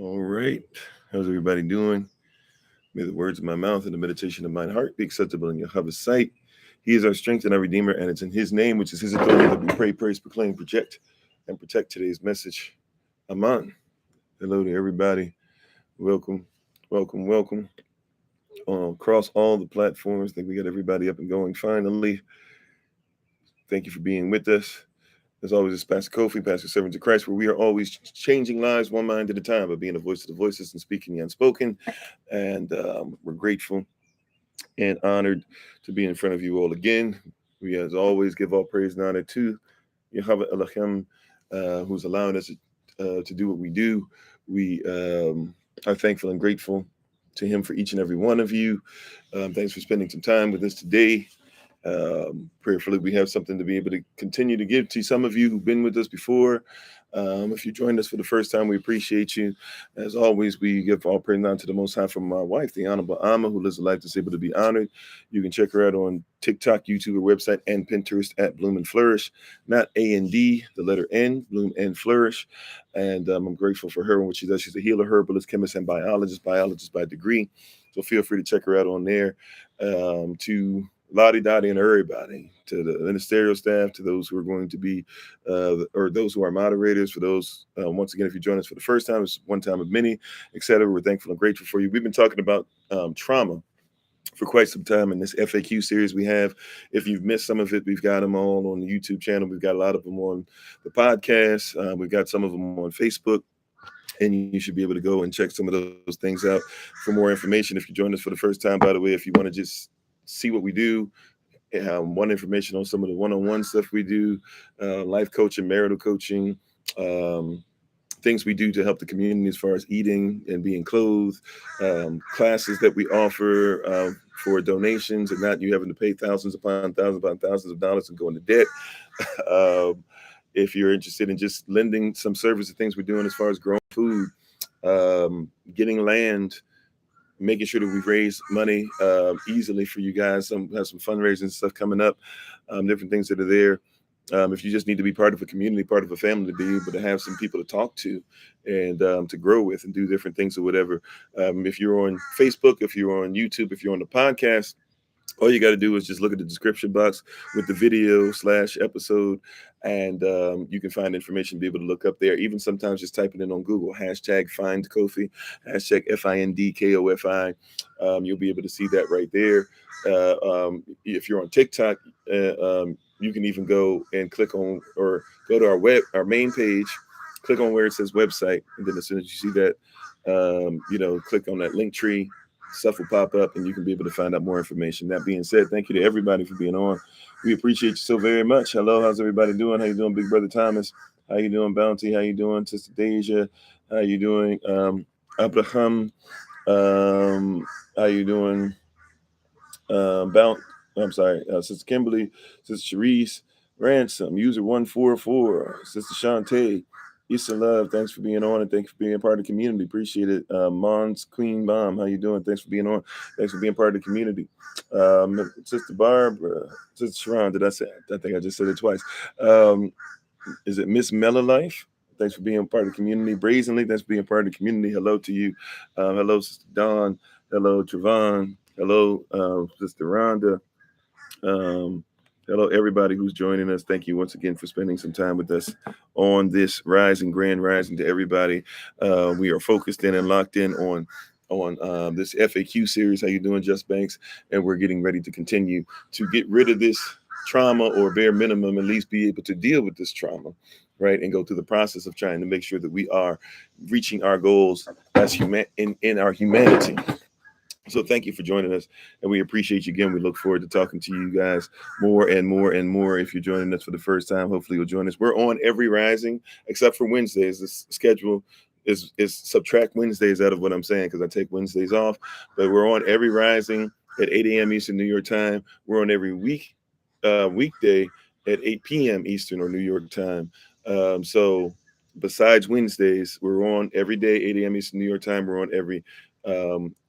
All right. How's everybody doing? May the words of my mouth and the meditation of my heart be acceptable in Yahweh's sight. He is our strength and our Redeemer, and it's in His name, which is His authority, that we pray, praise, proclaim, project, and protect today's message. Aman. Hello to everybody. Welcome, welcome, welcome. Across all the platforms, I think we got everybody up and going finally. Thank you for being with us. As always, it's Pastor Kofi, Pastor Servant of Christ, where we are always changing lives one mind at a time, but being a voice of the voiceless and speaking the unspoken. And we're grateful and honored to be in front of you all again. We, as always, give all praise and honor to Yahweh Elohim, who's allowing us to do what we do. We are thankful and grateful to Him for each and every one of you. Thanks for spending some time with us today. Prayerfully, we have something to be able to continue to give to some of you who've been with us before. If you joined us for the first time, we appreciate you. As always, we give all praise now to the Most High from my wife, the Honorable Amma, who lives a life that's able to be honored. You can check her out on TikTok, YouTube, her website, and Pinterest at Bloom and Flourish. Not A-N-D, the letter N, Bloom and Flourish. And I'm grateful for her and what she does. She's a healer, herbalist, chemist, and biologist by degree. So feel free to check her out on there. To Lottie Dottie and everybody, to the ministerial staff, to those who are going to be, or those who are moderators, for those, once again, if you join us for the first time, it's one time of many, etc. We're thankful and grateful for you. We've been talking about trauma for quite some time in this FAQ series we have. If you've missed some of it, we've got them all on the YouTube channel. We've got a lot of them on the podcast. We've got some of them on Facebook. And you should be able to go and check some of those things out for more information. If you joined us for the first time, by the way, if you want to just see what we do, want information on some of the one-on-one stuff we do, life coaching, marital coaching, things we do to help the community as far as eating and being clothed, classes that we offer for donations and not you having to pay thousands upon thousands of dollars and go into debt. If you're interested in just lending some service to things we're doing as far as growing food, getting land, making sure that we raise money easily for you guys. Have some fundraising stuff coming up, different things that are there. If you just need to be part of a community, part of a family, to be able to have some people to talk to and to grow with and do different things or whatever. If you're on Facebook, if you're on YouTube, if you're on the podcast, all you got to do is just look at the description box with the video / episode, and you can find information, be able to look up there. Even sometimes just typing in on Google, hashtag FindKofi, hashtag FindKofi. You'll be able to see that right there. If you're on TikTok, you can even go and click on or go to our main page, click on where it says website, and then as soon as you see that, click on that link tree. Stuff will pop up and you can be able to find out more information. That being said, thank you to everybody for being on. We appreciate you so very much. Hello, how's everybody doing? How you doing, Big Brother Thomas? How you doing, Bounty? How you doing, Sister Deja? How you doing, Abraham? How you doing, Sister Kimberly, Sister Sharice, Ransom, User 144, Sister Shantae, Issa Love, thanks for being on and thanks for being part of the community. Appreciate it. Mons Queen Bomb, how you doing? Thanks for being on. Thanks for being part of the community. Sister Barbara, Sister Sharon, did I say? I think I just said it twice. Is it Miss Mella Life? Thanks for being part of the community. Brazenly, thanks for being part of the community. Hello to you. Hello, Sister Dawn. Hello, Trevon. Hello, Sister Rhonda. Hello, everybody who's joining us. Thank you once again for spending some time with us on this grand rising to everybody. We are focused in and locked in on this FAQ series. How you doing, Just Banks? And we're getting ready to continue to get rid of this trauma, or bare minimum, at least be able to deal with this trauma, right? And go through the process of trying to make sure that we are reaching our goals as in our humanity. So thank you for joining us, and we appreciate you again. We look forward to talking to you guys more and more and more. If you're joining us for the first time, hopefully you'll join us. We're on every rising except for Wednesdays. This schedule is subtract Wednesdays out of what I'm saying, because I take Wednesdays off. But we're on every rising at 8 a.m. Eastern New York time. We're on every weekday at 8 p.m. Eastern or New York time. So besides Wednesdays, we're on every day 8 a.m. Eastern New York time. We're on every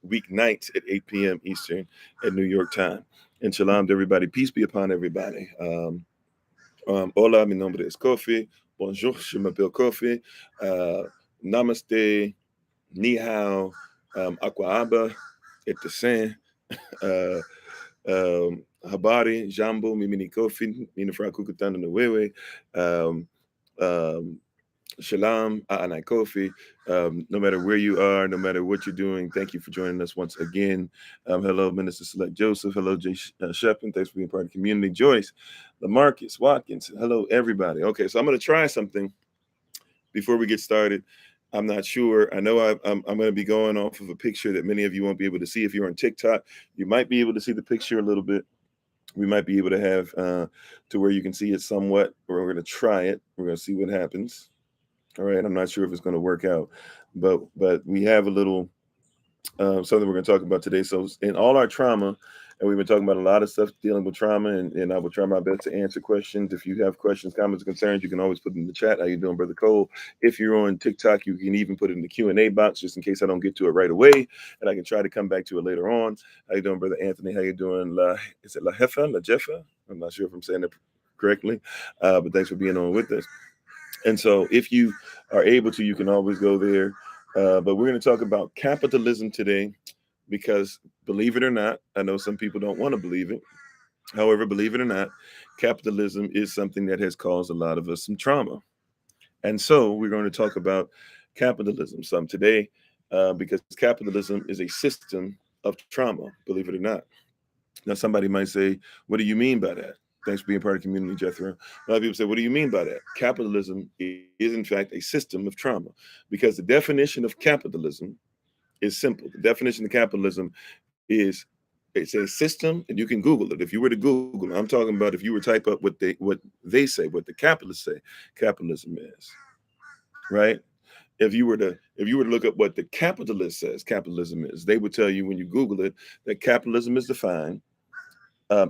weeknights at 8 p.m. Eastern at New York time. And shalom to everybody. Peace be upon everybody. Hola, mi nombre es Kofi. Bonjour, je m'appelle Kofi. Namaste. Ni hao, aquaaba, etasen, habari, jambo, mimi ni Kofi, ninafuraha kukutana na wewe. Um, um, Shalom, Anai Kofi. No matter where you are, no matter what you're doing, thank you for joining us once again. Hello, Minister Select Joseph. Hello, Jay Shepin. Thanks for being part of the community. Joyce, Lamarcus, Watkins. Hello, everybody. Okay, so I'm going to try something before we get started. I'm not sure. I know I'm going to be going off of a picture that many of you won't be able to see. If you're on TikTok, you might be able to see the picture a little bit. We might be able to have to where you can see it somewhat. We're going to try it. We're going to see what happens. All right, I'm not sure if it's going to work out, but we have a little something we're going to talk about today. So in all our trauma, and we've been talking about a lot of stuff dealing with trauma, and I will try my best to answer questions. If you have questions, comments, concerns, you can always put it in the chat. How you doing, Brother Cole? If you're on TikTok, you can even put it in the Q&A box just in case I don't get to it right away, and I can try to come back to it later on. How you doing, Brother Anthony? How you doing? Is it La Jefa? La Jefa? I'm not sure if I'm saying it correctly, but thanks for being on with us. And so if you are able to, you can always go there. But we're going to talk about capitalism today because, believe it or not, I know some people don't want to believe it. However, believe it or not, capitalism is something that has caused a lot of us some trauma. And so we're going to talk about capitalism some today because capitalism is a system of trauma, believe it or not. Now, somebody might say, what do you mean by that? Thanks for being part of the community, Jethro. A lot of people say, what do you mean by that? Capitalism is, in fact, a system of trauma because the definition of capitalism is simple. The definition of capitalism is it's a system, and you can Google it. If you were to Google, I'm talking about if you were to type up what they say, what the capitalists say, capitalism is, right? If you were to look up what the capitalist says capitalism is, they would tell you when you Google it that capitalism is defined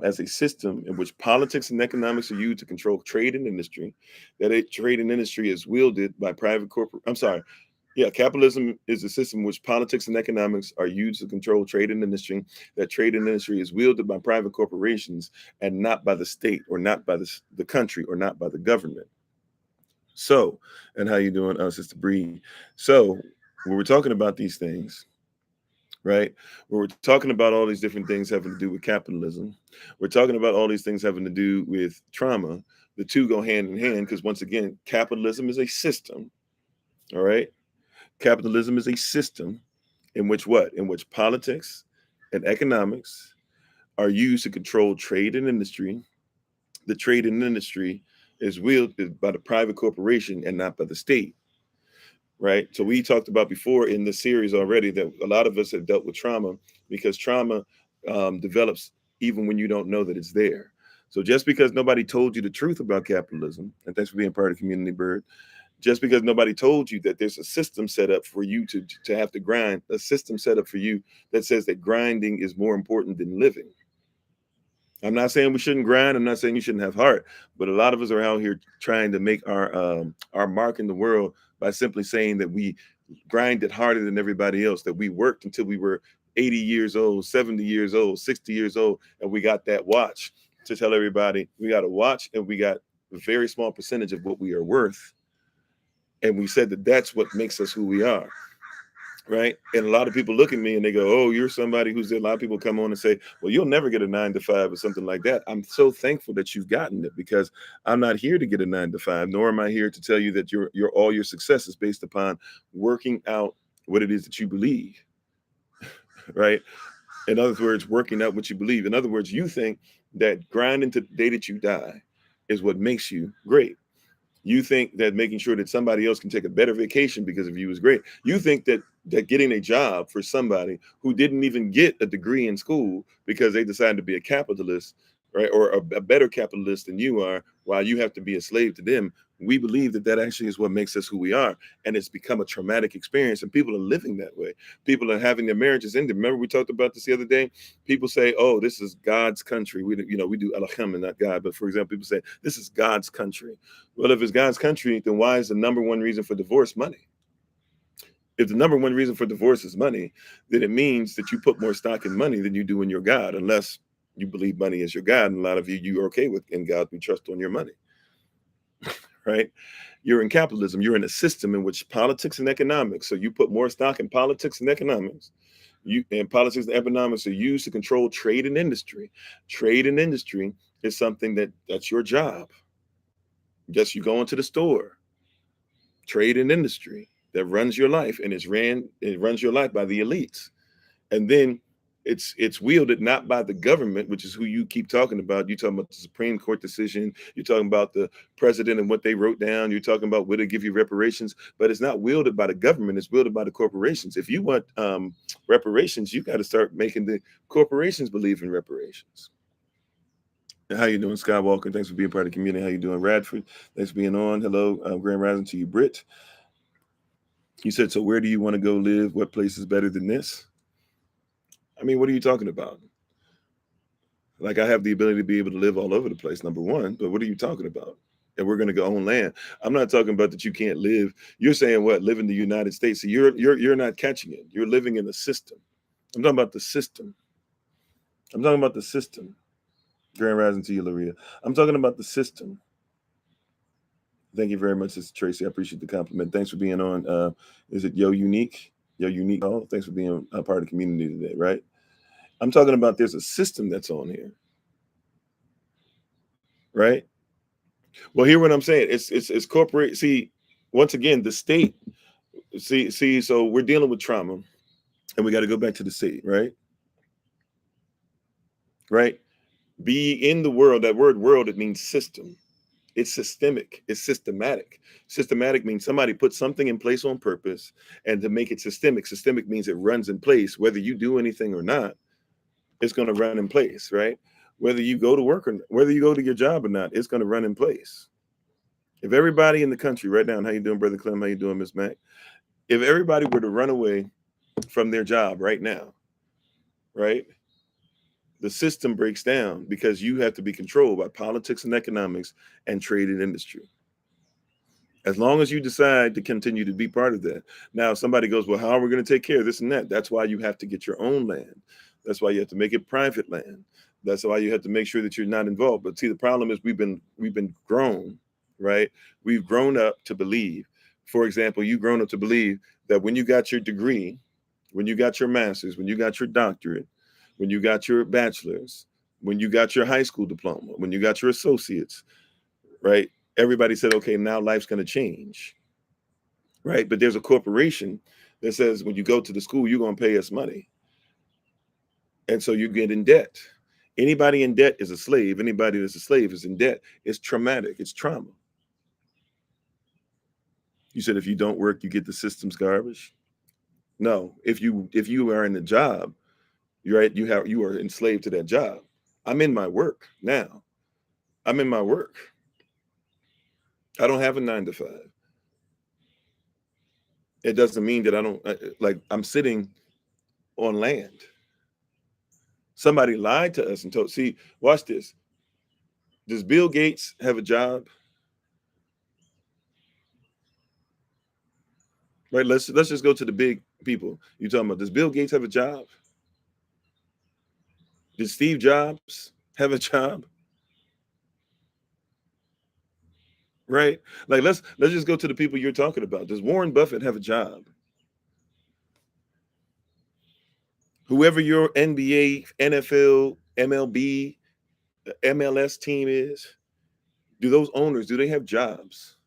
as a system in which politics and economics are used to control trade and industry, that a trade and industry is wielded by private corporate. I'm sorry. Yeah, capitalism is a system in which politics and economics are used to control trade and industry, that trade and industry is wielded by private corporations and not by the state or not by the country or not by the government. So, and how you doing, Sister Bree? So, when we're talking about these things, right? We're talking about all these different things having to do with capitalism. We're talking about all these things having to do with trauma. The two go hand in hand because, once again, capitalism is a system. All right. Capitalism is a system in which what? In which politics and economics are used to control trade and industry. The trade and industry is wielded by the private corporation and not by the state. Right. So we talked about before in this series already that a lot of us have dealt with trauma because trauma develops even when you don't know that it's there. So just because nobody told you the truth about capitalism, and thanks for being part of Community Bird, just because nobody told you that there's a system set up for you to have to grind, a system set up for you that says that grinding is more important than living. I'm not saying we shouldn't grind. I'm not saying you shouldn't have heart, but a lot of us are out here trying to make our mark in the world by simply saying that we grinded harder than everybody else, that we worked until we were 80 years old, 70 years old, 60 years old, and we got that watch to tell everybody we got a watch and we got a very small percentage of what we are worth. And we said that that's what makes us who we are. Right. And a lot of people look at me and they go, oh, you're somebody who's there. A lot of people come on and say, well, you'll never get a 9 to 5 or something like that. I'm so thankful that you've gotten it because I'm not here to get a 9 to 5, nor am I here to tell you that your all your success is based upon working out what it is that you believe. Right. In other words, working out what you believe. In other words, you think that grinding to the day that you die is what makes you great. You think that making sure that somebody else can take a better vacation because of you is great. You think that getting a job for somebody who didn't even get a degree in school because they decided to be a capitalist, right, or a better capitalist than you are, while you have to be a slave to them. We believe that that actually is what makes us who we are, and it's become a traumatic experience. And people are living that way. People are having their marriages ended. Remember we talked about this the other day. People say, "Oh, this is God's country." We do Alachem and not God, but for example, people say this is God's country. Well, if it's God's country, then why is the number one reason for divorce money? If the number one reason for divorce is money, then it means that you put more stock in money than you do in your God, unless you believe money is your God. And a lot of you are okay with in God we trust on your money, right? You're in capitalism. You're in a system in which politics and economics. So you put more stock in politics and economics. Politics and economics are used to control trade and industry. Trade and industry is something that's your job. Yes, you go into the store. Trade and industry that runs your life, and it runs your life by the elites. And then it's wielded not by the government, which is who you keep talking about. You're talking about the Supreme Court decision. You're talking about the president and what they wrote down. You're talking about whether they give you reparations, but it's not wielded by the government. It's wielded by the corporations. If you want reparations, you got to start making the corporations believe in reparations. How you doing, Skywalker? Thanks for being part of the community. How you doing, Radford? Thanks for being on. Hello, Grand Rising to you, Britt. You said, so where do you want to go live? What place is better than this? I mean, what are you talking about? Like, I have the ability to be able to live all over the place, number one, but what are you talking about? And we're going to go own land. I'm not talking about that you can't live. You're saying what? Live in the United States. So you're not catching it. You're living in the system. I'm talking about the system. I'm talking about the system. Grand Rising to you, Laria. I'm talking about the system. Thank you very much, Sister Tracy. I appreciate the compliment. Thanks for being on. Is it Yo Unique? Yo Unique. Oh, thanks for being a part of the community today, right? I'm talking about there's a system that's on here, right? Well, hear what I'm saying. It's corporate. See, once again, the state. See. So we're dealing with trauma, and we got to go back to the state, right? Right. Be in the world. That word "world" it means system. It's systemic. It's systematic. Systematic means somebody put something in place on purpose, and to make it systemic. Systemic means it runs in place, whether you do anything or not. It's going to run in place, right? Whether you go to work or whether you go to your job or not, it's going to run in place. If everybody in the country right now, and how you doing, Brother Clem? How you doing, Miss Mac? If everybody were to run away from their job right now, right? The system breaks down because you have to be controlled by politics and economics and trade and industry. As long as you decide to continue to be part of that. Now, somebody goes, well, how are we going to take care of this and that? That's why you have to get your own land. That's why you have to make it private land. That's why you have to make sure that you're not involved. But see, the problem is we've been grown, right? We've grown up to believe. For example, you've grown up to believe that when you got your degree, when you got your master's, when you got your doctorate, when you got your bachelor's, when you got your high school diploma, when you got your associates, right? Everybody said, okay, now life's going to change, right? But there's a corporation that says when you go to the school, you're going to pay us money. And so you get in debt. Anybody in debt is a slave. Anybody that's a slave is in debt. It's traumatic. It's trauma. You said if you don't work, you get the system's garbage. No, if you are in the job, you're right. You are enslaved to that job. I'm in my work now. I'm in my work. I don't have a 9 to 5. It doesn't mean that I don't like. I'm sitting on land. Somebody lied to us and told. See, watch this. Does Bill Gates have a job? Right. Let's just go to the big people. You talking about? Does Bill Gates have a job? Did Steve Jobs have a job? Right. Like let's just go to the people you're talking about. Does Warren Buffett have a job? Whoever your NBA, NFL, MLB, MLS team is, do those owners, do they have jobs?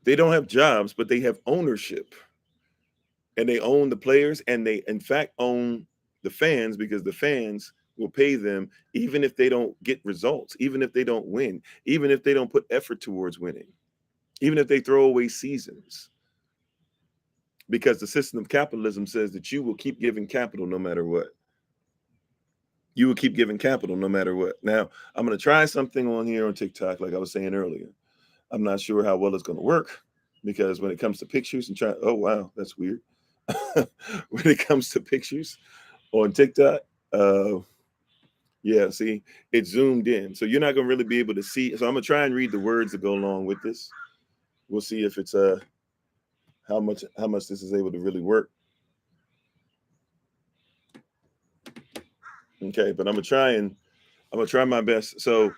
They don't have jobs, but they have ownership. And they own the players, and they in fact own the fans, because the fans will pay them even if they don't get results, even if they don't win, even if they don't put effort towards winning, even if they throw away seasons. Because the system of capitalism says that you will keep giving capital no matter what. You will keep giving capital no matter what. Now, I'm going to try something on here on TikTok, like I was saying earlier. I'm not sure how well it's going to work, because when it comes to pictures and try, oh, wow, that's weird. When it comes to pictures on TikTok, yeah, see, it's zoomed in. So you're not going to really be able to see. So I'm going to try and read the words that go along with this. We'll see if it's how much this is able to really work. Okay, but I'm gonna try my best. So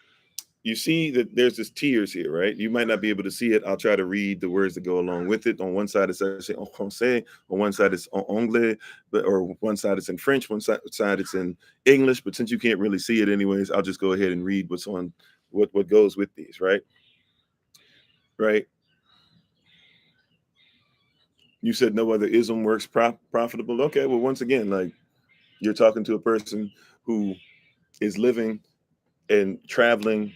you see that there's this tiers here, right? You might not be able to see it. I'll try to read the words that go along with it. On one side it's actually en français, on one side it's en anglais, but or one side it's in French, one side it's in English. But since you can't really see it anyways, I'll just go ahead and read what's on what goes with these, right? Right. You said no other ism works profitable. Okay, well, once again, like you're talking to a person who is living and traveling,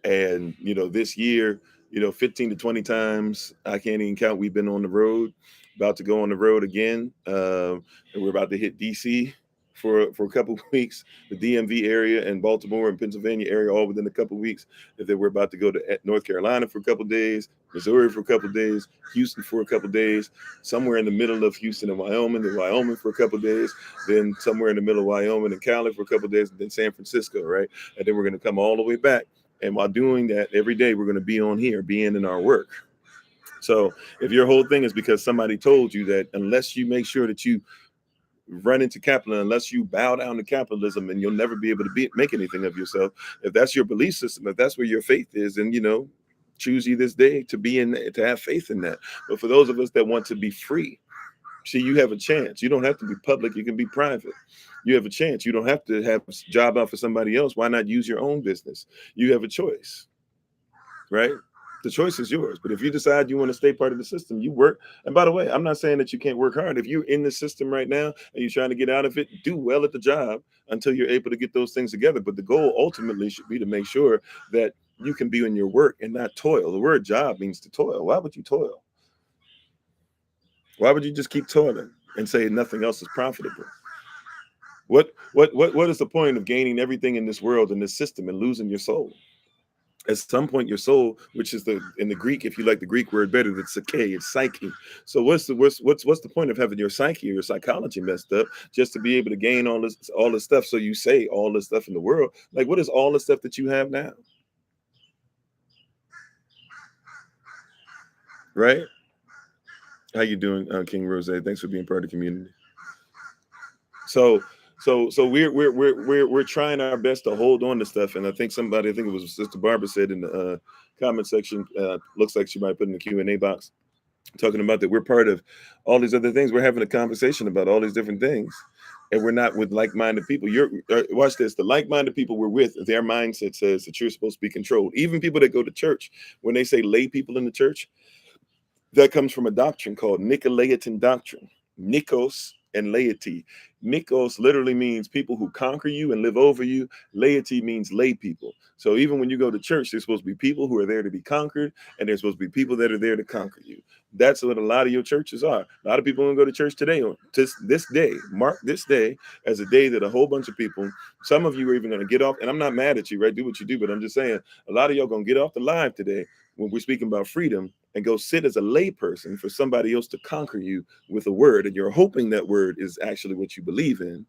and this year, 15 to 20 times, I can't even count, we've been on the road, about to go on the road again, and we're about to hit DC for a couple of weeks, the DMV area and Baltimore and Pennsylvania area all within a couple of weeks. And then we're about to go to North Carolina for a couple of days, Missouri for a couple of days, Houston for a couple of days, somewhere in the middle of Houston and Wyoming for a couple of days, then somewhere in the middle of Wyoming and Cali for a couple of days, and then San Francisco, right? And then we're going to come all the way back. And while doing that, every day we're going to be on here, being in our work. So if your whole thing is because somebody told you that unless you make sure that you run into capital, unless you bow down to capitalism, and you'll never be able to make anything of yourself, if that's your belief system, if that's where your faith is, then choose you this day to be in, to have faith in that. But for those of us that want to be free, see, you have a chance. You don't have to be public. You can be private. You have a chance. You don't have to have a job out for somebody else. Why not use your own business? You have a choice, right? The choice is yours. But if you decide you want to stay part of the system, you work. And by the way, I'm not saying that you can't work hard. If you're in the system right now and you're trying to get out of it, do well at the job until you're able to get those things together. But the goal ultimately should be to make sure that you can be in your work and not toil. The word job means to toil. Why would you toil? Why would you just keep toiling and say nothing else is profitable? What is the point of gaining everything in this world, in this system, and losing your soul? At some point, your soul, which is in the Greek, if you like the Greek word better, it's psyche, it's psyche. So what's the point of having your psyche or your psychology messed up just to be able to gain all this stuff? So you say all this stuff in the world, like what is all the stuff that you have now? Right? How you doing, King Rose? Thanks for being part of the community. So we're trying our best to hold on to stuff, and I think it was Sister Barbara said in the comment section. Looks like she might put in the Q&A box, talking about that we're part of all these other things. We're having a conversation about all these different things, and we're not with like-minded people. Watch this. The like-minded people we're with, their mindset says that you're supposed to be controlled. Even people that go to church, when they say lay people in the church, that comes from a doctrine called Nicolaitan doctrine. Nikos and laity. Nikos literally means people who conquer you and live over you. Laity means lay people. So even when you go to church, there's supposed to be people who are there to be conquered, and there's supposed to be people that are there to conquer you. That's what a lot of your churches are. A lot of people don't go to church today, or this day, mark this day as a day that a whole bunch of people, some of you are even going to get off, and I'm not mad at you, right? Do what you do, but I'm just saying, a lot of y'all going to get off the live today when we're speaking about freedom and go sit as a lay person for somebody else to conquer you with a word. And you're hoping that word is actually what you believe in,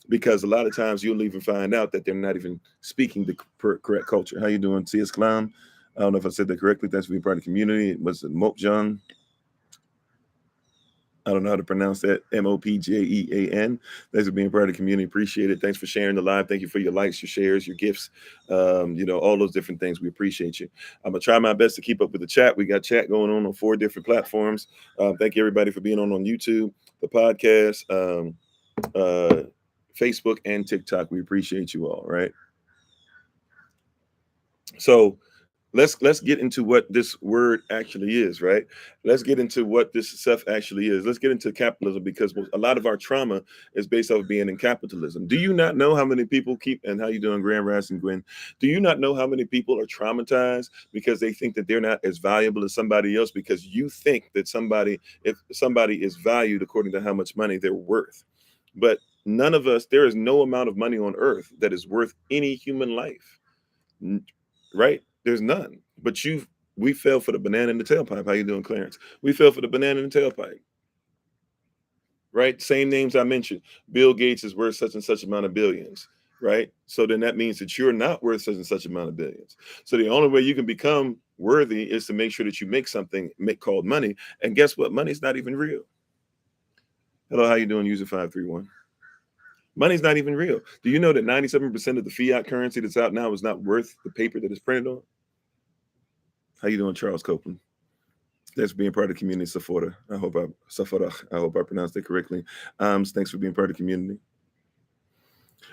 because a lot of times you'll even find out that they're not even speaking the correct culture. How you doing, C.S. Clown? I don't know if I said that correctly. Thanks for being part of the community. Was it Mokjan? I don't know how to pronounce that. Mopjean. Thanks for being part of the community. Appreciate it. Thanks for sharing the live. Thank you for your likes, your shares, your gifts, all those different things. We appreciate you. I'm going to try my best to keep up with the chat. We got chat going on 4 different platforms. Thank you, everybody, for being on YouTube, the podcast, Facebook, and TikTok. We appreciate you all, right? So let's get into what this word actually is, right? Let's get into what this stuff actually is. Let's get into capitalism, because a lot of our trauma is based off of being in capitalism. Do you not know how many people and how you doing, Grand Rising Gwen? Do you not know how many people are traumatized because they think that they're not as valuable as somebody else, because you think that if somebody is valued according to how much money they're worth? But none of us, there is no amount of money on earth that is worth any human life, right? There's none. But we fell for the banana in the tailpipe. How you doing, Clarence? We fell for the banana in the tailpipe, right? Same names I mentioned. Bill Gates is worth such and such amount of billions, right? So then that means that you're not worth such and such amount of billions. So the only way you can become worthy is to make sure that you make something called money. And guess what? Money's not even real. Hello, how you doing, user 531? Money's not even real. Do you know that 97% of the fiat currency that's out now is not worth the paper that it's printed on? How you doing, Charles Copeland? Thanks for being part of the community, Safora. I hope I pronounced it correctly. Thanks for being part of the community.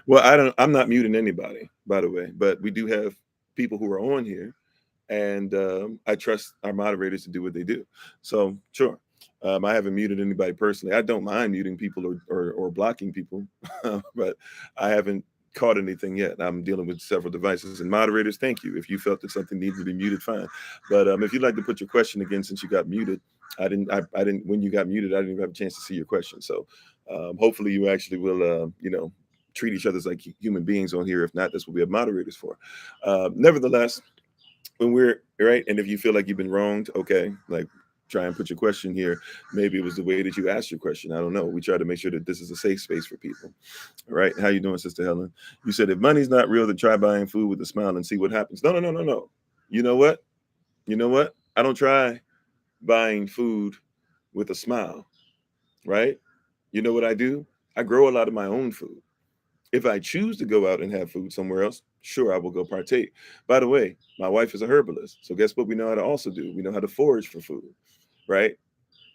Well, I'm not muting anybody, by the way, but we do have people who are on here, and I trust our moderators to do what they do. So sure. I haven't muted anybody personally. I don't mind muting people or blocking people, but I haven't caught anything yet. I'm dealing with several devices. And moderators, thank you. If you felt that something needed to be muted, fine. But if you'd like to put your question again, since you got muted, I didn't. When you got muted, I didn't even have a chance to see your question. So hopefully you actually will, treat each other like human beings on here. If not, that's what we have moderators for. Nevertheless, when we're right, and if you feel like you've been wronged, okay, like try and put your question here. Maybe it was the way that you asked your question. I don't know. We try to make sure that this is a safe space for people. All right. How you doing, Sister Helen? You said if money's not real, then try buying food with a smile and see what happens. No. You know what? I don't try buying food with a smile, right? You know what I do? I grow a lot of my own food. If I choose to go out and have food somewhere else, sure, I will go partake. By the way, my wife is a herbalist. So guess what we know how to also do? We know how to forage for food, right?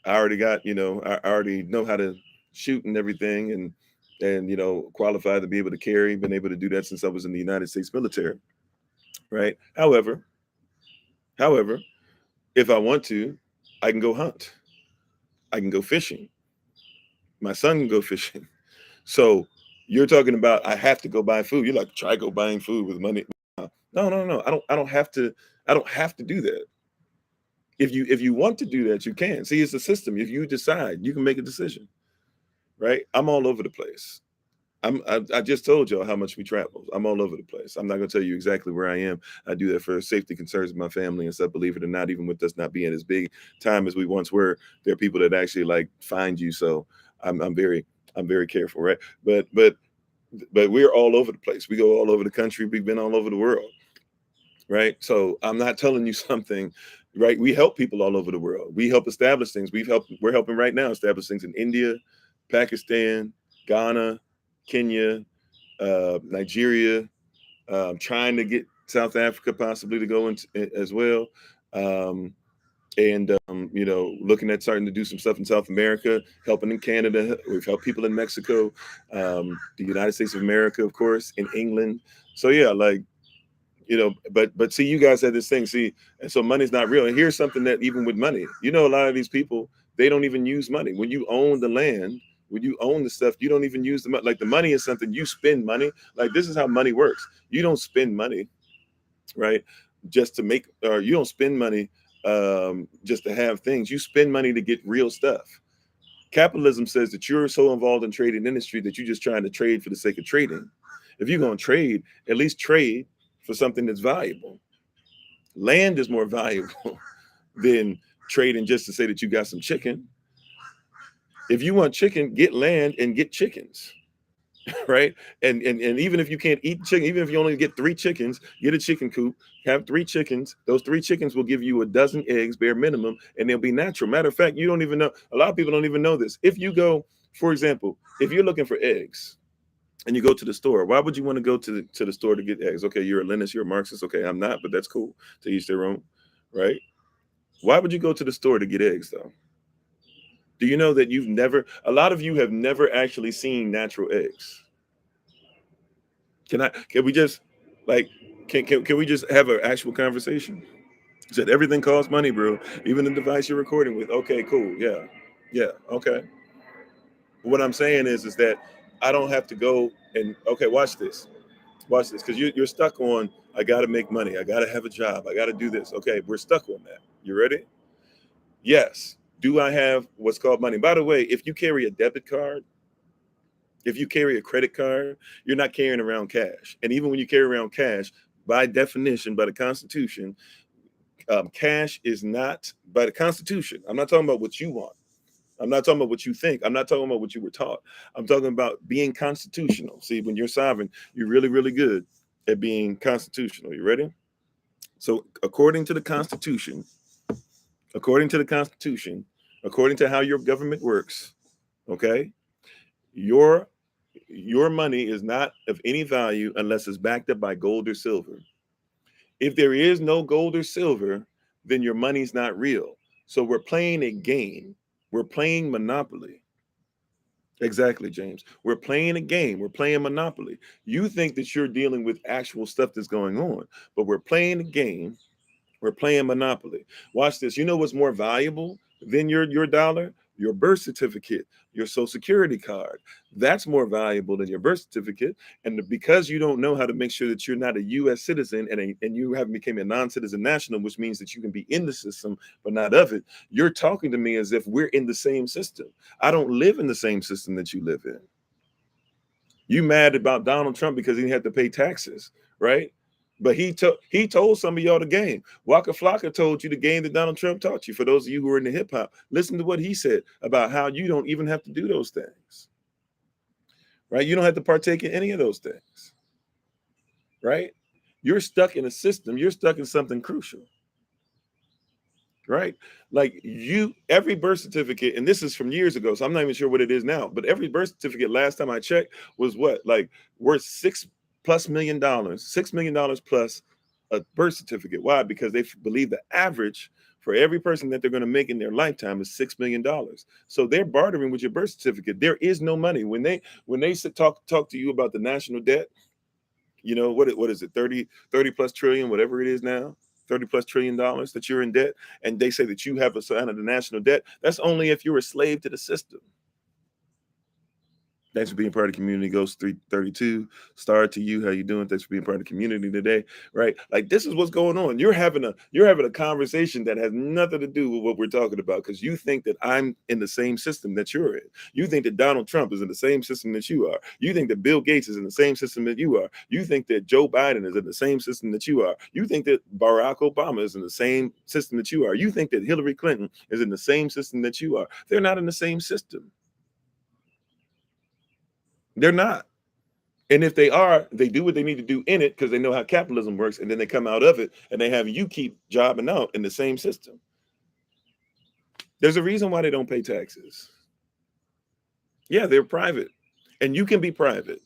I already know how to shoot and everything and qualified to be able to carry, been able to do that since I was in the United States military, right? However, if I want to, I can go hunt. I can go fishing. My son can go fishing. So you're talking about I have to go buy food. You're like, try go buying food with money. No. I don't have to. I don't have to do that. If you want to do that, you can. See, it's a system. If you decide, you can make a decision. Right? I'm all over the place. I just told y'all how much we travel. I'm all over the place. I'm not gonna tell you exactly where I am. I do that for safety concerns of my family and stuff. Believe it or not, even with us not being as big time as we once were, there are people that actually like find you. So I'm very careful, right? But we're all over the place. We go all over the country. We've been all over the world, right? So I'm not telling you something, right? We help people all over the world. We help establish things. We're helping right now establish things in India, Pakistan, Ghana, Kenya, Nigeria, trying to get South Africa possibly to go into as well. Looking at starting to do some stuff in South America, helping in Canada. We've helped people in Mexico, the United States of America, of course, in England. So yeah, but see, you guys had this thing, see, and so money's not real. And here's something that even with money, a lot of these people, they don't even use money. When you own the land, when you own the stuff, you don't even use the money. Like the money is something you spend money. Like this is how money works. You don't spend money, right? Just to make, or you don't spend money just to have things. You spend money to get real stuff. Capitalism says that you're so involved in trading industry that you're just trying to trade for the sake of trading. If you're going to trade, at least trade for something that's valuable. Land is more valuable than trading just to say that you got some chicken. If you want chicken, get land and get chickens, right? And even if you can't eat chicken, even if you only get 3 chickens, get a chicken coop, have 3 chickens. Those 3 chickens will give you a dozen eggs, bare minimum, and they'll be natural. Matter of fact, you don't even know. A lot of people don't even know this. If you go, for example, if you're looking for eggs, and you go to the store, why would you want to go to the store to get eggs? Okay, you're a Leninist, you're a Marxist. Okay, I'm not, but that's cool. To each their own, right? Why would you go to the store to get eggs, though? Do you know that a lot of you have never actually seen natural eggs? Can we just, can we just have an actual conversation? You said everything costs money, bro. Even the device you're recording with. Okay, cool. Yeah, okay. What I'm saying is that I don't have to go and, okay, watch this, because you're stuck on, I got to make money, I got to have a job, I got to do this. Okay, we're stuck on that. You ready? Yes. Do I have what's called money? By the way, if you carry a debit card, if you carry a credit card, you're not carrying around cash. And even when you carry around cash, by definition, by the Constitution, cash is not, by the Constitution, I'm not talking about what you want. I'm not talking about what you think. I'm not talking about what you were taught. I'm talking about being constitutional. See, when you're sovereign, you're really, really good at being constitutional. You ready? So according to the Constitution, according to how your government works, okay, your your money is not of any value unless it's backed up by gold or silver. If there is no gold or silver, then your money's not real. So we're playing a game. We're playing Monopoly. Exactly, James. We're playing a game. We're playing Monopoly. You think that you're dealing with actual stuff that's going on, but we're playing a game. We're playing Monopoly. Watch this. You know what's more valuable than your dollar? Your birth certificate, your social security card. That's more valuable than your birth certificate. And because you don't know how to make sure that you're not a U.S. citizen and you haven't become a non-citizen national, which means that you can be in the system but not of it, you're talking to me as if we're in the same system. I don't live in the same system that you live in. You mad about Donald Trump because he had to pay taxes, right? But he told some of y'all the game. Waka Flocka told you the game that Donald Trump taught you. For those of you who are in the hip hop, listen to what he said about how you don't even have to do those things, right? You don't have to partake in any of those things, right? You're stuck in a system. You're stuck in something crucial, right? Like every birth certificate, and this is from years ago, so I'm not even sure what it is now, but every birth certificate last time I checked was what, like worth $6+ million, $6 million plus a birth certificate. Why? Because they believe the average for every person that they're going to make in their lifetime is $6 million. So they're bartering with your birth certificate. There is no money. When they talk to you about the national debt, you know, what is it, 30 plus trillion, whatever it is now, $30+ trillion that you're in debt, and they say that you have a sign of the national debt. That's only if you're a slave to the system. Thanks for being part of the community. Ghost 332 star to you. How you doing? Thanks for being part of the community today. Right? Like, this is what's going on. You're having a conversation that has nothing to do with what we're talking about, because you think that I'm in the same system that you're in. You think that Donald Trump is in the same system that you are. You think that Bill Gates is in the same system that you are. You think that Joe Biden is in the same system that you are. You think that Barack Obama is in the same system that you are. You think that Hillary Clinton is in the same system that you are. They're not in the same system. They're not. And if they are, they do what they need to do in it because they know how capitalism works, and then they come out of it and they have you keep jobbing out in the same system. There's a reason why they don't pay taxes. Yeah, they're private, and you can be private.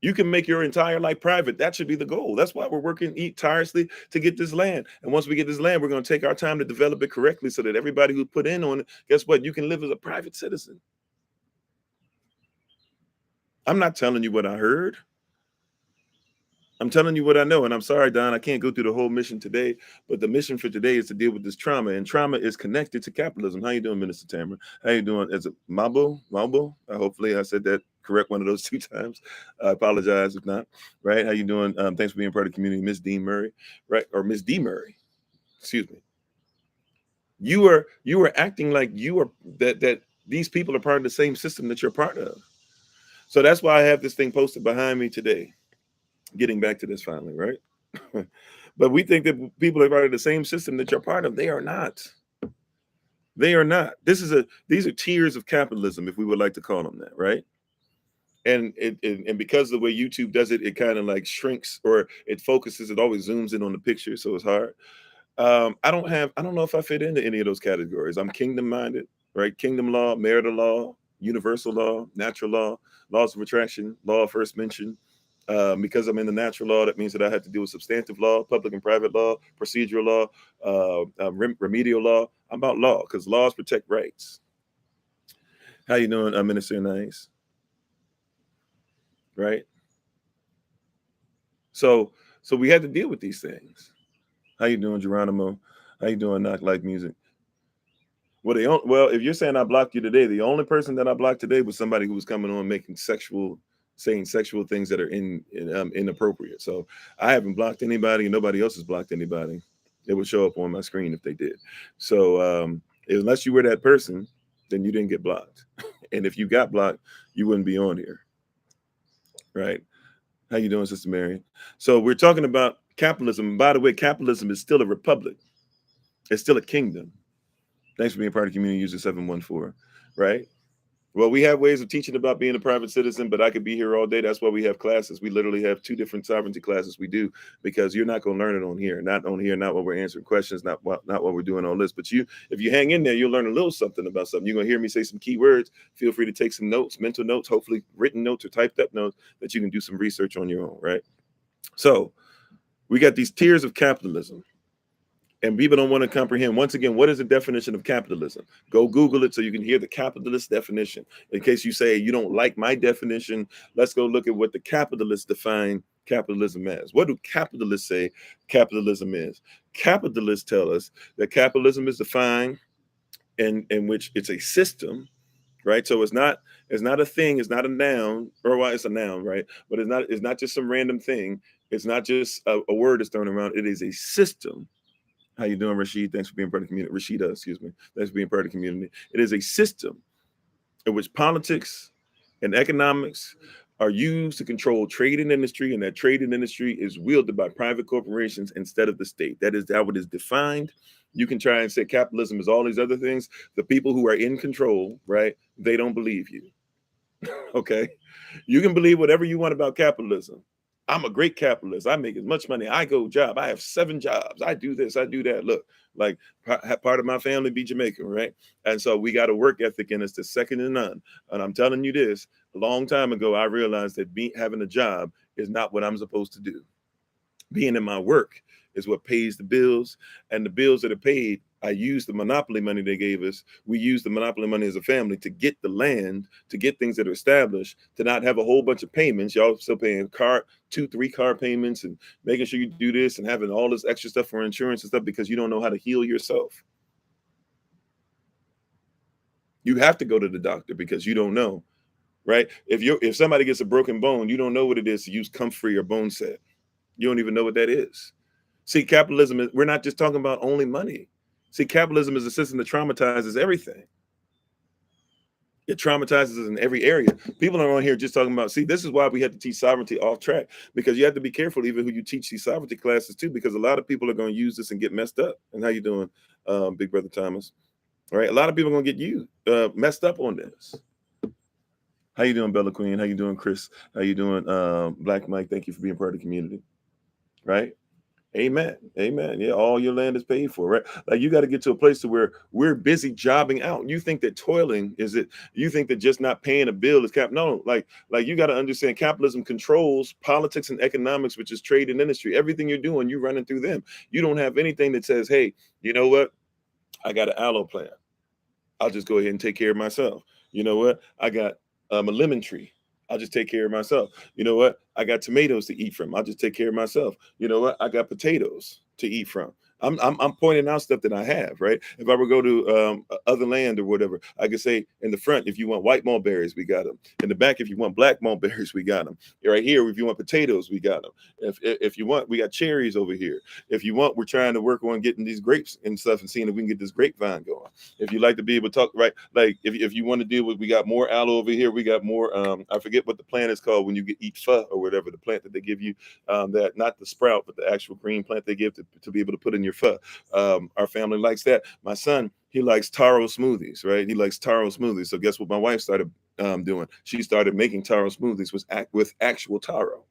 You can make your entire life private. That should be the goal. That's why we're working tirelessly to get this land. And once we get this land, we're going to take our time to develop it correctly so that everybody who put in on it, guess what? You can live as a private citizen. I'm not telling you what I heard. I'm telling you what I know. And I'm sorry, Don, I can't go through the whole mission today, but the mission for today is to deal with this trauma, and trauma is connected to capitalism. How you doing, Minister Tamara? How you doing? Is it Mabo? Hopefully I said that correct one of those 2 times. I apologize if not. Right? How you doing? Thanks for being part of the community, Miss Dean Murray. Right? Or Miss D Murray. Excuse me. You are acting like you are that these people are part of the same system that you're part of. So that's why I have this thing posted behind me today. Getting back to this finally, right? But we think that people are part of the same system that you're part of. They are not. They are not. These are tiers of capitalism, if we would like to call them that, right? And because of the way YouTube does it, it kind of like shrinks, or it focuses. It always zooms in on the picture, so it's hard. I don't know if I fit into any of those categories. I'm kingdom minded, right? Kingdom law, marital law, universal law, natural law, laws of attraction, law of first mention. Because I'm in the natural law, that means that I have to deal with substantive law, public and private law, procedural law, remedial law. I'm about law because laws protect rights. How you doing, Minister Nice? Right? So we had to deal with these things. How you doing, Geronimo? How you doing, Knock Like Music? Well, if you're saying I blocked you today, the only person that I blocked today was somebody who was coming on saying sexual things that are inappropriate. So I haven't blocked anybody, and nobody else has blocked anybody. It would show up on my screen if they did. So unless you were that person, then you didn't get blocked. And if you got blocked, you wouldn't be on here. Right? How you doing, Sister Mary? So we're talking about capitalism. And by the way, capitalism is still a republic. It's still a kingdom. Thanks for being part of the community user 714. Right? Well, we have ways of teaching about being a private citizen, but I could be here all day. That's why we have classes. We literally have 2 different sovereignty classes we do, because you're not going to learn it on here. Not on here, not while we're answering questions, not while we're doing all this. But if you hang in there, you'll learn a little something about something. You're going to hear me say some key words. Feel free to take some notes, mental notes, hopefully written notes or typed up notes that you can do some research on your own, right? So we got these tiers of capitalism. And people don't want to comprehend. Once again, what is the definition of capitalism? Go Google it so you can hear the capitalist definition. In case you say you don't like my definition, let's go look at what the capitalists define capitalism as. What do capitalists say capitalism is? Capitalists tell us that capitalism is defined in which it's a system, right? So it's not a thing, it's not a noun, or well, it's a noun, right? But it's not just some random thing. It's not just a word that's thrown around. It is a system. How you doing, Rashid? Thanks for being part of the community. Rashida, excuse me. Thanks for being part of the community. It is a system in which politics and economics are used to control trade and industry, and that trade and industry is wielded by private corporations instead of the state. That is how it is defined. You can try and say capitalism is all these other things. The people who are in control, right, they don't believe you. Okay? You can believe whatever you want about capitalism. I'm a great capitalist. I make as much money. I go job. I have 7 jobs. I do this. I do that. Look, like part of my family be Jamaican, right? And so we got a work ethic in us that's second to none. And I'm telling you this, a long time ago, I realized that having a job is not what I'm supposed to do. Being in my work is what pays the bills, and the bills that are paid, I use the monopoly money they gave us. We use the monopoly money as a family to get the land, to get things that are established, to not have a whole bunch of payments. Y'all still paying 2-3 car payments and making sure you do this and having all this extra stuff for insurance and stuff because you don't know how to heal yourself. You have to go to the doctor because you don't know, right? If somebody gets a broken bone, you don't know what it is to use comfrey or bone set. You don't even know what that is. See, capitalism we're not just talking about only money. See, capitalism is a system that traumatizes everything. It traumatizes us in every area. People are on here just talking about, see, this is why we have to teach sovereignty off track, because you have to be careful even who you teach these sovereignty classes to, because a lot of people are going to use this and get messed up. And how you doing, Big Brother Thomas? All right, a lot of people are going to get messed up on this. How you doing, Bella Queen? How you doing, Chris? How you doing, Black Mike? Thank you for being part of the community. Right? Amen. Amen. Yeah, all your land is paid for, right? Like you got to get to a place to where we're busy jobbing out. You think that toiling is it? You think that just not paying a bill is cap? No, like you got to understand capitalism controls politics and economics, which is trade and industry. Everything you're doing, you're running through them. You don't have anything that says, hey, you know what? I got an aloe plant. I'll just go ahead and take care of myself. You know what? I got a lemon tree. I'll just take care of myself. You know what? I got tomatoes to eat from. I'll just take care of myself. You know what? I got potatoes to eat from. I'm pointing out stuff that I have, right? If I were to go to other land or whatever, I could say in the front, if you want white mulberries, we got them. In the back, if you want black mulberries, we got them. Right here, if you want potatoes, we got them. If you want, we got cherries over here. If you want, we're trying to work on getting these grapes and stuff and seeing if we can get this grapevine going. If you like to be able to talk, right? Like if you want to deal with, we got more aloe over here. We got more, I forget what the plant is called when you eat pho or whatever, the plant that they give you, that not the sprout, but the actual green plant they give to be able to put in your pho. Our family likes that. My son, he likes taro smoothies, right? He likes taro smoothies. So guess what my wife started doing? She started making taro smoothies with actual taro.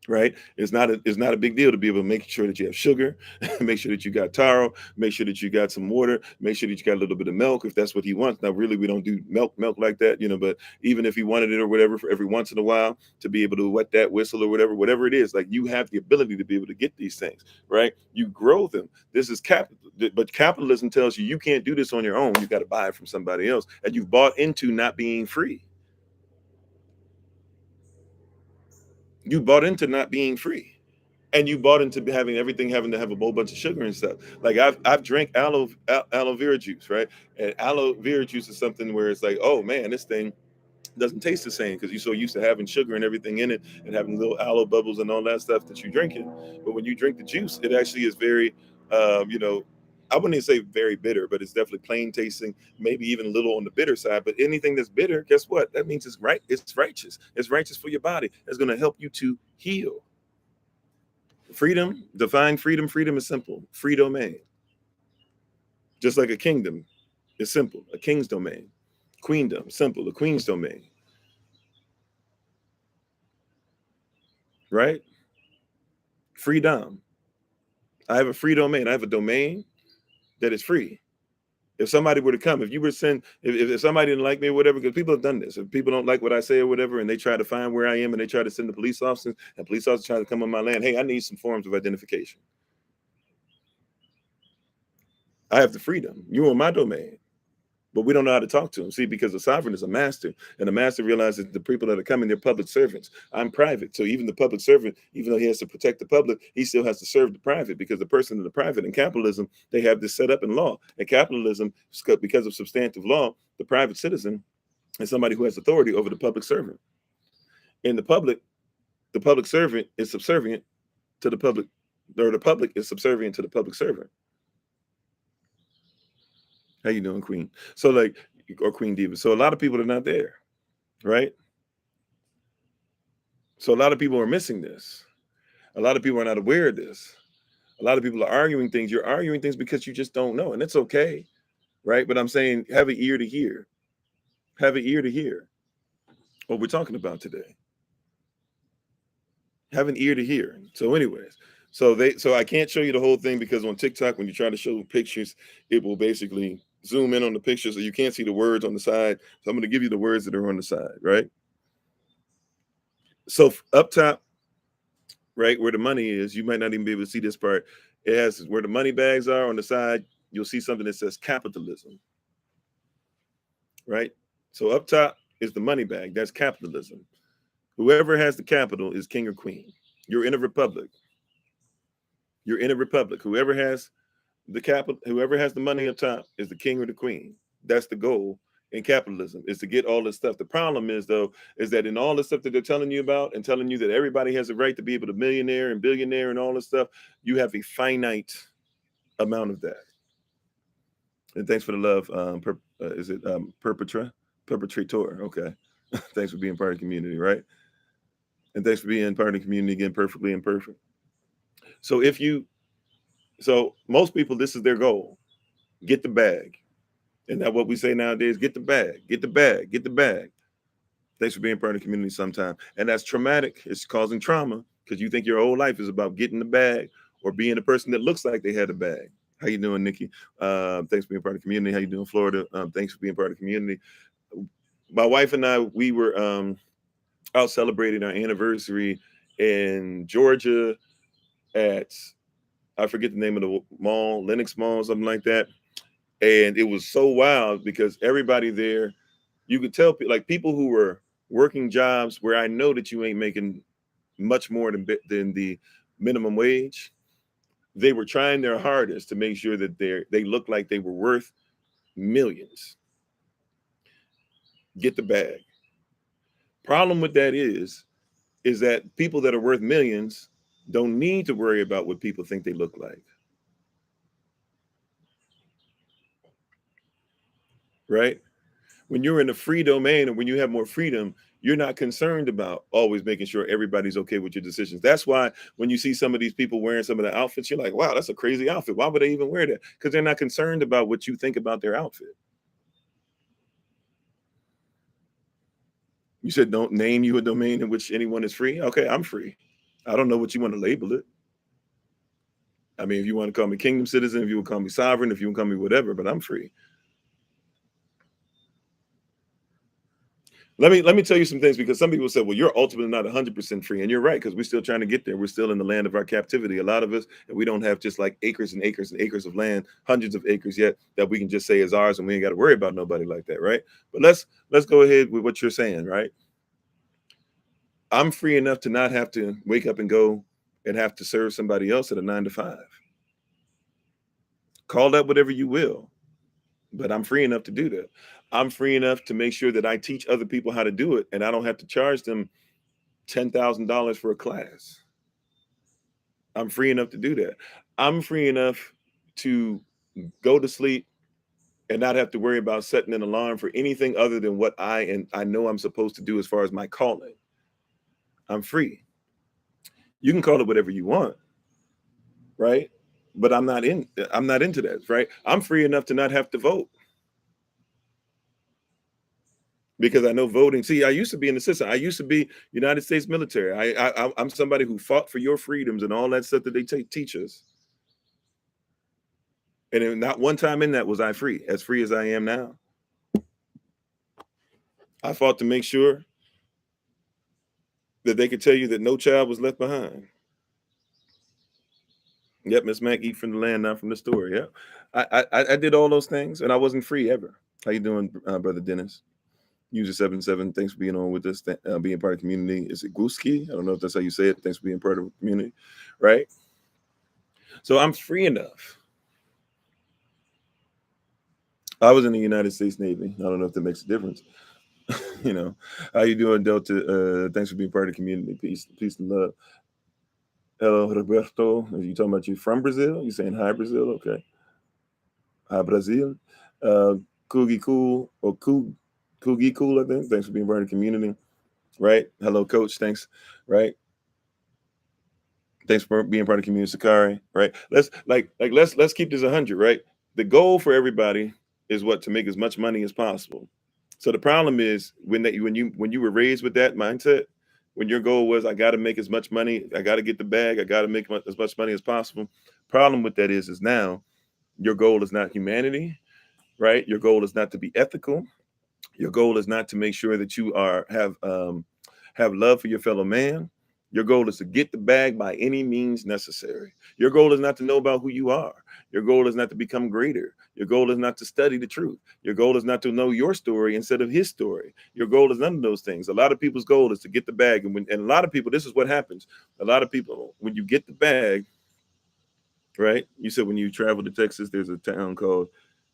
Right? It's not a big deal to be able to make sure that you have sugar, make sure that you got taro, make sure that you got some water, make sure that you got a little bit of milk if that's what he wants. Now, really, we don't do milk like that, but even if he wanted it or whatever, for every once in a while to be able to wet that whistle or whatever it is, like you have the ability to be able to get these things, right? You grow them. This is but capitalism tells you can't do this on your own. You got to buy it from somebody else, and you've bought into not being free. You bought into not being free, and you bought into having to have a whole bunch of sugar and stuff. Like I've drank aloe vera juice, right? And aloe vera juice is something where it's like, oh man, this thing doesn't taste the same because you're so used to having sugar and everything in it and having little aloe bubbles and all that stuff that you're drinking. But when you drink the juice, it actually is very, I wouldn't even say very bitter, but it's definitely plain tasting, maybe even a little on the bitter side. But anything that's bitter, guess what? That means it's right. It's righteous. It's righteous for your body. It's going to help you to heal. Freedom, define freedom. Freedom is simple. Free domain. Just like a kingdom is simple. A king's domain. Queendom, simple, the queen's domain, right? Freedom. I have a free domain. I have a domain that is free. If somebody were to come, if you were to send, if somebody didn't like me or whatever, because people have done this. If people don't like what I say or whatever, and they try to find where I am and they try to send the police officers, and police officers try to come on my land, hey, I need some forms of identification. I have the freedom. You're on my domain. But we don't know how to talk to them. See, because the sovereign is a master, and the master realizes the people that are coming, they're public servants. I'm private. So even the public servant, even though he has to protect the public, he still has to serve the private, because the person in the private in capitalism, they have this set up in law. In capitalism, because of substantive law, the private citizen is somebody who has authority over the public servant. In the public servant is subservient to the public, or the public is subservient to the public servant. How you doing, Queen? So like, or Queen Diva. So a lot of people are not there, right? So a lot of people are missing this. A lot of people are not aware of this. A lot of people are arguing things. You're arguing things because you just don't know, and it's okay, right? But I'm saying have an ear to hear. Have an ear to hear what we're talking about today. Have an ear to hear. So, anyways, so I can't show you the whole thing, because on TikTok, when you try to show pictures, it will basically zoom in on the picture, so you can't see the words on the side. So I'm going to give you the words that are on the side, right? So up top, right where the money is, you might not even be able to see this part. It has where the money bags are on the side. You'll see something that says capitalism, right? So up top is the money bag. That's capitalism. Whoever has the capital is king or queen. You're in a republic. You're in a republic. Whoever has the capital, whoever has the money up top is the king or the queen. That's the goal in capitalism, is to get all this stuff. The problem is, though, is that in all the stuff that they're telling you about, and telling you that everybody has a right to be able to millionaire and billionaire and all this stuff, you have a finite amount of that. And thanks for the love. Is it perpetrator? Okay. Thanks for being part of the community, right? And thanks for being part of the community again, perfectly imperfect. So so most people, this is their goal: get the bag. And that what we say nowadays: get the bag, get the bag, get the bag. Thanks for being part of the community sometime. And that's traumatic. It's causing trauma, because you think your whole life is about getting the bag, or being the person that looks like they had a bag. How you doing, Nikki? Thanks for being part of the community. How you doing, Florida? Thanks for being part of the community. My wife and I, we were out celebrating our anniversary in Georgia at, I forget the name of the mall, Lenox Mall, something like that. And it was so wild, because everybody there, you could tell, like, people who were working jobs where I know that you ain't making much more than the minimum wage. They were trying their hardest to make sure that they looked like they were worth millions. Get the bag. Problem with that is that people that are worth millions don't need to worry about what people think they look like. Right? When you're in a free domain, and when you have more freedom, you're not concerned about always making sure everybody's okay with your decisions. That's why when you see some of these people wearing some of the outfits, you're like, wow, that's a crazy outfit. Why would they even wear that? Because they're not concerned about what you think about their outfit. You said don't name you a domain in which anyone is free. Okay, I'm free. I don't know what you want to label it. I mean, if you want to call me kingdom citizen, if you want to call me sovereign, if you want to call me whatever, but I'm free. Let me tell you some things, because some people say, well, you're ultimately not 100% free. And you're right, because we're still trying to get there. We're still in the land of our captivity, a lot of us, and we don't have just like acres and acres and acres of land, hundreds of acres yet, that we can just say is ours, and we ain't got to worry about nobody like that, right? But let's go ahead with what you're saying, right? I'm free enough to not have to wake up and go and have to serve somebody else at a 9 to 5. Call that whatever you will, but I'm free enough to do that. I'm free enough to make sure that I teach other people how to do it, and I don't have to charge them $10,000 for a class. I'm free enough to do that. I'm free enough to go to sleep and not have to worry about setting an alarm for anything other than what I know I'm supposed to do as far as my calling. I'm free. You can call it whatever you want, right? But I'm not into that, right? I'm free enough to not have to vote. because I know voting. See, I used to be an assistant. I used to be United States military. I'm somebody who fought for your freedoms and all that stuff that they teach us. And not one time in that was I free as I am now. I fought to make sure that they could tell you that no child was left behind. Yep, Miss Mac, eat from the land, not from the store. Yeah, I did all those things, and I wasn't free ever. How you doing, brother Dennis? User 77. Thanks for being on with us, being part of the community. Is it Guski? I don't know if that's how you say it. Thanks for being part of the community, right? So I'm free enough. I was in the United States Navy. I don't know if that makes a difference. You know, how you doing, Delta? Thanks for being part of the community. Peace and love. Hello, Roberto. Are you talking about you from Brazil? You saying hi, Brazil? Okay. Hi, Brazil. Coogie Cool or Coogie Cool, I think. Thanks for being part of the community. Right. Hello, Coach. Thanks. Right. Thanks for being part of the community, Sakari. Right. Let's keep this 100. Right. The goal for everybody is what, to make as much money as possible. So the problem is when you were raised with that mindset, when your goal was, I got to make as much money, I got to get the bag, I got to make as much money as possible. Problem with that is now your goal is not humanity, right? Your goal is not to be ethical. Your goal is not to make sure that you have love for your fellow man. Your goal is to get the bag by any means necessary. Your goal is not to know about who you are. Your goal is not to become greater. Your goal is not to study the truth. Your goal is not to know your story instead of his story. Your goal is none of those things. A lot of people's goal is to get the bag. And a lot of people, this is what happens. A lot of people, when you get the bag, right? You said when you travel to Texas, there's a town called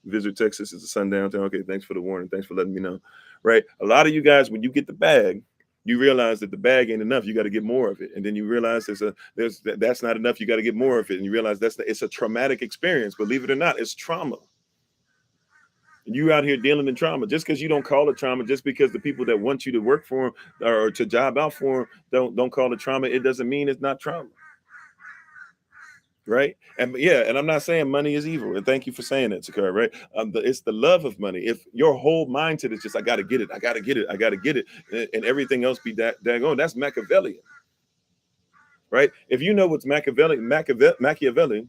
Visit Texas. It's a sundown town. Okay, thanks for the warning. Thanks for letting me know. Right? A lot of you guys, when you get the bag, you realize that the bag ain't enough. You got to get more of it, and then you realize that's not enough. You got to get more of it, and you realize it's a traumatic experience. Believe it or not, it's trauma. You out here dealing in trauma. Just because you don't call it trauma, just because the people that want you to work for them or to job out for them don't call it trauma, it doesn't mean it's not trauma. Right. And yeah, and I'm not saying money is evil. And thank you for saying that, Sakura. Right. It's the love of money. If your whole mindset is just, I got to get it, I got to get it, I got to get it, and everything else be daggone, that's Machiavellian. Right. If you know what's Machiavelli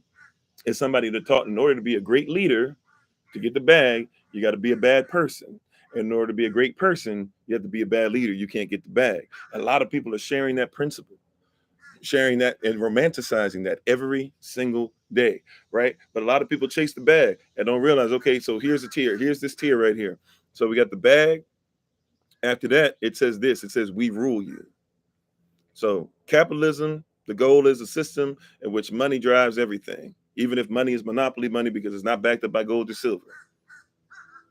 is somebody that taught, in order to be a great leader, to get the bag, you got to be a bad person. And in order to be a great person, you have to be a bad leader. You can't get the bag. A lot of people are sharing that principle, sharing that and romanticizing that every single day, right? But a lot of people chase the bag and don't realize, okay, so here's a tier. Here's this tier right here. So we got the bag. After that, it says this. It says, we rule you. So capitalism, the goal is a system in which money drives everything, even if money is monopoly money because it's not backed up by gold or silver.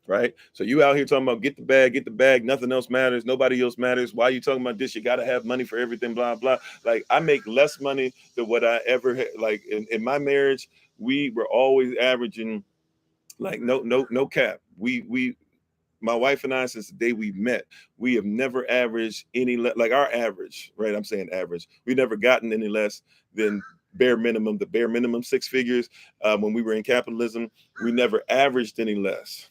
Right? So you out here talking about get the bag, nothing else matters, nobody else matters. Why are you talking about this? You got to have money for everything, blah, blah. Like, I make less money than what I ever had. Like in my marriage, we were always averaging, like, no cap. My wife and I, since the day we met, we have never averaged any like our average, right? I'm saying average. We've never gotten any less than the bare minimum 6 figures. When we were in capitalism, we never averaged any less,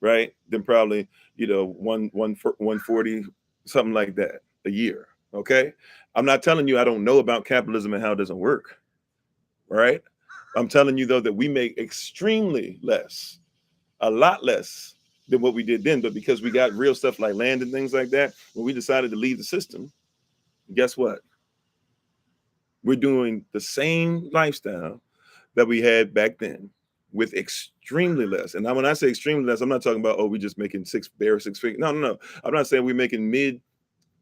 right? Then probably, 140, something like that a year. Okay. I'm not telling you I don't know about capitalism and how it doesn't work. Right. I'm telling you though that we make extremely less, a lot less than what we did then. But because we got real stuff like land and things like that, when we decided to leave the system, guess what? We're doing the same lifestyle that we had back then with extremely less. And now when I say extremely less, I'm not talking about, oh, we just making 6 figures. No. I'm not saying we're making mid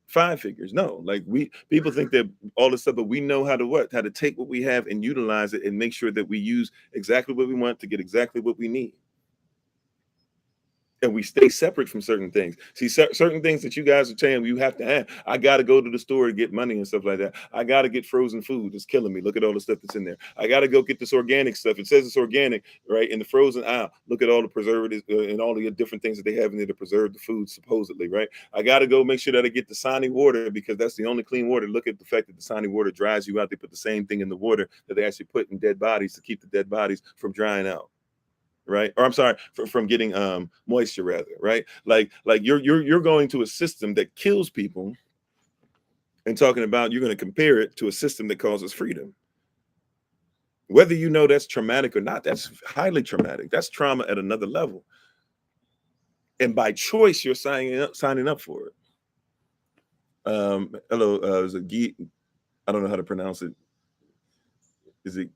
5 figures. No, like people think that all this stuff, but we know how to take what we have and utilize it and make sure that we use exactly what we want to get exactly what we need. And we stay separate from certain things. See, certain things that you guys are saying you have to have. I got to go to the store to get money and stuff like that. I got to get frozen food. It's killing me. Look at all the stuff that's in there. I got to go get this organic stuff. It says it's organic, right? In the frozen aisle. Look at all the preservatives and all the different things that they have in there to preserve the food, supposedly, right? I got to go make sure that I get the Sani water because that's the only clean water. Look at the fact that the Sani water dries you out. They put the same thing in the water that they actually put in dead bodies to keep the dead bodies from drying out. right? Or I'm sorry, from getting moisture rather, right? Like you're going to a system that kills people and talking about you're going to compare it to a system that causes freedom. Whether you know that's traumatic or not, that's highly traumatic. That's trauma at another level. And by choice, you're signing up for it. Hello, is it I don't know how to pronounce it. Is it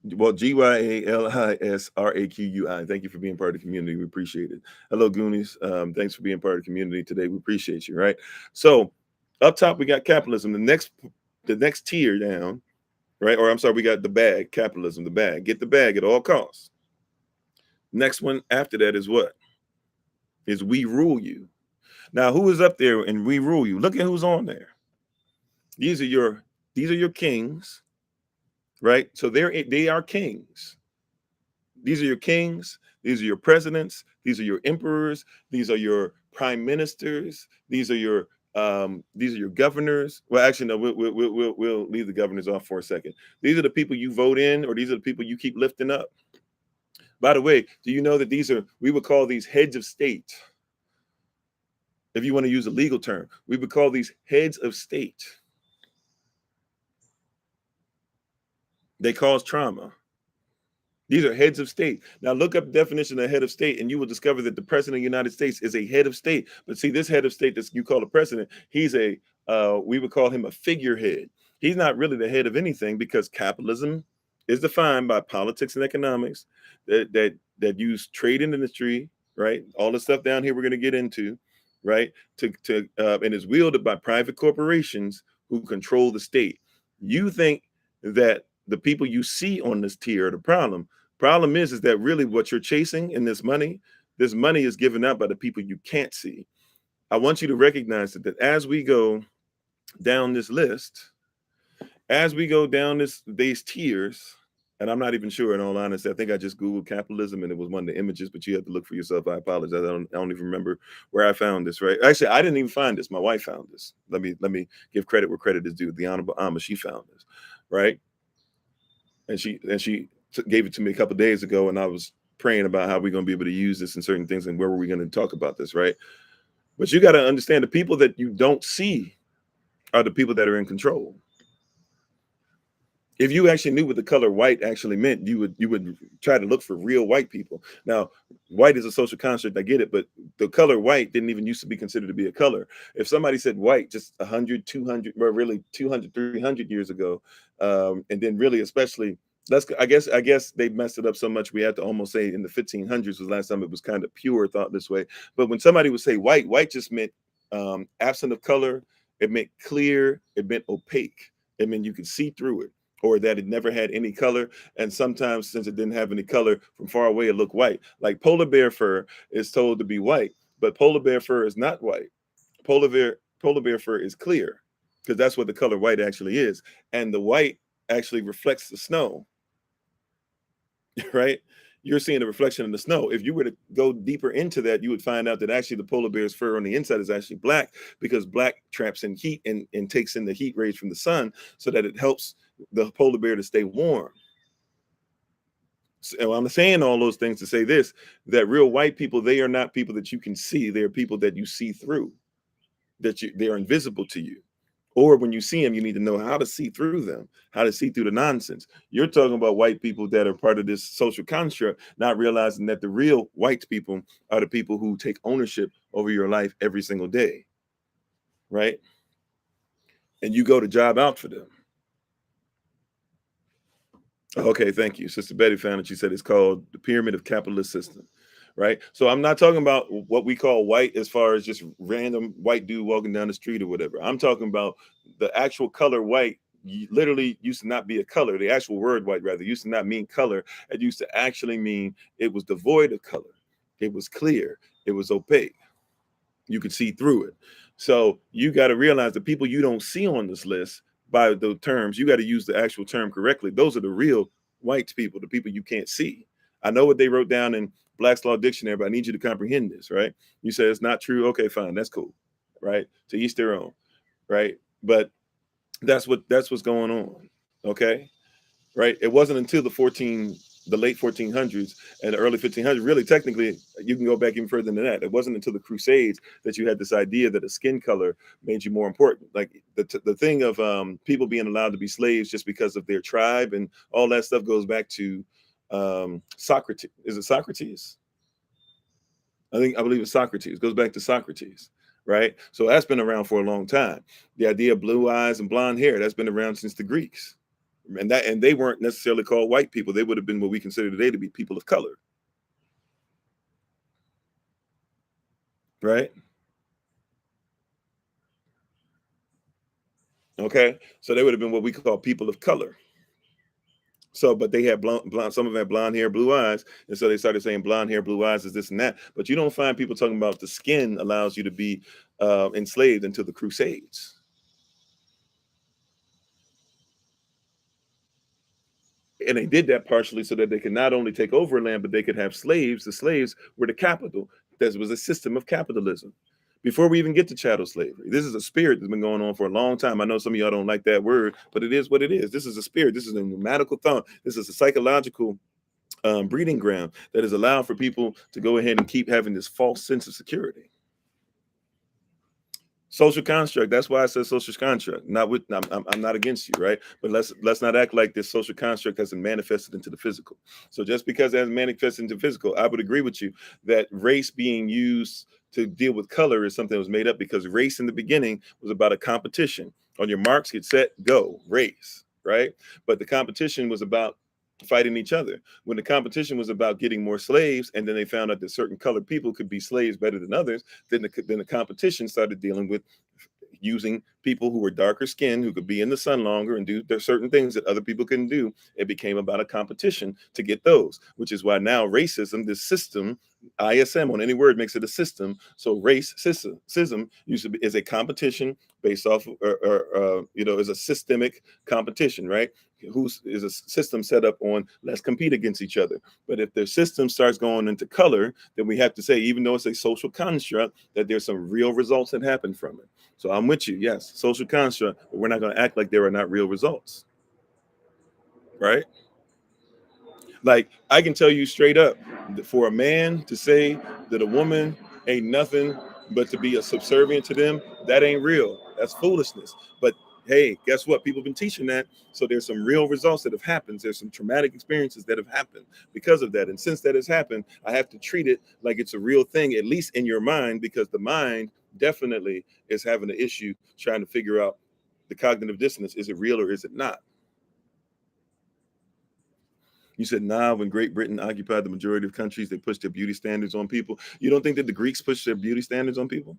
well, GYALISRAQUI? Thank you for being part of the community. We appreciate it. Hello, Goonies. Thanks for being part of the community today. We appreciate you. Right. So, up top we got capitalism. The next tier down, right? Or I'm sorry, we got the bag. Capitalism, the bag. Get the bag at all costs. Next one after that is what? Is we rule you. Now, who is up there and we rule you? Look at who's on there. These are your kings, right? So they are kings. These are your kings. These are your presidents. These are your emperors. These are your prime ministers. These are your governors. Well, actually, no. We'll leave the governors off for a second. These are the people you vote in, or these are the people you keep lifting up. By the way, do you know that we would call these heads of state? If you want to use a legal term, we would call these heads of state. They cause trauma. These are heads of state. Now look up the definition of head of state and you will discover that the president of the United States is a head of state. But see, this head of state that you call a president, he's we would call him a figurehead. He's not really the head of anything because capitalism is defined by politics and economics that use trade and industry, right? All the stuff down here we're going to get into, right? And is wielded by private corporations who control the state. You think that the people you see on this tier are the problem. Problem is that really what you're chasing in this money is given out by the people you can't see. I want you to recognize that as we go down this list, as we go down these tiers, and I'm not even sure, in all honesty, I think I just Googled capitalism and it was one of the images, but you have to look for yourself. I apologize. I don't even remember where I found this, right? Actually, I didn't even find this. My wife found this. Let me give credit where credit is due. The Honorable Amma, she found this, right? And she gave it to me a couple of days ago, and I was praying about how we're going to be able to use this in certain things and where were we going to talk about this, right? But you got to understand the people that you don't see are the people that are in control. If you actually knew what the color white actually meant, you would try to look for real white people. Now, white is a social construct, I get it, but the color white didn't even used to be considered to be a color. If somebody said white just 100, 200, well, really 200, 300 years ago, and then really especially, I guess they messed it up so much we had to almost say in the 1500s was the last time it was kind of pure thought this way. But when somebody would say white just meant absent of color. It meant clear. It meant opaque. It meant you could see through it, or that it never had any color. And sometimes, since it didn't have any color, from far away it looked white. Like polar bear fur is told to be white, but polar bear fur is not white. Polar bear fur is clear, because that's what the color white actually is. And the white actually reflects the snow, right? You're seeing a reflection in the snow. If you were to go deeper into that, you would find out that actually the polar bear's fur on the inside is actually black, because black traps in heat and takes in the heat rays from the sun so that it helps the polar bear to stay warm. So I'm saying all those things to say this, that real white people, they are not people that you can see. They're people that you see through, they are invisible to you. Or when you see them, you need to know how to see through them, how to see through the nonsense. You're talking about white people that are part of this social construct, not realizing that the real white people are the people who take ownership over your life every single day, right? And you go to job out for them. Okay, thank you. Sister Betty found it. She said it's called the pyramid of capitalist system, right? So I'm not talking about what we call white as far as just random white dude walking down the street or whatever. I'm talking about the actual color white. Literally used to not be a color. The actual word white, rather, used to not mean color. It used to actually mean it was devoid of color. It was clear. It was opaque. You could see through it. So you got to realize the people you don't see on this list, by the terms, you got to use the actual term correctly. Those are the real white people, the people you can't see. I know what they wrote down in Black's Law Dictionary, but I need you to comprehend this, right? You say it's not true. Okay, fine. That's cool. Right? To each their own. Right? But that's what's going on. Okay? Right? It wasn't until the the late 1400s and the early 1500s. Really, technically, you can go back even further than that. It wasn't until the Crusades that you had this idea that a skin color made you more important. Like the thing of people being allowed to be slaves just because of their tribe and all that stuff goes back to Socrates. Is it Socrates? I believe it's Socrates. It goes back to Socrates, right? So that's been around for a long time. The idea of blue eyes and blonde hair, that's been around since the Greeks. And they weren't necessarily called white people. They would have been what we consider today to be people of color. Right? Okay. So they would have been what we call people of color. So, but they had blonde, some of them had blonde hair, blue eyes. And so they started saying blonde hair, blue eyes is this and that. But you don't find people talking about the skin allows you to be enslaved until the Crusades. And they did that partially so that they could not only take over land, but they could have slaves. The slaves were the capital. There was a system of capitalism. Before we even get to chattel slavery, this is a spirit that's been going on for a long time. I know some of y'all don't like that word, but it is what it is. This is a spirit. This is a pneumatical thought. This is a psychological breeding ground that has allowed for people to go ahead and keep having this false sense of security. Social construct. That's why I said social construct. Not with. I'm not against you, right? But let's not act like this social construct hasn't manifested into the physical. So just because it has manifested into physical, I would agree with you that race being used to deal with color is something that was made up because race in the beginning was about a competition. On your marks, get set, go, race, right? But the competition was about fighting each other. When the competition was about getting more slaves, and then they found out that certain colored people could be slaves better than others, then the competition started dealing with using people who were darker skinned, who could be in the sun longer and do there's certain things that other people couldn't do. It became about a competition to get those, which is why now racism, this system, ISM on any word makes it a system. So racism used to be is a competition based off, is a systemic competition, right? Who's is a system set up on let's compete against each other. But if the system starts going into color, then we have to say, even though it's a social construct, that there's some real results that happen from it. So I'm with you. Yes, social construct, but we're not going to act like there are not real results, right? Like I can tell you straight up, for a man to say that a woman ain't nothing but to be a subservient to them, that ain't real. That's foolishness. But hey, guess what? People have been teaching that. So there's some real results that have happened. There's some traumatic experiences that have happened because of that. And since that has happened, I have to treat it like it's a real thing, at least in your mind, because the mind definitely is having an issue trying to figure out the cognitive dissonance. Is it real or is it not? You said, nah, when Great Britain occupied the majority of countries, they pushed their beauty standards on people. You don't think that the Greeks pushed their beauty standards on people?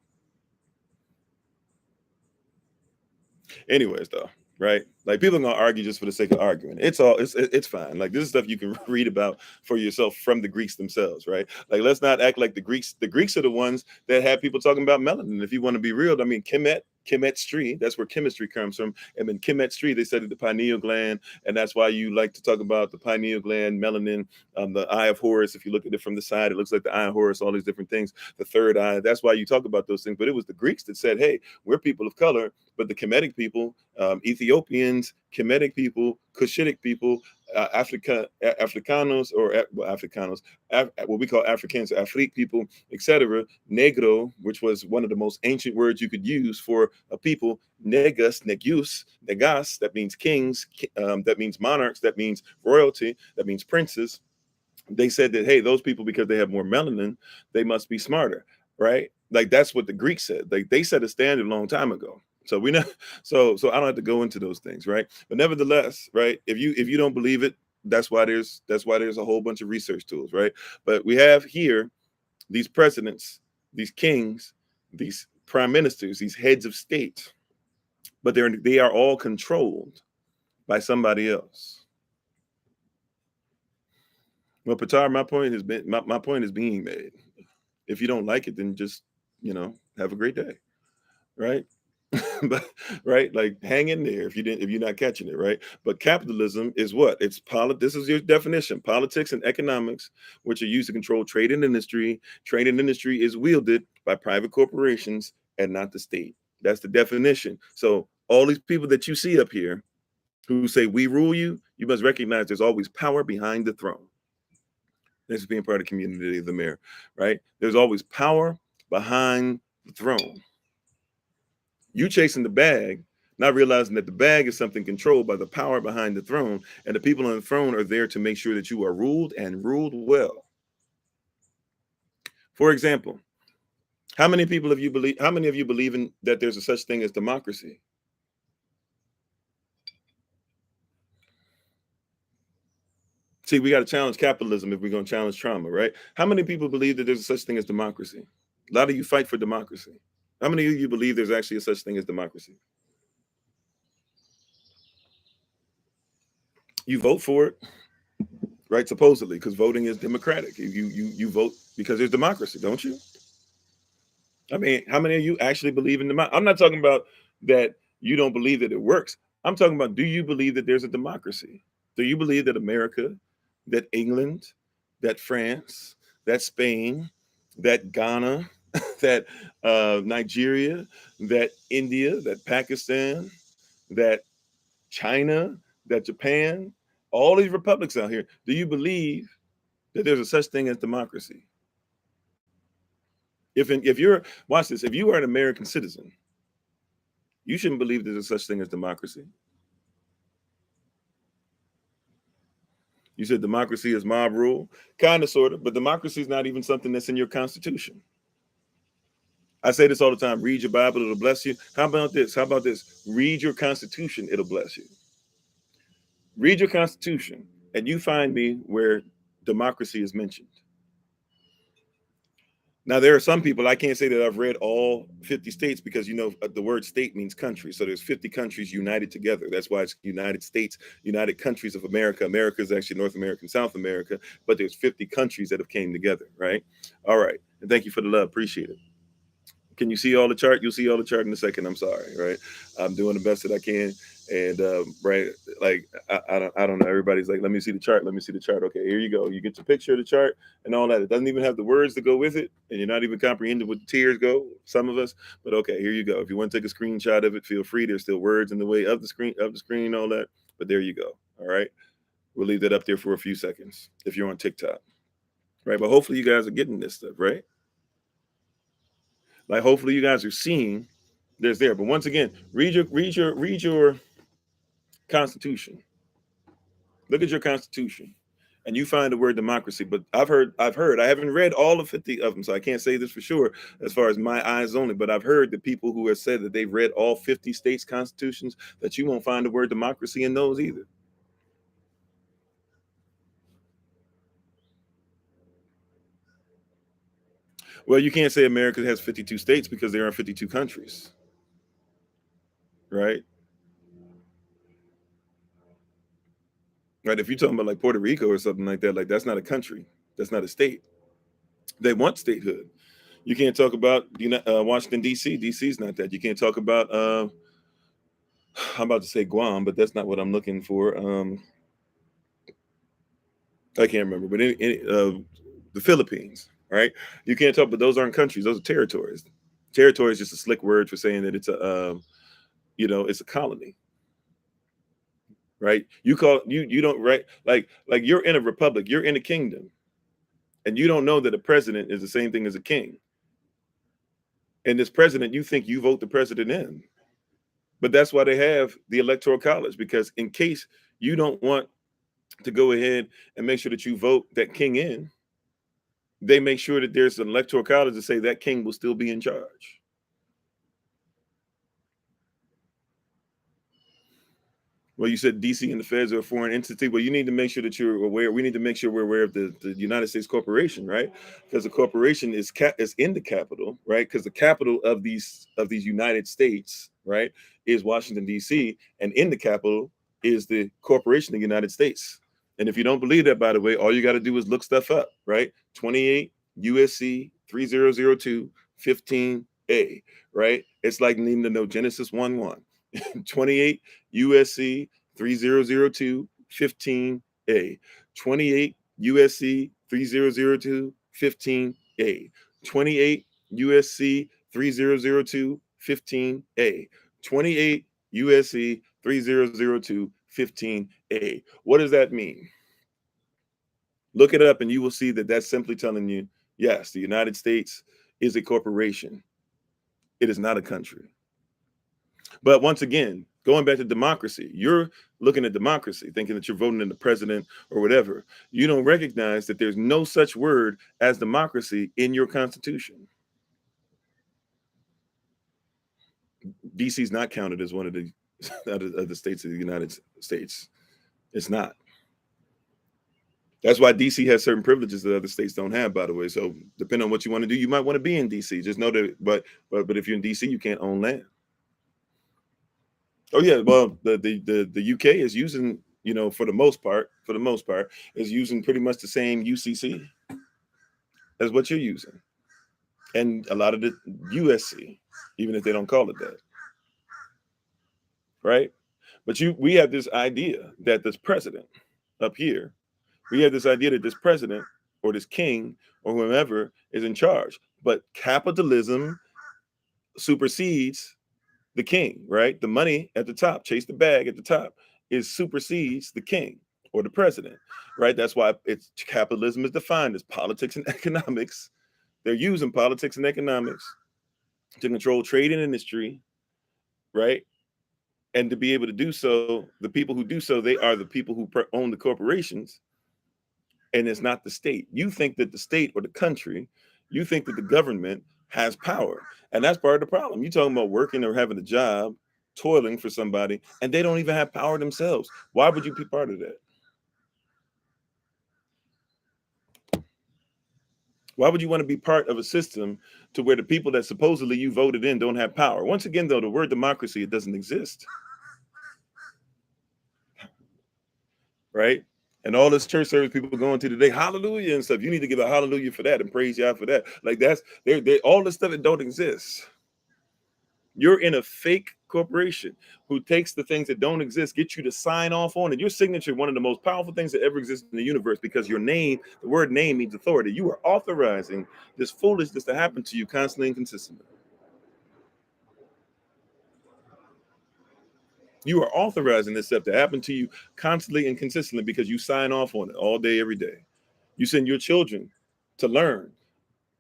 Anyways, though, right? Like people are gonna argue just for the sake of arguing. It's fine. Like this is stuff you can read about for yourself from the Greeks themselves, right? Like let's not act like the Greeks are the ones that had people talking about melanin. If you want to be real, I mean chemistry, that's where chemistry comes from. And then chemistry, they studied the pineal gland, and that's why you like to talk about the pineal gland, melanin, the eye of Horus. If you look at it from the side, it looks like the eye of Horus, all these different things, the third eye. That's why you talk about those things. But it was the Greeks that said, hey, we're people of color, but the Kemetic people, Ethiopians, Kemetic people, Cushitic people, Africanos or Africanos, what we call Africans, Afrik people, etc. Negro, which was one of the most ancient words you could use for a people. Negus, negus, negas, that means kings, that means monarchs, that means royalty, that means princes. They said that, hey, those people, because they have more melanin, they must be smarter, right? Like that's what the Greeks said. Like they set a standard a long time ago. So we know, so I don't have to go into those things, right? But nevertheless, right, if you don't believe it, that's why there's a whole bunch of research tools, right? But we have here these presidents, these kings, these prime ministers, these heads of state, but they are all controlled by somebody else. Well, Patar, my point is being made. If you don't like it, then just have a great day, right? But right, like hang in there if you're not catching it, right? But capitalism is what? This is your definition: politics and economics, which are used to control trade and industry. Trade and industry is wielded by private corporations and not the state. That's the definition. So all these people that you see up here who say we rule you, you must recognize there's always power behind the throne. Next is being part of the community of the mayor, right? There's always power behind the throne. You chasing the bag, not realizing that the bag is something controlled by the power behind the throne, and the people on the throne are there to make sure that you are ruled and ruled well. For example, how many of you believe in that there's a such thing as democracy? See, we got to challenge capitalism if we're going to challenge trauma, right? How many people believe that there's a such thing as democracy? A lot of you fight for democracy. How many of you believe there's actually a such thing as democracy? You vote for it, right? Supposedly, because voting is democratic. You vote because there's democracy, don't you? I mean, how many of you actually believe in democracy? I'm not talking about that you don't believe that it works. I'm talking about, do you believe that there's a democracy? Do you believe that America, that England, that France, that Spain, that Ghana, that Nigeria, that India, that Pakistan, that China, that Japan, all these republics out here, do you believe that there's a such thing as democracy? If you're, watch this, if you are an American citizen, you shouldn't believe there's a such thing as democracy. You said democracy is mob rule, kind of, sort of, but democracy is not even something that's in your constitution. I say this all the time: read your Bible, it'll bless you. How about this? How about this? Read your Constitution, it'll bless you. Read your Constitution, and you find me where democracy is mentioned. Now, there are some people, I can't say that I've read all 50 states because, the word state means country. So there's 50 countries united together. That's why it's United States, United Countries of America. America is actually North America and South America, but there's 50 countries that have came together, right? All right. And thank you for the love. Appreciate it. Can you see all the chart? You'll see all the chart in a second. I'm sorry, right? I'm doing the best that I can. And right, like I don't know. Everybody's like, let me see the chart. Let me see the chart. Okay, here you go. You get your picture of the chart and all that. It doesn't even have the words to go with it, and you're not even comprehending what the tears go. Some of us, but okay, here you go. If you want to take a screenshot of it, feel free. There's still words in the way of the screen, and all that. But there you go. All right, we'll leave that up there for a few seconds if you're on TikTok, right? But hopefully you guys are getting this stuff, right? Like hopefully you guys are seeing there's there. But once again, read your Constitution. Look at your Constitution, and you find the word democracy. But I've heard. I haven't read all of 50 of them, so I can't say this for sure as far as my eyes only. But I've heard the people who have said that they've read all 50 states' constitutions that you won't find the word democracy in those either. Well, you can't say America has 52 states because there are 52 countries, right? Right. If you're talking about like Puerto Rico or something like that's not a country. That's not a state. They want statehood. You can't talk about Washington D.C. D.C. is not that. You can't talk about. I'm about to say Guam, but that's not what I'm looking for. I can't remember, but the Philippines, right? You can't talk, but those aren't countries; those are territories. Territory is just a slick word for saying that it's it's a colony, right? You don't, right, like you're in a republic, you're in a kingdom, and you don't know that a president is the same thing as a king. And this president, you think you vote the president in. But that's why they have the electoral college, because in case you don't want to go ahead and make sure that you vote that king in, they make sure that there's an electoral college to say that king will still be in charge. Well, you said DC and the feds are a foreign entity. Well, you need to make sure that you're aware. We need to make sure we're aware of the United States corporation, right? Because the corporation is in the capital, right? Because the capital of these United States, right, is Washington D.C., and in the capital is the corporation of the United States. And if you don't believe that, by the way, all you got to do is look stuff up, right? 28 USC 3002 15A, right? It's like needing to know Genesis 1:1. 28 USC 3002 15A. 28 USC 3002 15A. 28 USC 3002 15A. 28 USC 3002 15A. What does that mean? Look it up and you will see that that's simply telling you, yes, the United States is a corporation. It is not a country. But once again, going back to democracy, you're looking at democracy, thinking that you're voting in the president or whatever. You don't recognize that there's no such word as democracy in your constitution. DC is not counted as one of the other states of the United States. It's not. That's why DC has certain privileges that other states don't have, by the way. So depending on what you want to do, you might want to be in DC. Just know that, but if you're in DC, you can't own land. Oh yeah, well the UK is using, for the most part, is using pretty much the same UCC as what you're using, and a lot of the USC, even if they don't call it that, right? But we have this idea that this president up here, we have this idea that this president or this king or whomever is in charge, but capitalism supersedes the king, right? The money at the top, chase the bag at the top, is supersedes the king or the president, right? That's why it's capitalism is defined as politics and economics. They're using politics and economics to control trade and industry, right? And to be able to do so, the people who do so, they are the people who own the corporations, and it's not the state. You think that the state or the country, you think that the government has power. And that's part of the problem. You're talking about working or having a job, toiling for somebody, and they don't even have power themselves. Why would you be part of that? Why would you want to be part of a system to where the people that supposedly you voted in don't have power? Once again, though, the word democracy, it doesn't exist. Right? And all this church service people going to today, hallelujah and stuff. You need to give a hallelujah for that and praise God for that. Like that's all this stuff that don't exist. You're in a fake corporation who takes the things that don't exist, get you to sign off on it. Your signature, one of the most powerful things that ever exists in the universe, because your name, the word name means authority. You are authorizing this foolishness to happen to you constantly and consistently. You are authorizing this stuff to happen to you constantly and consistently because you sign off on it all day, every day. You send your children to learn,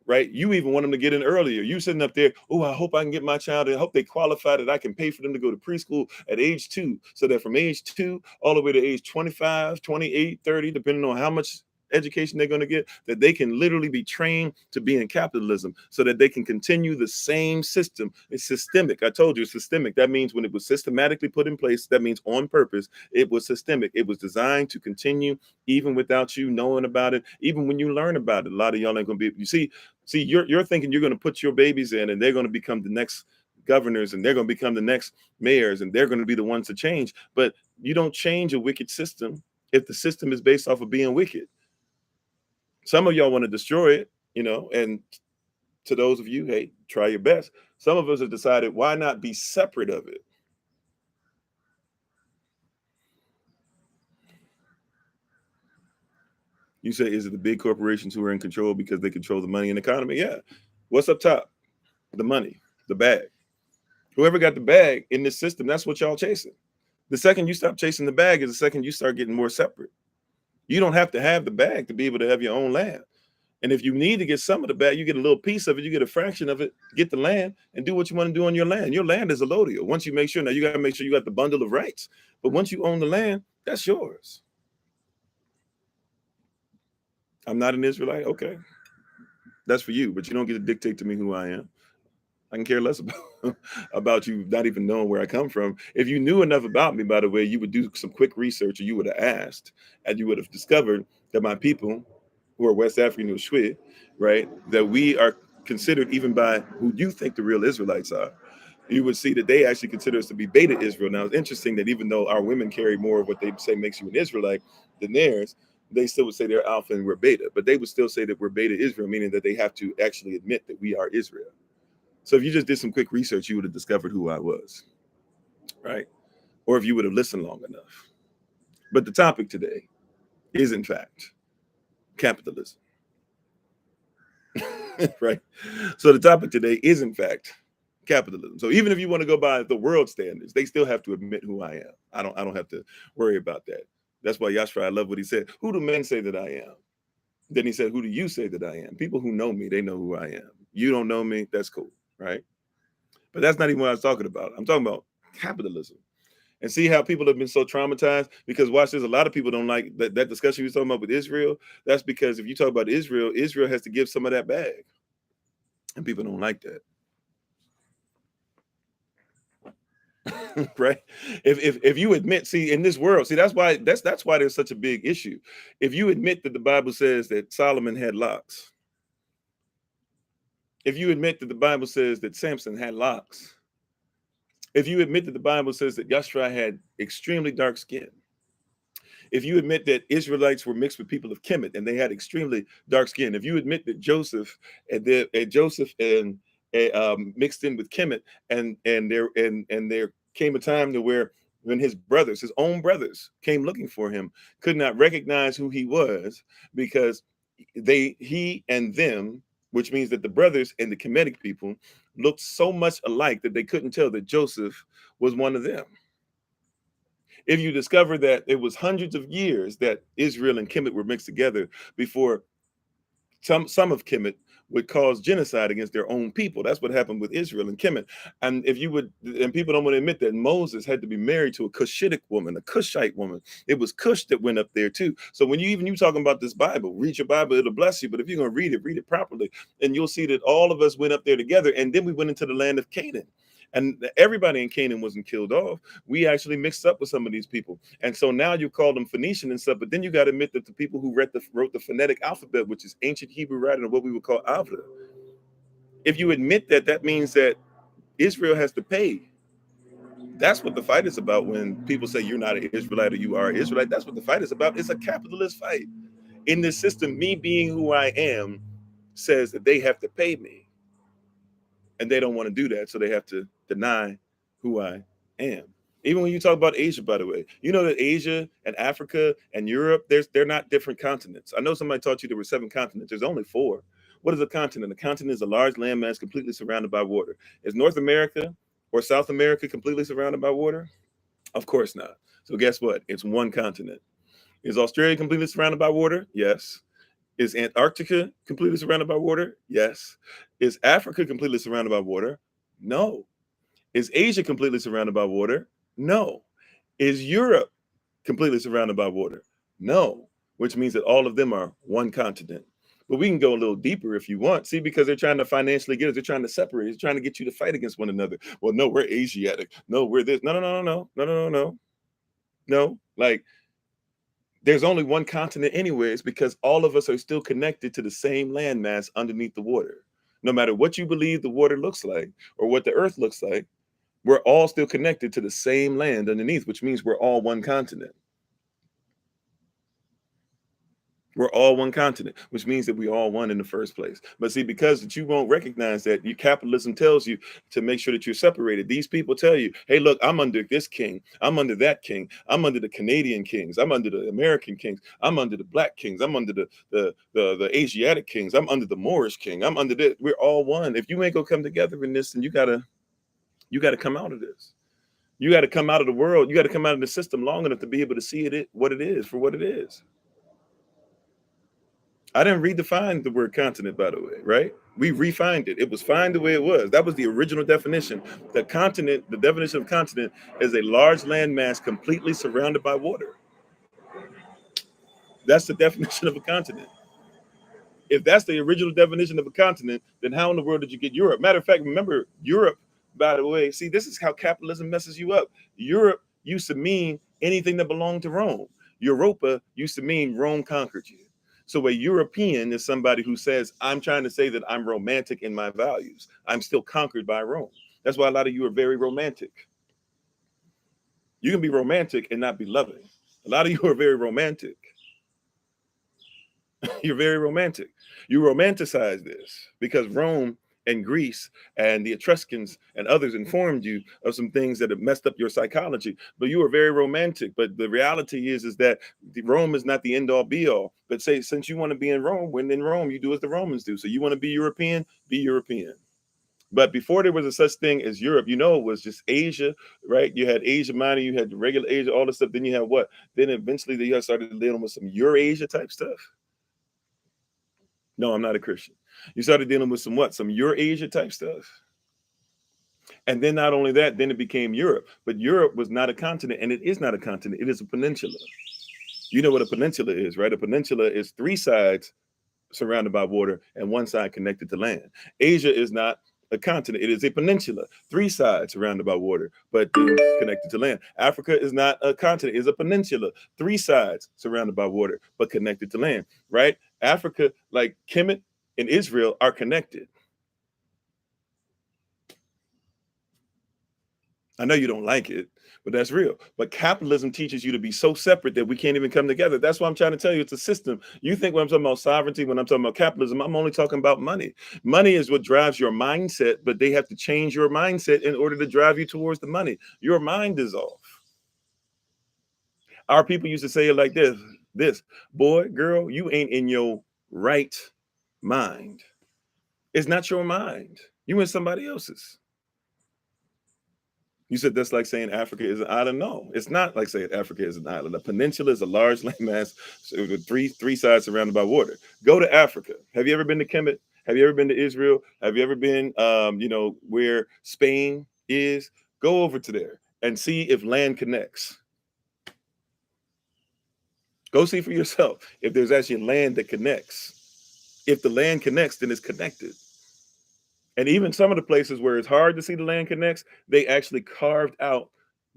right? You even want them to get in earlier. You sitting up there, oh, I hope I can get my child. I hope they qualify that I can pay for them to go to preschool at age 2. So that from age 2 all the way to age 25, 28, 30, depending on how much education they're going to get, that they can literally be trained to be in capitalism so that they can continue the same system. It's systemic. I told you it's systemic. That means when it was systematically put in place, that means on purpose, it was systemic. It was designed to continue even without you knowing about it. Even when you learn about it, a lot of y'all ain't going to be, see, you're thinking you're going to put your babies in and they're going to become the next governors and they're going to become the next mayors and they're going to be the ones to change. But you don't change a wicked system if the system is based off of being wicked. Some of y'all want to destroy it, and to those of you, hey, try your best. Some of us have decided, why not be separate of it? You say, is it the big corporations who are in control because they control the money and economy? Yeah. What's up top? The money, the bag. Whoever got the bag in this system, that's what y'all chasing. The second you stop chasing the bag is the second you start getting more separate. You don't have to have the bag to be able to have your own land. And if you need to get some of the bag, you get a little piece of it, you get a fraction of it, get the land and do what you want to do on your land. Your land is allodial. Once you make sure, now you got to make sure you got the bundle of rights. But once you own the land, that's yours. I'm not an Israelite. Okay. That's for you, but you don't get to dictate to me who I am. I can care less about you not even knowing where I come from. If you knew enough about me, by the way, you would do some quick research or you would have asked and you would have discovered that my people who are West African or Shwi, right, that we are considered even by who you think the real Israelites are. You would see that they actually consider us to be beta Israel. Now, it's interesting that even though our women carry more of what they say makes you an Israelite than theirs, they still would say they're alpha and we're beta, but they would still say that we're beta Israel, meaning that they have to actually admit that we are Israel. So if you just did some quick research, you would have discovered who I was, right? Or if you would have listened long enough. But the topic today is, in fact, capitalism, right? So the topic today is, in fact, capitalism. So even if you want to go by the world standards, they still have to admit who I am. I don't have to worry about that. That's why Yashra, I love what he said. Who do men say that I am? Then he said, who do you say that I am? People who know me, they know who I am. You don't know me, that's cool, right? But that's not even what I was talking about. I'm talking about capitalism. And see how people have been so traumatized? Because watch this, a lot of people don't like that discussion you were talking about with Israel. That's because if you talk about Israel, Israel has to give some of that back. And people don't like that. Right? If you admit, see, in this world, see, that's why there's such a big issue. If you admit that the Bible says that Solomon had locks, if you admit that the Bible says that Samson had locks, if you admit that the Bible says that Yashra had extremely dark skin, if you admit that Israelites were mixed with people of Kemet and they had extremely dark skin, if you admit that Joseph and mixed in with Kemet, and there came a time to where when his own brothers, came looking for him, could not recognize who he was because he and them, which means that the brothers and the Kemetic people looked so much alike that they couldn't tell that Joseph was one of them. If you discover that it was hundreds of years that Israel and Kemet were mixed together before some of Kemet would cause genocide against their own people. That's what happened with Israel and Kemet. And people don't want to admit that Moses had to be married to a Cushitic woman, a Cushite woman. It was Cush that went up there too. So when you talking about this Bible, read your Bible, it'll bless you. But if you're going to read it properly, and you'll see that all of us went up there together, and then we went into the land of Canaan. And everybody in Canaan wasn't killed off. We actually mixed up with some of these people. And so now you call them Phoenician and stuff, but then you got to admit that the people who wrote the phonetic alphabet, which is ancient Hebrew writing, or what we would call Avda, if you admit that, that means that Israel has to pay. That's what the fight is about when people say you're not an Israelite or you are an Israelite. That's what the fight is about. It's a capitalist fight. In this system, me being who I am says that they have to pay me. And they don't want to do that, so they have to deny who I am. Even when you talk about Asia, by the way, you know that Asia and Africa and Europe, they're not different continents. I know somebody taught you there were 7 continents. There's only 4. What is a continent? A continent is a large landmass completely surrounded by water. Is North America or South America completely surrounded by water? Of course not. So guess what? It's one continent. Is Australia completely surrounded by water? Yes. Is Antarctica completely surrounded by water? Yes. Is Africa completely surrounded by water? No. Is Asia completely surrounded by water? No. Is Europe completely surrounded by water? No. Which means that all of them are one continent. But we can go a little deeper if you want. See, because they're trying to financially get us. They're trying to separate. They're trying to get you to fight against one another. Well, no, we're Asiatic. No, we're this. No. Like, there's only one continent anyways, because all of us are still connected to the same landmass underneath the water. No matter what you believe the water looks like or what the earth looks like, we're all still connected to the same land underneath, which means we're all one continent. We're all one continent, which means that we all one in the first place. But see, because that you won't recognize that, your capitalism tells you to make sure that you're separated. These people tell you, hey, look, I'm under this king. I'm under that king. I'm under the Canadian kings. I'm under the American kings. I'm under the black kings. I'm under the Asiatic kings. I'm under the Moorish king. I'm under this. We're all one. If you ain't gonna come together in this, then you gotta come out of this. You got to come out of the world. You got to come out of the system long enough to be able to see it what it is for what it is. I didn't redefine the word continent, by the way, right? We refined it. It was fine the way it was. That was the original definition. The continent, the definition of continent is a large landmass completely surrounded by water. That's the definition of a continent. If that's the original definition of a continent, then how in the world did you get Europe? Matter of fact, remember Europe, by the way, see, this is how capitalism messes you up. Europe used to mean anything that belonged to Rome. Europa used to mean Rome conquered you. So a European is somebody who says, I'm trying to say that I'm romantic in my values. I'm still conquered by Rome. That's why a lot of you are very romantic. You can be romantic and not be loving. A lot of you are very romantic. You're very romantic. You romanticize this because Rome and Greece and the Etruscans and others informed you of some things that have messed up your psychology. But you are very romantic. But the reality is that Rome is not the end all be all. But say, since you want to be in Rome, when in Rome, you do as the Romans do. So you want to be European, be European. But before there was a such thing as Europe, it was just Asia, right? You had Asia Minor, you had the regular Asia, all this stuff. Then you had what? Then eventually they started dealing with some Eurasia type stuff. No, I'm not a Christian. You started dealing with some Eurasia type stuff. And then not only that, then it became Europe. But Europe was not a continent, and it is not a continent. It is a peninsula. You know what a peninsula is, right? A peninsula is three sides surrounded by water and one side connected to land. Asia is not a continent. It is a peninsula, three sides surrounded by water, but then connected to land. Africa is not a continent. It is a peninsula, three sides surrounded by water, but connected to land, right? Africa, like Kemet and Israel, are connected. I know you don't like it, but that's real. But capitalism teaches you to be so separate that we can't even come together. That's why I'm trying to tell you it's a system. You think when I'm talking about sovereignty, when I'm talking about capitalism, I'm only talking about money. Money is what drives your mindset, but they have to change your mindset in order to drive you towards the money. Your mind is off. Our people used to say it like this, boy, girl, you ain't in your right mind. It's not your mind. You in somebody else's. You said that's like saying Africa is an island. No, it's not like saying Africa is an island. A peninsula is a large landmass with three sides surrounded by water. Go to Africa. Have you ever been to Kemet? Have you ever been to Israel? Have you ever been, where Spain is? Go over to there and see if land connects. Go see for yourself if there's actually land that connects. If the land connects, then it's connected. And even some of the places where it's hard to see the land connects, they actually carved out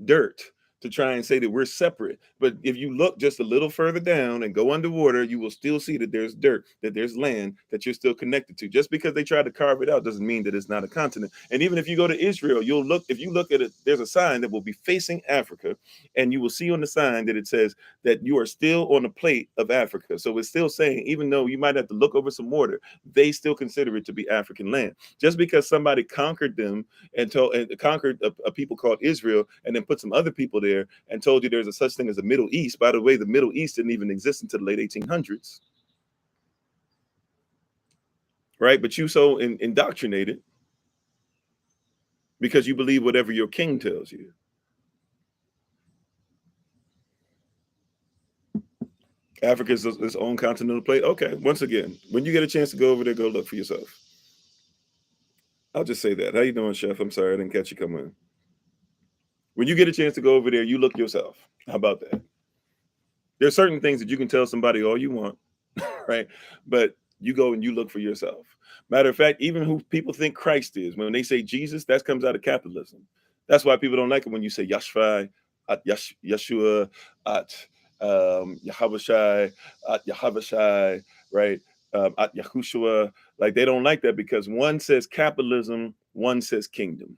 dirt to try and say that we're separate. But if you look just a little further down and go underwater, you will still see that there's dirt, that there's land that you're still connected to. Just because they tried to carve it out doesn't mean that it's not a continent. And even if you go to Israel, if you look at it, there's a sign that will be facing Africa, and you will see on the sign that it says that you are still on the plate of Africa. So it's still saying, even though you might have to look over some water, they still consider it to be African land. Just because somebody conquered them and conquered a people called Israel, and then put some other people there and told you there's a such thing as a Middle East. By the way, the Middle East didn't even exist until the late 1800s, right? But you so indoctrinated because you believe whatever your king tells you. Africa is its own continental plate. Okay, once again, when you get a chance to go over there, go look for yourself. I'll just say that. How you doing, Chef? I'm sorry I didn't catch you come in. When you get a chance to go over there, you look yourself. How about that? There's certain things that you can tell somebody all you want, right? But you go and you look for yourself. Matter of fact, even who people think Christ is, when they say Jesus, that comes out of capitalism. That's why people don't like it when you say Yashua, at Yeshua, at Yahushai, at Yahushai, right? At Yahushua. Like they don't like that because one says capitalism, one says kingdom.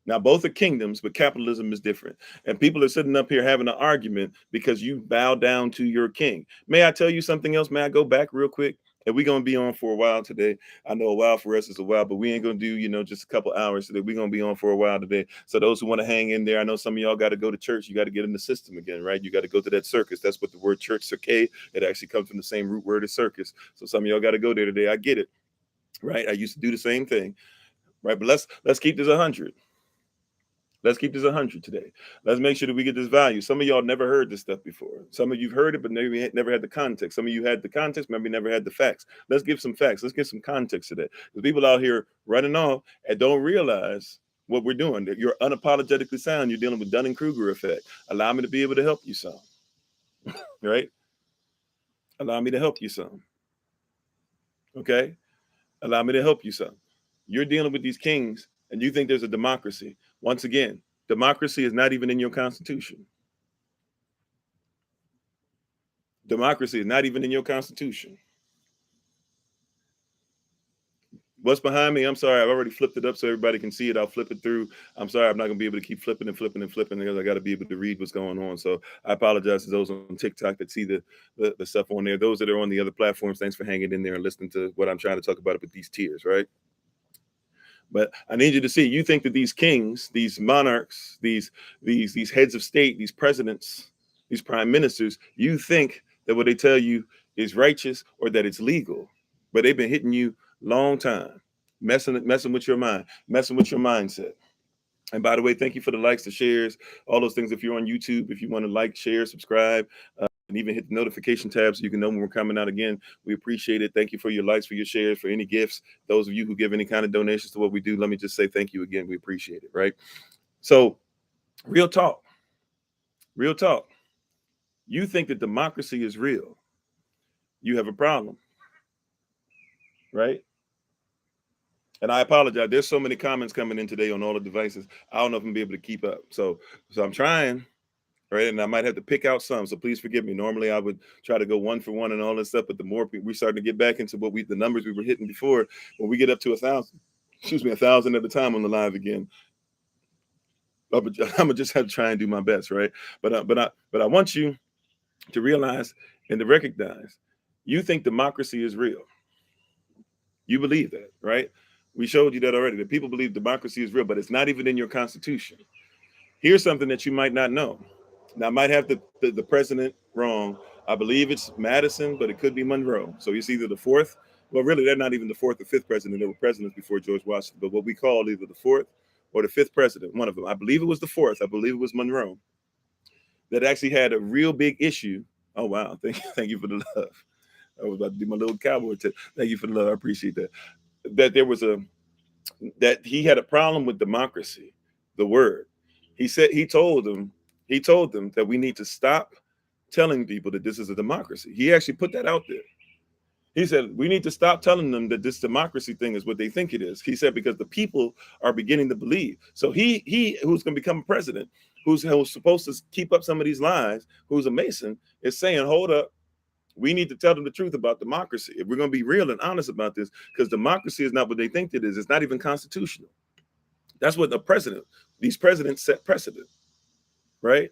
Now, both are kingdoms, but capitalism is different. And people are sitting up here having an argument because you bow down to your king. May I tell you something else? May I go back real quick? And we're going to be on for a while today. I know a while for us is a while, but we ain't going to do, just a couple hours today. We're going to be on for a while today. So those who want to hang in there, I know some of y'all got to go to church. You got to get in the system again, right? You got to go to that circus. That's what the word church, cirque, it actually comes from the same root word as circus. So some of y'all got to go there today. I get it, right? I used to do the same thing, right? But let's keep this 100. Let's keep this 100 today. Let's make sure that we get this value. Some of y'all never heard this stuff before. Some of you've heard it, but maybe never had the context. Some of you had the context, maybe never had the facts. Let's give some facts. Let's get some context to that. Because people out here running off and don't realize what we're doing. That you're unapologetically sound. You're dealing with Dunning-Kruger effect. Allow me to be able to help you some. Right? Allow me to help you some. Okay? Allow me to help you some. You're dealing with these kings and you think there's a democracy. Once again, democracy is not even in your constitution. Democracy is not even in your constitution. What's behind me? I'm sorry. I've already flipped it up so everybody can see it. I'll flip it through. I'm sorry. I'm not going to be able to keep flipping and flipping and flipping because I got to be able to read what's going on. So I apologize to those on TikTok that see the stuff on there. Those that are on the other platforms, thanks for hanging in there and listening to what I'm trying to talk about with these tiers, right? But I need you to see, you think that these kings, these monarchs, these heads of state, these presidents, these prime ministers, you think that what they tell you is righteous or that it's legal. But they've been hitting you long time, messing with your mind, messing with your mindset. And by the way, thank you for the likes, the shares, all those things. If you're on YouTube, if you want to like, share, subscribe, and even hit the notification tab so you can know when we're coming out again. We appreciate it. Thank you for your likes, for your shares, for any gifts. Those of you who give any kind of donations to what we do, let me just say thank you again. We appreciate it, right? So, real talk. Real talk. You think that democracy is real. You have a problem, right? And I apologize. There's so many comments coming in today on all the devices. I don't know if I'm gonna be able to keep up. So I'm trying, right? And I might have to pick out some. So please forgive me. Normally I would try to go one for one and all this stuff, but the more we starting to get back into the numbers we were hitting before, when we get up to 1,000, 1,000 at a time on the live again, I'm gonna just have to try and do my best, right? But I want you to realize and to recognize, you think democracy is real. You believe that, right? We showed you that already, that people believe democracy is real, but it's not even in your constitution. Here's something that you might not know. Now, I might have the president wrong. I believe it's Madison, but it could be Monroe. So it's either the fourth. Well, really, they're not even the fourth or fifth president. There were presidents before George Washington, but what we call either the fourth or the fifth president, one of them. I believe it was the fourth. I believe it was Monroe that actually had a real big issue. Oh, wow. Thank you for the love. I was about to do my little cowboy tip. Thank you for the love. I appreciate that. That he had a problem with democracy, the word. He told them that we need to stop telling people that this is a democracy. He actually put that out there. He said, we need to stop telling them that this democracy thing is what they think it is. He said, because the people are beginning to believe. So he who's going to become president, who's supposed to keep up some of these lies, who's a Mason, is saying, hold up. We need to tell them the truth about democracy. If we're going to be real and honest about this, because democracy is not what they think it is. It's not even constitutional. That's what these presidents set precedent, right?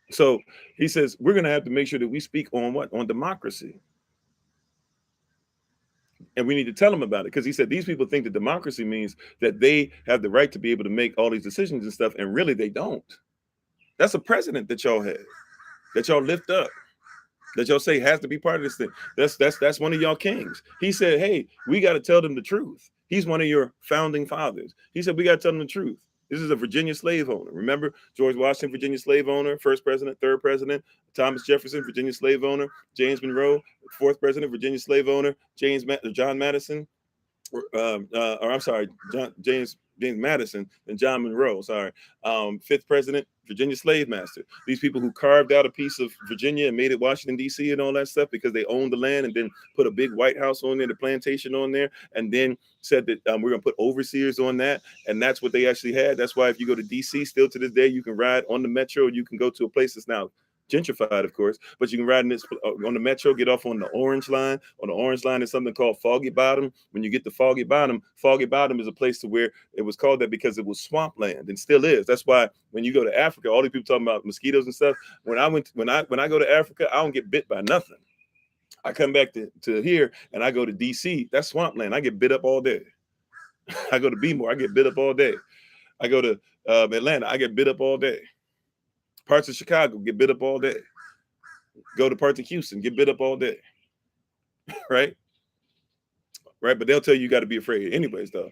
So he says, we're going to have to make sure that we speak on what? On democracy. And we need to tell them about it, because he said these people think that democracy means that they have the right to be able to make all these decisions and stuff, and really they don't. That's a president that y'all have, that y'all lift up, that y'all say has to be part of this thing. That's one of y'all kings. He said, hey, we got to tell them the truth. He's one of your founding fathers. He said, we got to tell them the truth. This is a Virginia slave owner. Remember George Washington, Virginia slave owner, first president, third president, Thomas Jefferson, Virginia slave owner, James Monroe, fourth president, Virginia slave owner, John Madison, James Madison and John Monroe, fifth president, Virginia slave master. These people who carved out a piece of Virginia and made it Washington, D.C. and all that stuff because they owned the land, and then put a big White House on there, the plantation on there, and then said that we're going to put overseers on that. And that's what they actually had. That's why if you go to D.C. still to this day, you can ride on the metro. You can go to a place that's now gentrified, of course, but you can ride on the metro, get off on the orange line. On the orange line is something called Foggy Bottom. When you get to Foggy Bottom is a place to where it was called that because it was swampland, and still is. That's why when you go to Africa, all these people talking about mosquitoes and stuff. When I go to Africa, I don't get bit by nothing. I come back to here and I go to DC, that's swampland. I get bit up all day. I go to Bmore, I get bit up all day. I go to Atlanta, I get bit up all day. Parts of Chicago get bit up all day. Go to parts of Houston, get bit up all day. Right? But they'll tell you got to be afraid. Anyways, though,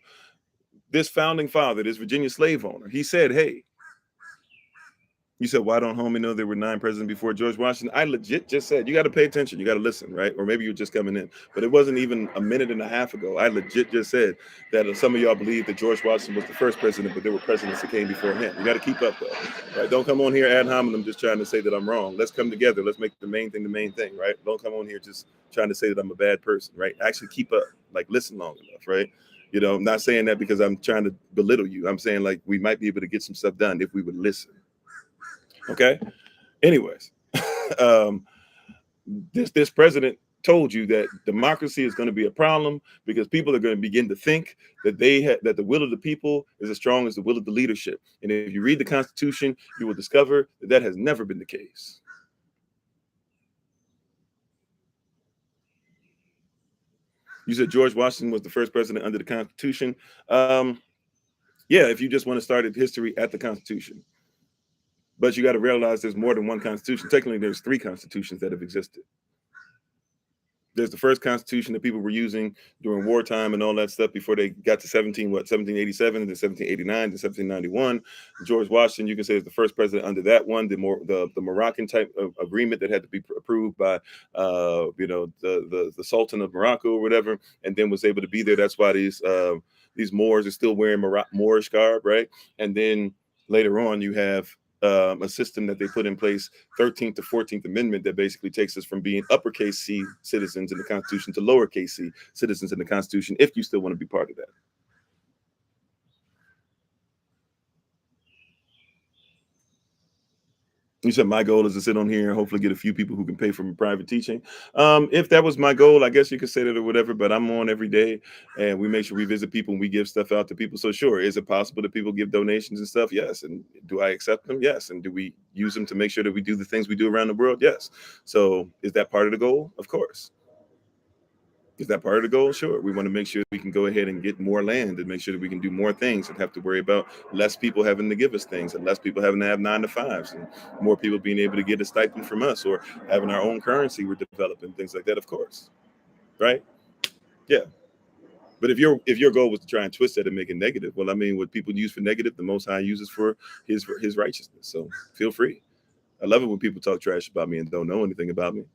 this founding father, this Virginia slave owner, he said, hey, you said, why don't homie know there were 9 presidents before George Washington? I legit just said, you got to pay attention. You got to listen, right? Or maybe you're just coming in. But it wasn't even a minute and a half ago. I legit just said that some of y'all believe that George Washington was the first president, but there were presidents that came before him. You got to keep up, though. Right? Don't come on here ad hominem just trying to say that I'm wrong. Let's come together. Let's make the main thing, right? Don't come on here just trying to say that I'm a bad person, right? Actually keep up, like listen long enough, right? You know, I'm not saying that because I'm trying to belittle you. I'm saying like we might be able to get some stuff done if we would listen. Okay. Anyways, this president told you that democracy is going to be a problem because people are going to begin to think that that the will of the people is as strong as the will of the leadership. And if you read the Constitution, you will discover that has never been the case. You said George Washington was the first president under the Constitution. Yeah, if you just want to start at history at the Constitution. But you got to realize there's more than one constitution. Technically, there's 3 constitutions that have existed. There's the first constitution that people were using during wartime and all that stuff before they got to 1787, then 1789, then 1791. George Washington, you can say, is the first president under that one. The Moroccan type of agreement that had to be approved by the Sultan of Morocco or whatever, and then was able to be there. That's why these Moors are still wearing Moorish garb, right? And then later on, you have a system that they put in place, 13th to 14th Amendment, that basically takes us from being uppercase C citizens in the Constitution to lowercase c citizens in the Constitution, if you still want to be part of that. You said my goal is to sit on here and hopefully get a few people who can pay for my private teaching. If that was my goal, I guess you could say that or whatever, but I'm on every day and we make sure we visit people and we give stuff out to people. So sure, is it possible that people give donations and stuff? Yes. And do I accept them? Yes. And do we use them to make sure that we do the things we do around the world? Yes. So is that part of the goal? Of course. Is that part of the goal? Sure. We want to make sure we can go ahead and get more land and make sure that we can do more things and have to worry about less people having to give us things and less people having to have 9 to 5s and more people being able to get a stipend from us or having our own currency we're developing, things like that, of course. Right? Yeah. But if your goal was to try and twist that and make it negative, well, I mean, what people use for negative, the Most High uses for his righteousness. So feel free. I love it when people talk trash about me and don't know anything about me.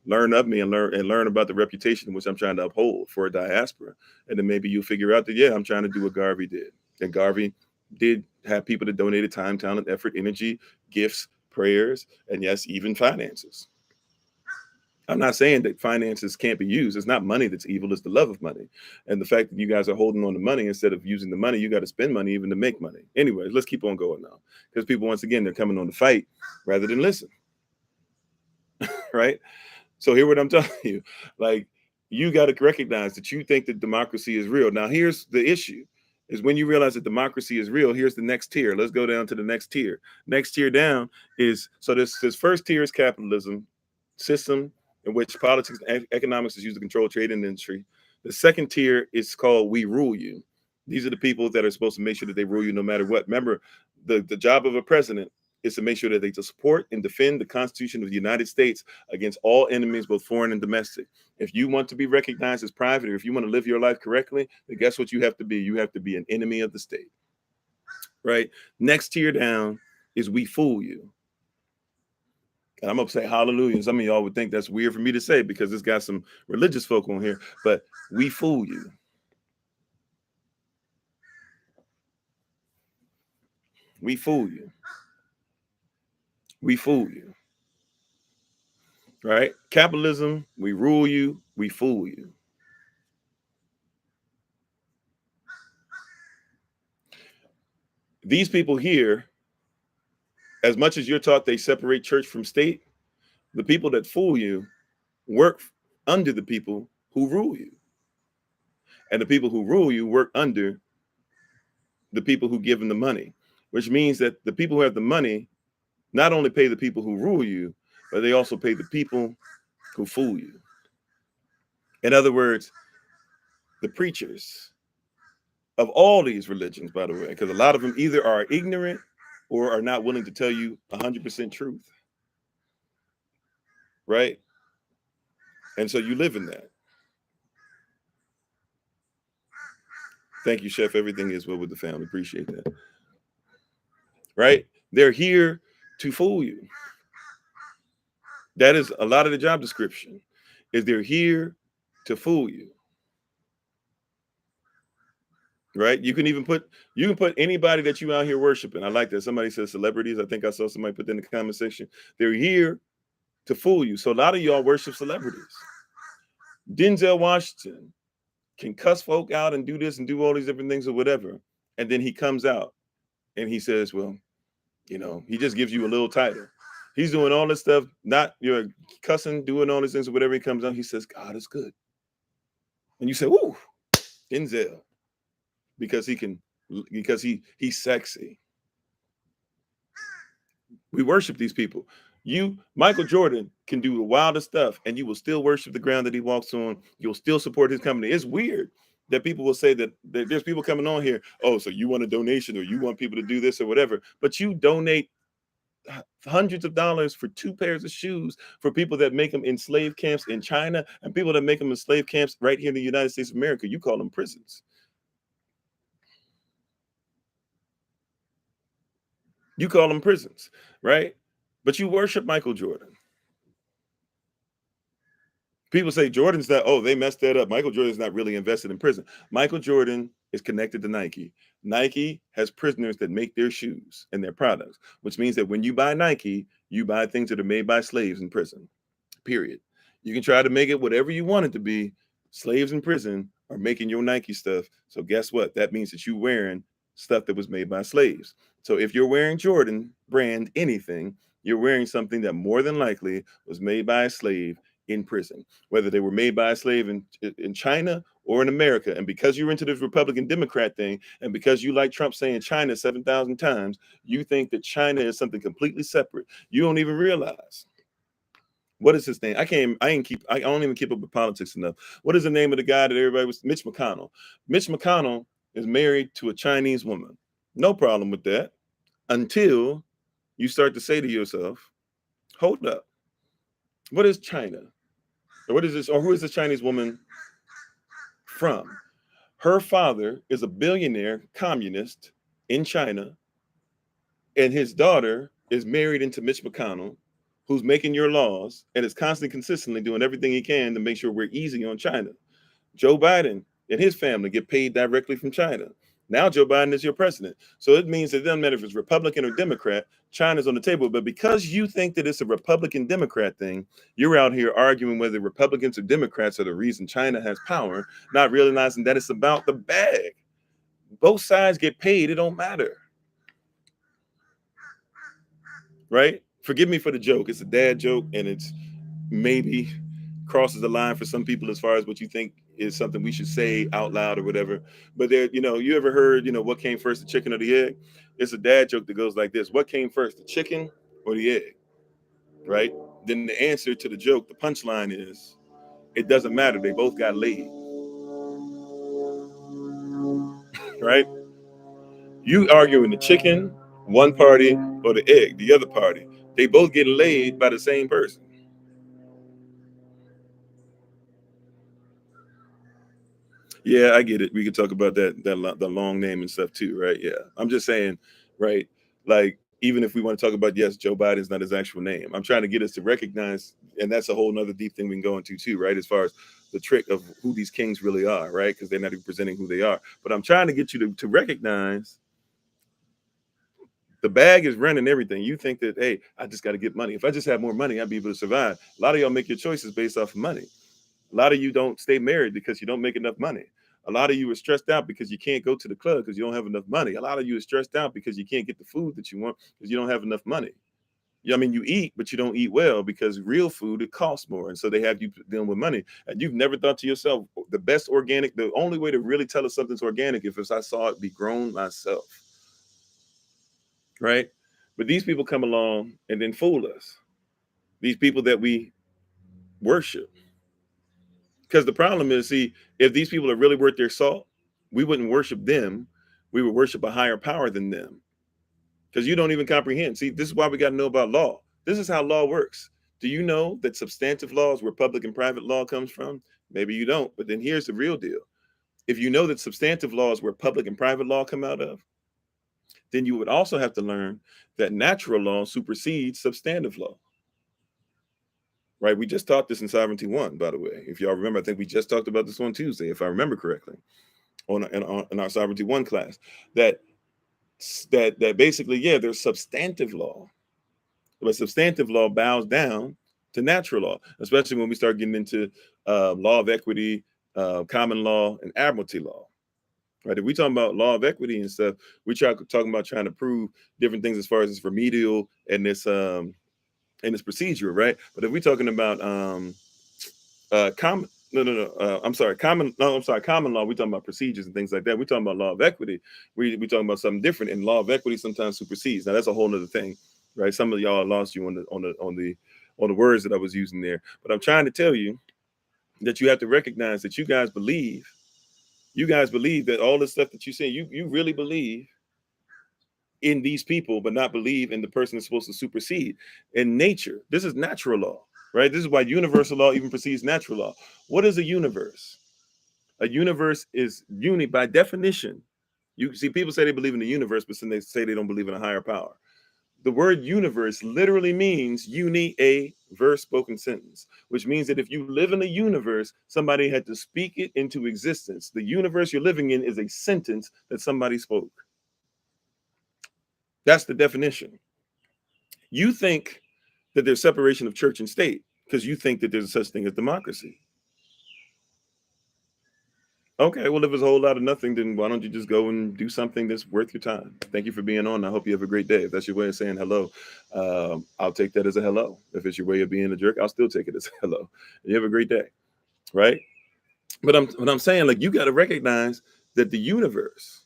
Learn of me and learn about the reputation which I'm trying to uphold for a diaspora. And then maybe you'll figure out that, yeah, I'm trying to do what Garvey did. And Garvey did have people that donated time, talent, effort, energy, gifts, prayers, and yes, even finances. I'm not saying that finances can't be used. It's not money that's evil. It's the love of money. And the fact that you guys are holding on to money instead of using the money, you got to spend money even to make money. Anyways, let's keep on going now. Because people, once again, they're coming on to fight rather than listen. Right? So hear what I'm telling you. Like, you got to recognize that you think that democracy is real. Now, here's the issue, is when you realize that democracy is real, here's the next tier. Let's go down to the next tier. Next tier down is, so this first tier is capitalism system in which politics and economics is used to control trade and industry. The second tier is called We Rule You. These are the people that are supposed to make sure that they rule you no matter what. Remember, the job of a president is to make sure that they support and defend the Constitution of the United States against all enemies, both foreign and domestic. If you want to be recognized as private, or if you want to live your life correctly, then guess what you have to be? You have to be an enemy of the state, right? Next tier down is We Fool You. And I'm going to say hallelujah. Some of y'all would think that's weird for me to say because it's got some religious folk on here, but We Fool You. We fool you. We fool you. Right? Capitalism, we rule you, we fool you. These people here, as much as you're taught they separate church from state, the people that fool you work under the people who rule you. And the people who rule you work under the people who give them the money, which means that the people who have the money not only pay the people who rule you, but they also pay the people who fool you. In other words, the preachers of all these religions, by the way, because a lot of them either are ignorant or are not willing to tell you 100% truth. Right? And so you live in that. Thank you, Chef. Everything is well with the family. Appreciate that. Right? They're here to fool you. That is a lot of the job description, is they're here to fool you. Right? You can put anybody that you out here worshiping. I like that. Somebody says celebrities. I think I saw somebody put that in the comment section. They're here to fool you. So a lot of y'all worship celebrities. Denzel Washington can cuss folk out and do this and do all these different things or whatever. And then he comes out and he says, well, he just gives you a little title. He's doing all this stuff, not you're cussing, doing all these things or whatever. He comes out, he says, God is good. And you say, woo, Denzel. Because he's sexy. We worship these people. Michael Jordan can do the wildest stuff and you will still worship the ground that he walks on. You'll still support his company. It's weird that people will say that there's people coming on here. Oh, so you want a donation or you want people to do this or whatever, but you donate hundreds of dollars for 2 pairs of shoes for people that make them in slave camps in China and people that make them in slave camps right here in the United States of America. You call them prisons. You call them prisons, right? But you worship Michael Jordan. People say Jordan's not, oh, they messed that up. Michael Jordan's not really invested in prison. Michael Jordan is connected to Nike. Nike has prisoners that make their shoes and their products, which means that when you buy Nike, you buy things that are made by slaves in prison, period. You can try to make it whatever you want it to be. Slaves in prison are making your Nike stuff. So guess what? That means that you're wearing stuff that was made by slaves. So if you're wearing Jordan brand anything, you're wearing something that more than likely was made by a slave in prison, whether they were made by a slave in China or in America. And because you're into this Republican Democrat thing, and because you like Trump saying China 7,000 times, you think that China is something completely separate. You don't even realize. What is his name? I don't even keep up with politics enough. What is the name of the guy that everybody was? Mitch McConnell. Mitch McConnell is married to a Chinese woman. No problem with that until you start to say to yourself, hold up. What is China? Or what is this? Or who is this Chinese woman from? Her father is a billionaire communist in China, and his daughter is married into Mitch McConnell, who's making your laws and is constantly, consistently doing everything he can to make sure we're easy on China. Joe Biden and his family get paid directly from China. Now Joe Biden is your president. So it means that it doesn't matter if it's Republican or Democrat, China's on the table. But because you think that it's a Republican Democrat thing, you're out here arguing whether Republicans or Democrats are the reason China has power, not realizing that it's about the bag. Both sides get paid, it don't matter. Right? Forgive me for the joke. It's a dad joke, and it's maybe crosses the line for some people as far as what you think is something we should say out loud or whatever. But there, you ever heard, what came first, the chicken or the egg? It's a dad joke that goes like this: what came first, the chicken or the egg? Right? Then the answer to the joke, the punchline is, it doesn't matter. They both got laid. Right? You arguing the chicken, one party, or the egg, the other party. They both get laid by the same person. Yeah, I get it. We could talk about the long name and stuff too, right? Yeah, I'm just saying, right? Like, even if we want to talk about, yes, Joe Biden's not his actual name. I'm trying to get us to recognize, and that's a whole nother deep thing we can go into too, right? As far as the trick of who these kings really are, right? Because they're not even presenting who they are. But I'm trying to get you to recognize the bag is running everything. You think that, hey, I just got to get money. If I just have more money, I'd be able to survive. A lot of y'all make your choices based off of money. A lot of you don't stay married because you don't make enough money. A lot of you are stressed out because you can't go to the club because you don't have enough money. A lot of you are stressed out because you can't get the food that you want because you don't have enough money. I mean, you eat, but you don't eat well because real food, it costs more. And so they have you dealing with money. And you've never thought to yourself, the best organic, the only way to really tell us something's organic if I saw it be grown myself. Right? But these people come along and then fool us. These people that we worship. Because the problem is, see, if these people are really worth their salt, we wouldn't worship them. We would worship a higher power than them. Because you don't even comprehend. See, this is why we got to know about law. This is how law works. Do you know that substantive law is where public and private law comes from? Maybe you don't. But then here's the real deal. If you know that substantive law is where public and private law come out of, then you would also have to learn that natural law supersedes substantive law. Right? We just taught this in Sovereignty 1, by the way. If y'all remember, I think we just talked about this on Tuesday, if I remember correctly, in our Sovereignty 1 class, that basically, yeah, there's substantive law, but substantive law bows down to natural law, especially when we start getting into law of equity, common law, and admiralty law. Right? If we talking about law of equity and stuff, we talking about trying to prove different things as far as this remedial and this procedure, right? But if we're talking about common law, we're talking about procedures and things like that. We're talking about law of equity. We're talking about something different, and law of equity sometimes supersedes. Now that's a whole other thing, right? Some of y'all lost you on the words that I was using there. But I'm trying to tell you that you have to recognize that you guys believe that all the stuff that you say, you really believe in these people, but not believe in the person that's supposed to supersede. In nature, this is natural law, right? This is why universal law even precedes natural law. What is a universe? A universe is by definition. You see, people say they believe in the universe, but then they say they don't believe in a higher power. The word universe literally means a verse spoken sentence, which means that if you live in a universe, somebody had to speak it into existence. The universe you're living in is a sentence that somebody spoke. That's the definition. You think that there's separation of church and state because you think that there's such thing as democracy. Okay, well, if it's a whole lot of nothing, then why don't you just go and do something that's worth your time? Thank you for being on. I hope you have a great day. If that's your way of saying hello, I'll take that as a hello. If it's your way of being a jerk, I'll still take it as a hello. You have a great day, right? But I'm saying, like, you got to recognize that the universe.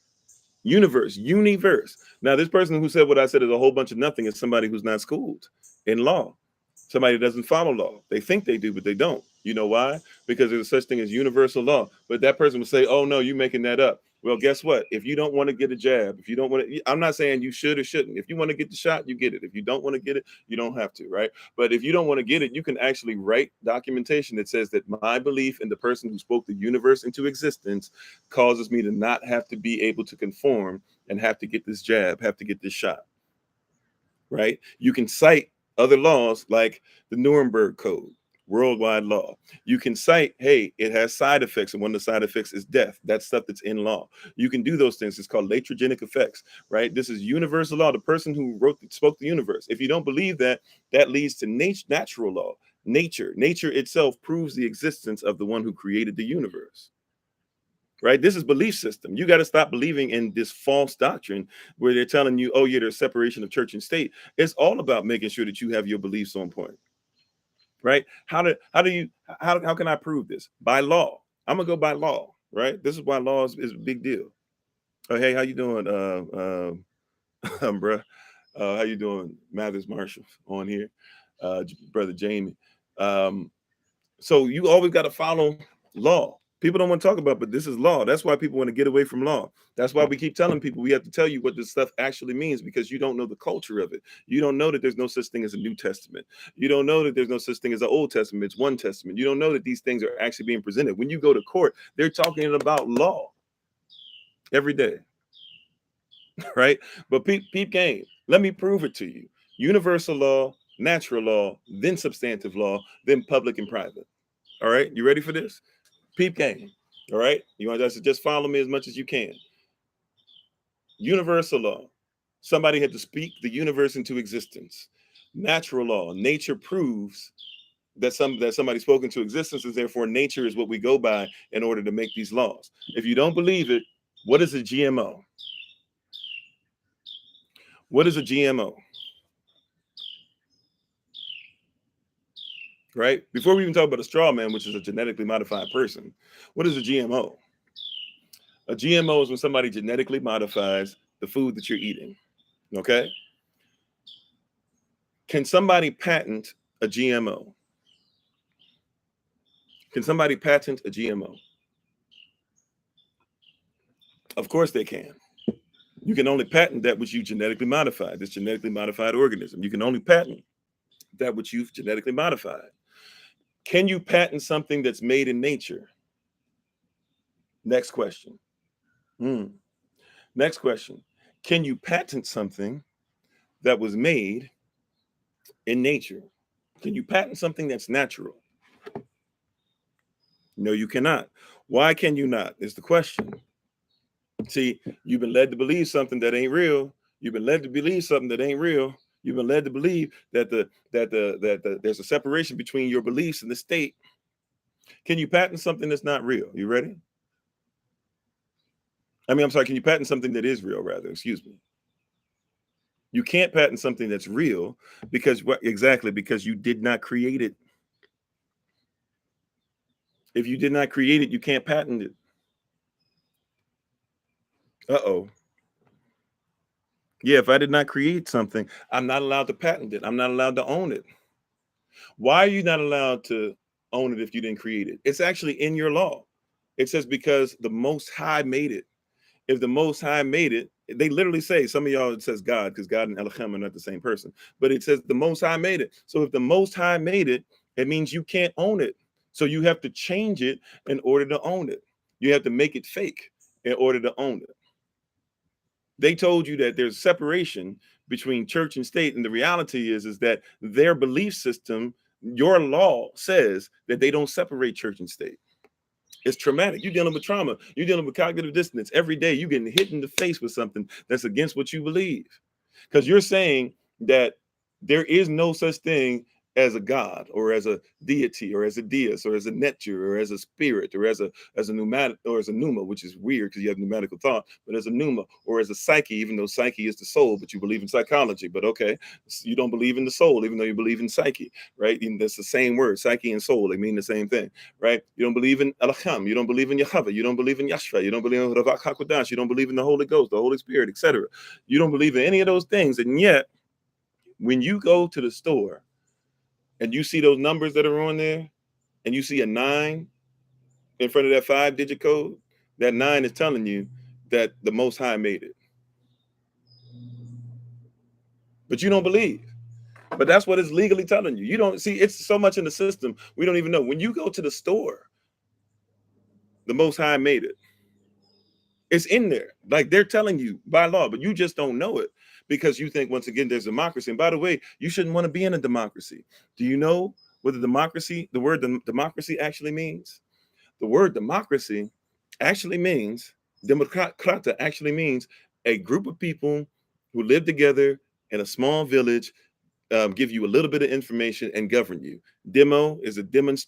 Now, this person who said what I said is a whole bunch of nothing is somebody who's not schooled in law. Somebody who doesn't follow law. They think they do, but they don't. You know why? Because there's such thing as universal law. But that person will say, oh, no, you're making that up. Well, guess what? If you don't want to get a jab, if you don't want to, I'm not saying you should or shouldn't. If you want to get the shot, you get it. If you don't want to get it, you don't have to, right? But if you don't want to get it, you can actually write documentation that says that my belief in the person who spoke the universe into existence causes me to not have to be able to conform and have to get this jab, have to get this shot, right? You can cite other laws like the Nuremberg Code, worldwide law. You can cite, hey, it has side effects, and one of the side effects is death. That's stuff that's in law. You can do those things. It's called latrogenic effects, right? This is universal law. The person who spoke the universe. If you don't believe that, that leads to natural law. Nature itself proves the existence of the one who created the universe. Right? This is belief system. You got to stop believing in this false doctrine where they're telling you, oh, yeah, there's separation of church and state. It's all about making sure that you have your beliefs on point. Right? How can I prove this? By law. I'm gonna go by law, right? This is why law is a big deal. Oh, hey, how you doing? Bruh. How you doing? Mathers Marshall on here. Brother Jamie. So you always got to follow law. People don't want to talk about, but this is law. That's why people want to get away from law. That's why we keep telling people we have to tell you what this stuff actually means, because you don't know the culture of it. You don't know that there's no such thing as a New Testament. You don't know that there's no such thing as an Old Testament. It's one testament. You don't know that these things are actually being presented. When you go to court, they're talking about law every day, right? But peep game. Let me prove it to you. Universal law, natural law, then substantive law, then public and private. All right, you ready for this? Peep game. All right, you want to just follow me as much as you can. Universal law. Somebody had to speak the universe into existence. Natural law. Nature proves that somebody spoke into existence, and therefore nature is what we go by in order to make these laws. If you don't believe it, what is a GMO? What is a GMO? Right? Before we even talk about a straw man, which is a genetically modified person, what is a GMO? A GMO is when somebody genetically modifies the food that you're eating. Okay? Can somebody patent a GMO? Can somebody patent a GMO? Of course they can. You can only patent that which you genetically modified, this genetically modified organism. You can only patent that which you've genetically modified. Can you patent something that's made in nature? Next question. Next question. Can you patent something that was made in nature? Can you patent something that's natural? No, you cannot. Why can you not? Is the question. See, you've been led to believe something that ain't real. You've been led to believe something that ain't real. You've been led to believe that there's a separation between your beliefs and the state. Can you patent something that's not real? You ready? I'm sorry. Can you patent something that is real, rather? Excuse me. You can't patent something that's real because because you did not create it. If you did not create it, you can't patent it. Uh-oh. Yeah, if I did not create something, I'm not allowed to patent it. I'm not allowed to own it. Why are you not allowed to own it if you didn't create it? It's actually in your law. It says because the Most High made it. If the Most High made it, They literally say, some of y'all, it says God, because God and Elohim are not the same person, but it says the Most High made it. So if the Most High made it, it means you can't own it. So you have to change it in order to own it. You have to make it fake in order to own it. They told you that there's separation between church and state, and the reality is that their belief system, your law says that they don't separate church and state. It's traumatic. You're dealing with trauma. You're dealing with cognitive dissonance. Every day you're getting hit in the face with something that's against what you believe. Because you're saying that there is no such thing as a God or as a deity or as a deus or as a netur or as a spirit or as a pneumatic or as a pneuma, which is weird because you have pneumatical thought, but as a pneuma or as a psyche, even though psyche is the soul, but you believe in psychology. But okay, you don't believe in the soul, even though you believe in psyche, right? And that's the same word, psyche and soul. They mean the same thing, right? You don't believe in Elohim, you don't believe in Yahweh, you don't believe in Yashva, you don't believe in Ravak HaKodash, you don't believe in the Holy Ghost, the Holy Spirit, etc. You don't believe in any of those things, and yet when you go to the store and you see those numbers that are on there, and you see a 9 in front of that 5-digit code, that 9 is telling you that the Most High made it. But you don't believe. But that's what it's legally telling you. You don't see, it's so much in the system, we don't even know. When you go to the store, the Most High made it. It's in there. Like they're telling you by law, but you just don't know it because you think, once again, there's democracy. And by the way, you shouldn't want to be in a democracy. Do you know what the word democracy actually means? The word democracy actually means, demokrata actually means a group of people who live together in a small village, give you a little bit of information and govern you. Demo is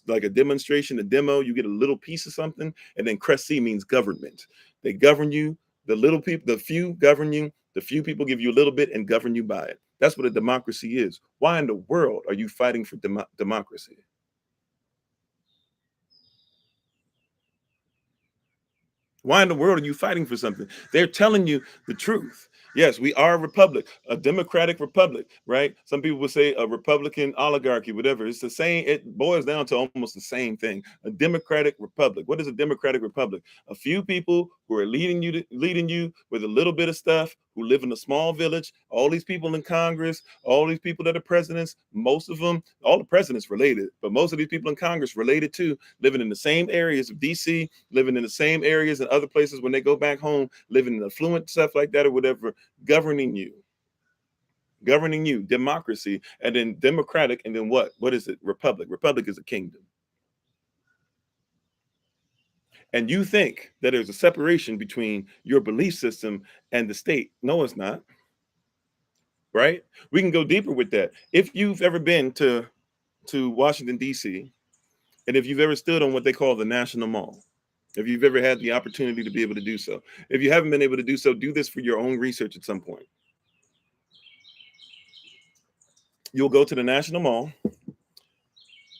like a demonstration. A demo, you get a little piece of something, and then cresi means government. They govern you. The little people, the few govern you. The few people give you a little bit and govern you by it. That's what a democracy is. Why in the world are you fighting for democracy? Why in the world are you fighting for something? They're telling you the truth. Yes, we are a republic, a democratic republic, right? Some people would say a Republican oligarchy, whatever. It's the same. It boils down to almost the same thing. A democratic republic. What is a democratic republic? A few people who are leading you with a little bit of stuff, who live in a small village. All these people in Congress, all these people that are presidents, most of them, all the presidents related, but most of these people in Congress related to, living in the same areas of DC, living in the same areas and other places when they go back home, living in affluent stuff like that or whatever, governing you, democracy, and then democratic, and then what is it? Republic is a kingdom. And you think that there's a separation between your belief system and the state. No, it's not. Right? We can go deeper with that. If you've ever been to Washington D.C., and if you've ever stood on what they call the National Mall, if you've ever had the opportunity to be able to do so, if you haven't been able to do so, do this for your own research at some point. You'll go to the National Mall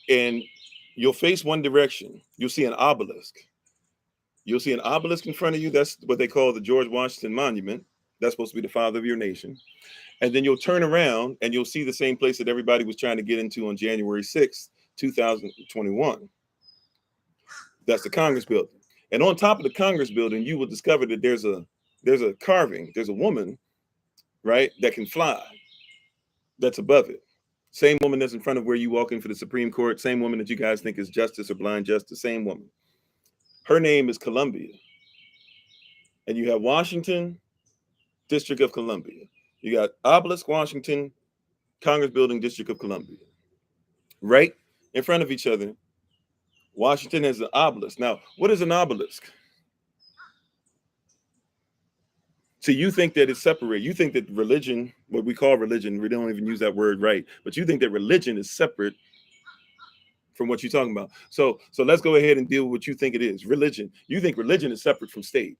and you'll face one direction. You'll see an obelisk. You'll see an obelisk in front of you. That's what they call the George Washington Monument. That's supposed to be the father of your nation. And then you'll turn around and you'll see the same place that everybody was trying to get into on January 6th, 2021. That's the Congress building. And on top of the Congress building, you will discover that there's a carving, there's a woman, right, that can fly, that's above it. Same woman that's in front of where you walk in for the Supreme Court, same woman that you guys think is justice or blind justice, same woman. Her name is Columbia. And you have Washington, District of Columbia. You got Obelisk, Washington, Congress Building, District of Columbia. Right in front of each other, Washington has an obelisk. Now, what is an obelisk? So you think that it's separate. You think that religion, what we call religion, we don't even use that word right, but you think that religion is separate from what you're talking about. So let's go ahead and deal with what you think it is. Religion. You think religion is separate from state.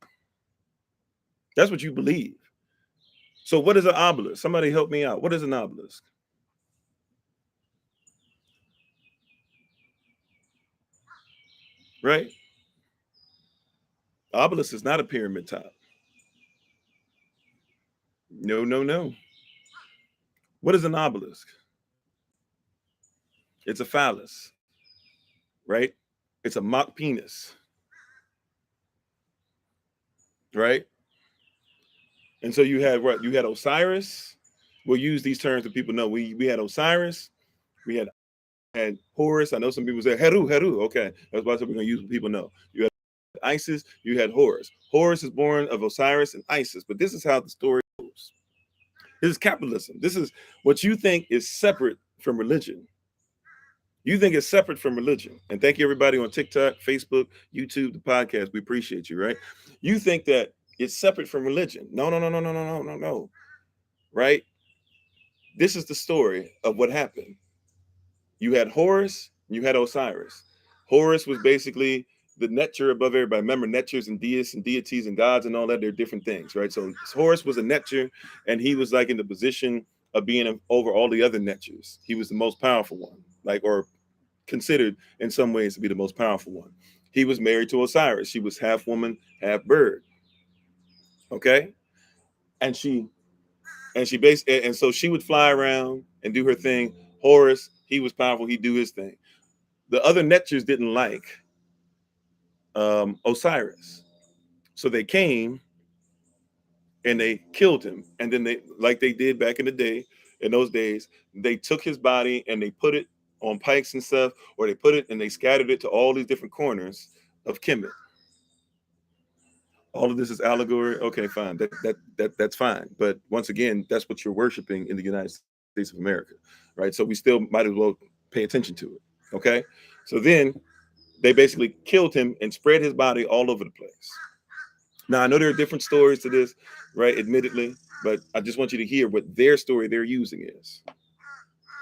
That's what you believe. So what is an obelisk? Somebody help me out. What is an obelisk? Right? Obelisk is not a pyramid top. No, no, no. What is an obelisk? It's a phallus, right? It's a mock penis, right? And so you had what? You had Osiris. We'll use these terms that people know. We had Osiris. We had Horus. I know some people say Heru, Heru. Okay, that's why we're going to use what people know. You had Isis. You had Horus. Horus is born of Osiris and Isis. But this is how the story goes. This is capitalism. This is what you think is separate from religion. You think it's separate from religion. And thank you, everybody on TikTok, Facebook, YouTube, the podcast. We appreciate you, right? You think that it's separate from religion. No, no, no, no, no, no, no, no, no. Right? This is the story of what happened. You had Horus, you had Osiris. Horus was basically the Netzer above everybody. Remember, Netzers and deists and deities and gods and all that, they're different things, right? So Horus was a Netzer, and he was like in the position of being over all the other Netzers. He was the most powerful one, like, or considered in some ways to be the most powerful one. He was married to Osiris. She was half woman, half bird. Okay? And so she would fly around and do her thing. Horus, he was powerful, he'd do his thing. The other Netzers didn't like Osiris. So they came and they killed him. And then they, like they did back in the day, in those days, they took his body and they put it on pikes and stuff, or they put it and they scattered it to all these different corners of Kemet. All of this is allegory. Okay, fine. That's fine. But once again, that's what you're worshiping in the United States of America, right? So we still might as well pay attention to it. Okay. So then they basically killed him and spread his body all over the place. Now, I know there are different stories to this, right? Admittedly, but I just want you to hear what their story they're using is.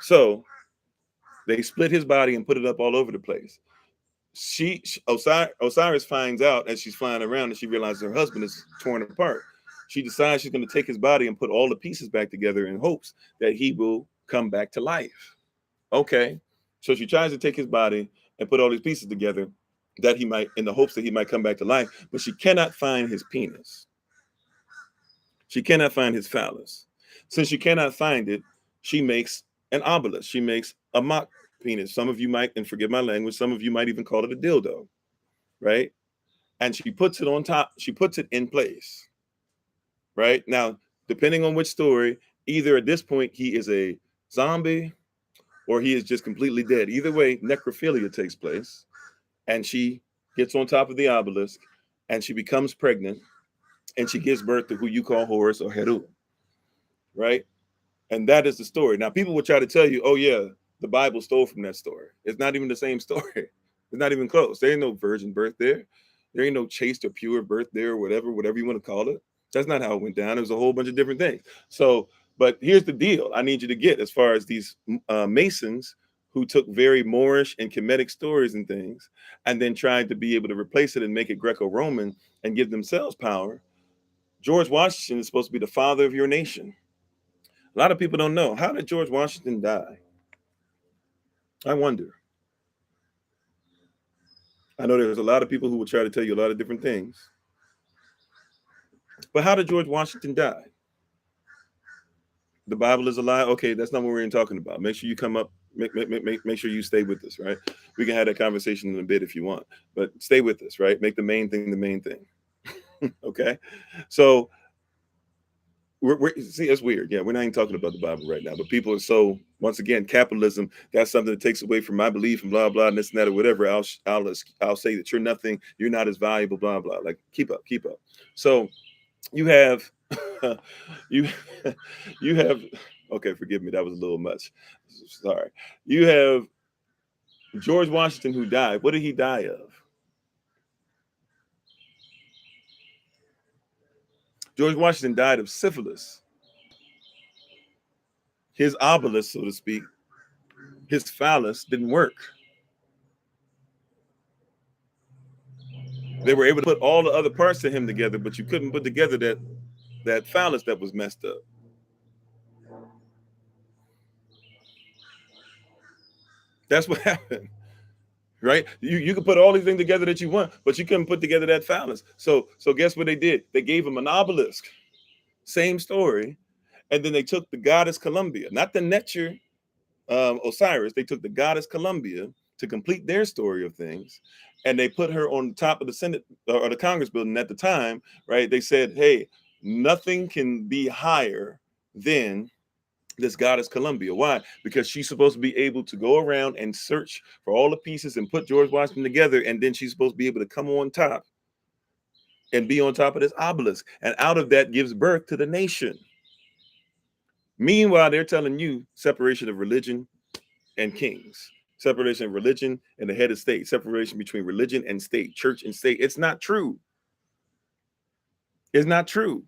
So they split his body and put it up all over the place. Osiris finds out as she's flying around and she realizes her husband is torn apart. She decides she's going to take his body and put all the pieces back together in hopes that he will come back to life. Okay. So she tries to take his body and put all these pieces together that he might, in the hopes that he might come back to life, but she cannot find his penis. She cannot find his phallus. Since she cannot find it, she makes an obelisk. She makes a mock penis. Some of you might, and forgive my language, some of you might even call it a dildo, right? And she puts it on top. She puts it in place, right? Now, depending on which story, either at this point he is a zombie or he is just completely dead. Either way, necrophilia takes place, and she gets on top of the obelisk, and she becomes pregnant, and she gives birth to who you call Horus or Heru, right? And that is the story. Now, people will try to tell you, oh, yeah, the Bible stole from that story. It's not even the same story. It's not even close. There ain't no virgin birth there. There ain't no chaste or pure birth there, or whatever you want to call it. That's not how it went down. It was a whole bunch of different things. So, but here's the deal I need you to get as far as these Masons who took very Moorish and Kemetic stories and things and then tried to be able to replace it and make it Greco-Roman and give themselves power. George Washington is supposed to be the father of your nation. A lot of people don't know. How did George Washington die? I wonder. I know there's a lot of people who will try to tell you a lot of different things. But how did George Washington die? The Bible is a lie? Okay, that's not what we're even talking about. Make sure you come up, make sure you stay with us, right? We can have that conversation in a bit if you want, but stay with us, right? Make the main thing the main thing. Okay? So, see, it's weird. Yeah, we're not even talking about the Bible right now, but people are so, once again, capitalism, that's something that takes away from my belief and blah, blah, and this and that or whatever. I'll say that you're nothing, you're not as valuable, blah, blah. Like, keep up. So you have, you have, okay, forgive me, that was a little much. Sorry. You have George Washington who died. What did he die of? George Washington died of syphilis. His obelisk, so to speak, his phallus didn't work. They were able to put all the other parts of him together, but you couldn't put together that phallus that was messed up. That's what happened, right? You could put all these things together that you want, but you couldn't put together that phallus. So guess what they did? They gave him an obelisk. Same story. And then they took the goddess Columbia, not the Netzer Osiris. They took the goddess Columbia to complete their story of things, and they put her on top of the Senate or the Congress building at the time, right? They said, hey, Nothing can be higher than this goddess Columbia. Why? Because she's supposed to be able to go around and search for all the pieces and put George Washington together, and then she's supposed to be able to come on top and be on top of this obelisk. And out of that gives birth to the nation. Meanwhile, they're telling you separation of religion and kings, separation of religion and the head of state, separation between religion and state, church and state. It's not true. It's not true.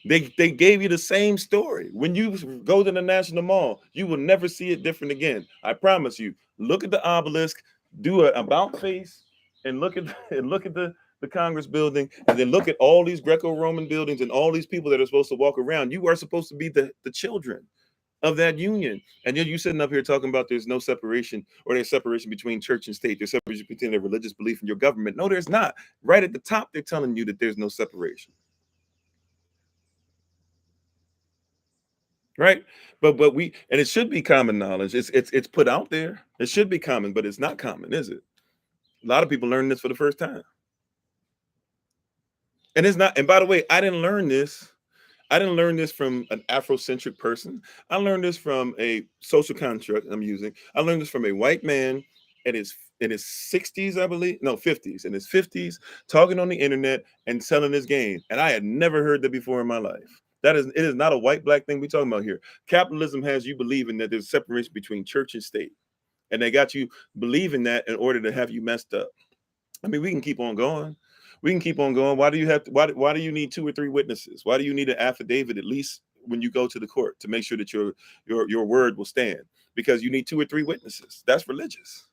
They gave you the same story. When you go to the National Mall, you will never see it different again. I promise you. Look at the obelisk, do an about face, and look at the Congress building, and then look at all these Greco-Roman buildings and all these people that are supposed to walk around. You are supposed to be the children of that union. And yet you sitting up here talking about there's no separation, or there's separation between church and state. There's separation between their religious belief and your government. No, there's not. Right at the top, they're telling you that there's no separation. Right. But we, and it should be common knowledge. It's put out there. It should be common, but it's not common, is it? A lot of people learn this for the first time. And it's not, and by the way, I didn't learn this. I didn't learn this from an Afrocentric person. I learned this from a social construct I'm using. I learned this from a white man in his 60s, I believe. No, 50s. In his 50s, talking on the internet and selling his game. And I had never heard that before in my life. It is not a white black thing we're talking about here. Capitalism has you believing that there's separation between church and state. And they got you believing that in order to have you messed up. I mean, we can keep on going. We can keep on going. Why do you have to, why do you need 2 or 3 witnesses? Why do you need an affidavit, at least when you go to the court, to make sure that your word will stand? Because you need 2 or 3 witnesses. That's religious.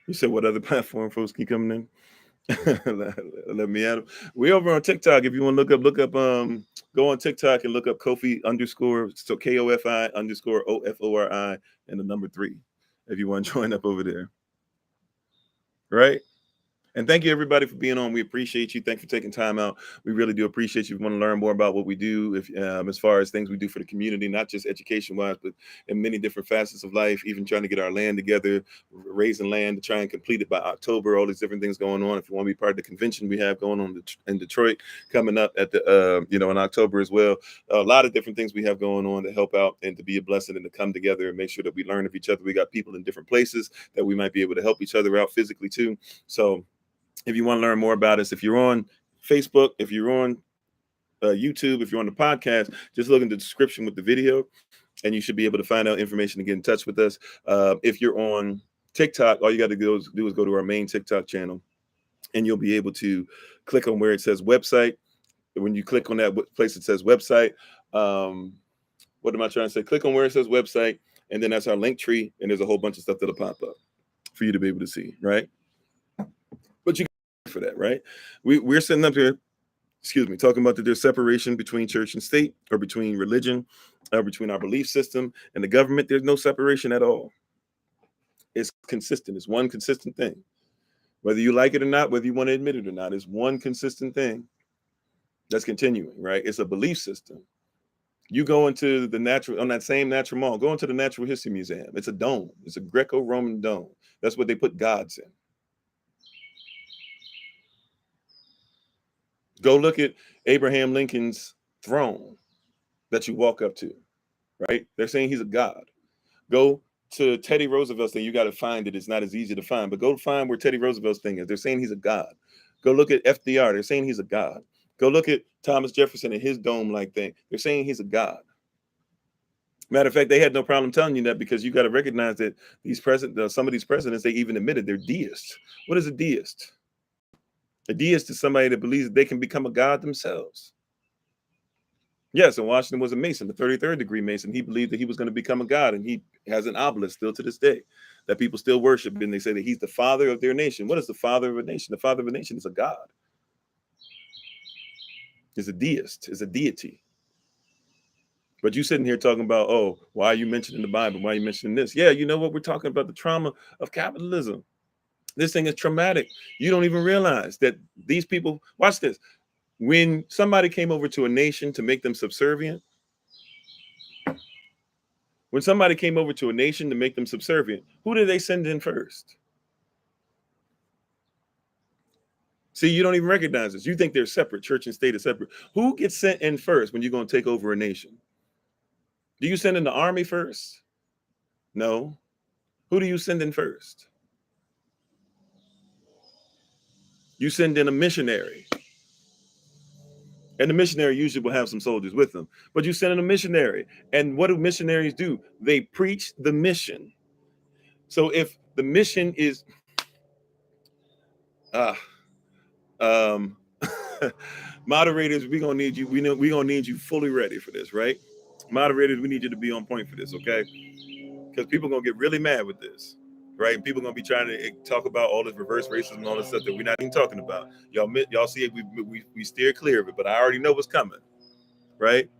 You said what other platform folks keep coming in? Let me at them. We over on TikTok. If you want to look up, go on TikTok and look up Kofi _ so KOFI _ OFORI and the number 3. If you want to join up over there. Right. And thank you, everybody, for being on. We appreciate you. Thanks for taking time out. We really do appreciate you. If you want to learn more about what we do, if as far as things we do for the community, not just education-wise, but in many different facets of life, even trying to get our land together, raising land to try and complete it by October, all these different things going on. If you want to be part of the convention we have going on in Detroit, coming up at the, in October as well, a lot of different things we have going on to help out and to be a blessing and to come together and make sure that we learn of each other. We got people in different places that we might be able to help each other out physically too. So if you want to learn more about us, if you're on Facebook, if you're on YouTube, if you're on the podcast, just look in the description with the video and you should be able to find out information to get in touch with us. If you're on TikTok, all you got to do is go to our main TikTok channel and you'll be able to click on where it says website. When you click on that place that says website, what am I trying to say? Click on where it says website, and then that's our link tree, and there's a whole bunch of stuff that'll pop up for you to be able to see, right? But you for that, right? We're sitting up here, talking about that there's separation between church and state, or between religion, or between our belief system and the government. There's no separation at all. It's consistent. It's one consistent thing. Whether you like it or not, whether you want to admit it or not, it's one consistent thing that's continuing, right? It's a belief system. You go into on that same natural mall, go into the Natural History Museum. It's a dome. It's a Greco-Roman dome. That's what they put gods in. Go look at Abraham Lincoln's throne that you walk up to, right? They're saying he's a god. Go to Teddy Roosevelt's thing. You got to find it. It's not as easy to find, but go find where Teddy Roosevelt's thing is. They're saying he's a god. Go look at FDR. They're saying he's a god. Go look at Thomas Jefferson and his dome-like thing. They're saying he's a god. Matter of fact, they had no problem telling you that, because you got to recognize that some of these presidents, they even admitted they're deists. What is a deist? A deist is somebody that believes that they can become a god themselves. Yes, and Washington was a Mason, the 33rd degree Mason. He believed that he was going to become a god, and he has an obelisk still to this day that people still worship, and they say that he's the father of their nation. What is the father of a nation? The father of a nation is a god. Is a deist, is a deity. But you sitting here talking about, oh, why are you mentioning the Bible? Why are you mentioning this? Yeah, you know what? We're talking about the trauma of capitalism. This thing is traumatic. You don't even realize that these people, watch this. When somebody came over to a nation to make them subservient, who did they send in first? See, you don't even recognize this. You think they're separate. Church and state are separate. Who gets sent in first when you're going to take over a nation? Do you send in the army first? No. Who do you send in first? You send in a missionary. And the missionary usually will have some soldiers with them. But you send in a missionary. And what do missionaries do? They preach the mission. So if the mission is um moderators, we're gonna need you. We're gonna need you fully ready for this, right? Moderators, we need you to be on point for this, okay? Because people are gonna get really mad with this, right? People are gonna be trying to talk about all this reverse racism and all this stuff that we're not even talking about. Y'all see it, we steer clear of it, but I already know what's coming, right?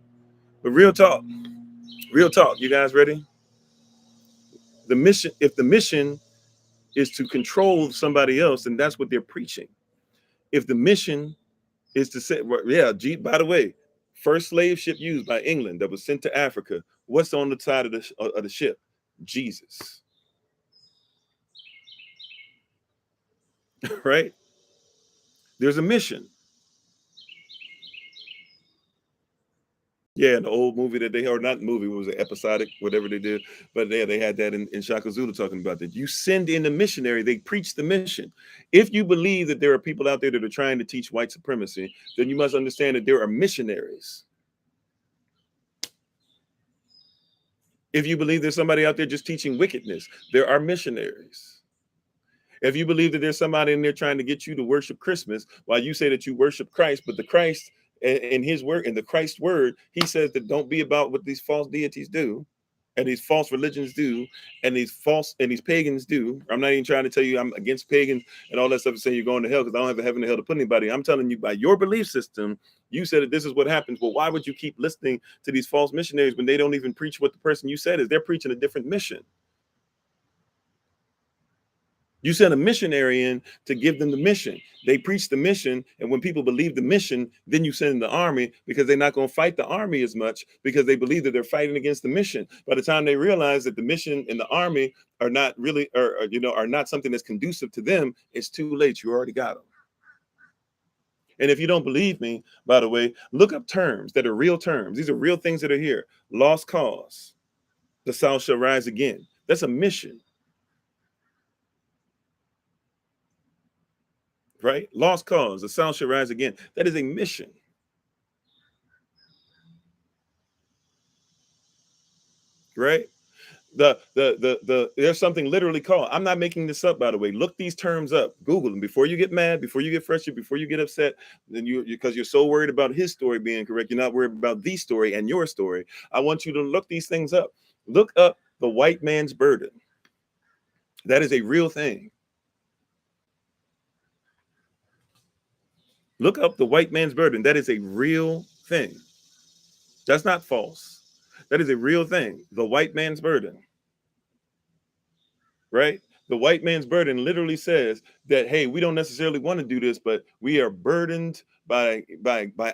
But real talk, you guys ready? The mission, if the mission is to control somebody else, then that's what they're preaching. If the mission is to say, yeah, by the way, first slave ship used by England that was sent to Africa, what's on the side of the ship? Jesus. Right? There's a mission. Yeah, the old movie that they, or not movie, what was it, episodic, whatever they did. But yeah, they had that in Shaka Zulu talking about that. You send in the missionary, they preach the mission. If you believe that there are people out there that are trying to teach white supremacy, then you must understand that there are missionaries. If you believe there's somebody out there just teaching wickedness, there are missionaries. If you believe that there's somebody in there trying to get you to worship Christmas while you say that you worship Christ, but the Christ in his word, in the Christ word, he says that don't be about what these false deities do and these false religions do and these pagans do. I'm not even trying to tell you I'm against pagans and all that stuff and saying you're going to hell because I don't have a heaven or hell to put anybody. I'm telling you by your belief system, you said that this is what happens. Well, why would you keep listening to these false missionaries when they don't even preach what the person you said is? They're preaching a different mission. You send a missionary in to give them the mission. They preach the mission. And when people believe the mission, then you send the army because they're not going to fight the army as much because they believe that they're fighting against the mission. By the time they realize that the mission and the army are not really, are not something that's conducive to them, it's too late. You already got them. And if you don't believe me, by the way, look up terms that are real terms. These are real things that are here. Lost cause. The South shall rise again. That's a mission. Right? Lost cause, the South shall rise again. That is a mission. Right? There's something literally called, I'm not making this up, by the way. Look these terms up, Google them before you get mad, before you get frustrated, before you get upset. Then because you're so worried about his story being correct, you're not worried about the story and your story. I want you to look these things up. Look up the white man's burden. That is a real thing. Look up the white man's burden. That is a real thing. That's not false. That is a real thing. The white man's burden. Right? The white man's burden literally says that, hey, we don't necessarily want to do this, but we are burdened by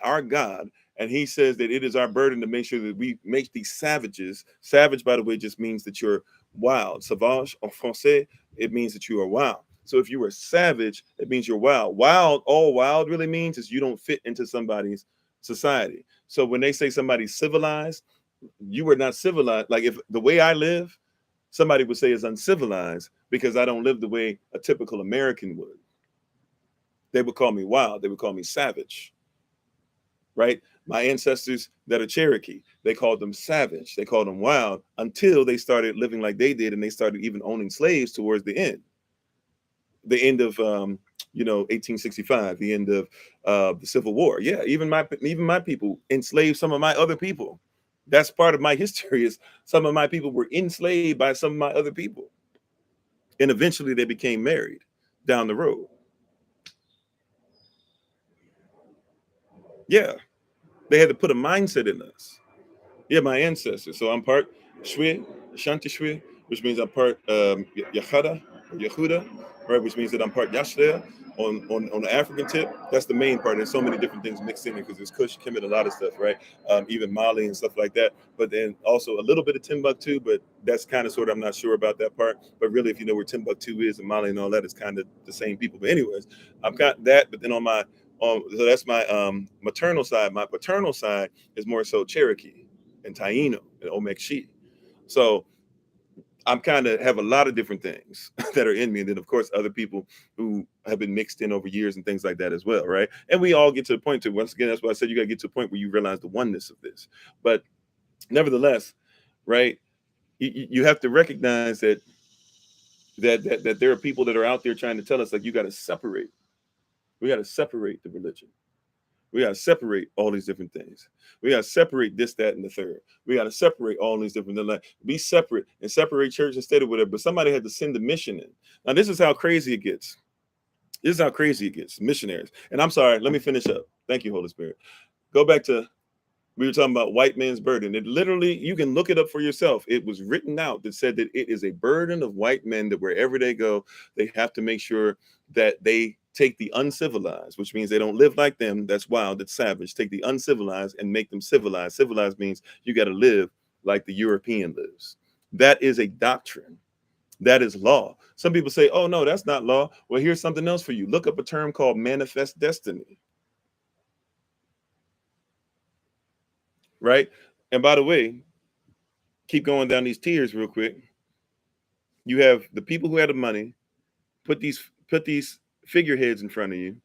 our God. And he says that it is our burden to make sure that we make these savages. Savage, by the way, just means that you're wild. Sauvage, en français, it means that you are wild. So if you are savage, it means you're wild. All wild really means is you don't fit into somebody's society. So when they say somebody's civilized, you are not civilized. Like if the way I live, somebody would say is uncivilized because I don't live the way a typical American would. They would call me wild. They would call me savage. Right? My ancestors that are Cherokee, they called them savage. They called them wild until they started living like they did, and they started even owning slaves towards the end. The end of 1865, the end of the Civil War. Yeah, even my people enslaved some of my other people. That's part of my history. Is some of my people were enslaved by some of my other people, and eventually they became married down the road. Yeah, they had to put a mindset in us. Yeah, my ancestors. So I'm part Shwe, Shanti Shwe, which means I'm part Yachada or Yehuda, right? Which means that I'm part Yashrea, On the African tip, that's the main part. There's so many different things mixed in there because there's Kush, Kemet, a lot of stuff, right? Even Mali and stuff like that. But then also a little bit of Timbuktu, but that's kind of sort of, I'm not sure about that part. But really, if you know where Timbuktu is and Mali and all that, it's kind of the same people. But anyways, I've got that. But then so that's my maternal side. My paternal side is more so Cherokee and Taino and Omekshi. So I'm kind of have a lot of different things that are in me. And then, of course, other people who have been mixed in over years and things like that as well, right? And we all get to a point to, once again, that's why I said you got to get to a point where you realize the oneness of this. But nevertheless, right, you have to recognize that there are people that are out there trying to tell us, like, you got to separate. We got to separate the religion. We got to separate all these different things. We got to separate this, that, and the third. We got to separate all these different things. Like, be separate and separate church instead of whatever. But somebody had to send the mission in. Now, this is how crazy it gets. This is how crazy it gets. Missionaries. And I'm sorry, let me finish up. Thank you, Holy Spirit. Go back to, we were talking about white man's burden. It literally, you can look it up for yourself. It was written out that said that it is a burden of white men that wherever they go, they have to make sure that they take the uncivilized, which means they don't live like them. That's wild, that's savage. Take the uncivilized and make them civilized. Civilized means you got to live like the European lives. That is a doctrine. That is law. Some people say, oh, no, that's not law. Well, here's something else for you. Look up a term called manifest destiny. Right? And by the way, keep going down these tiers real quick. You have the people who had the money, put these figureheads in front of you.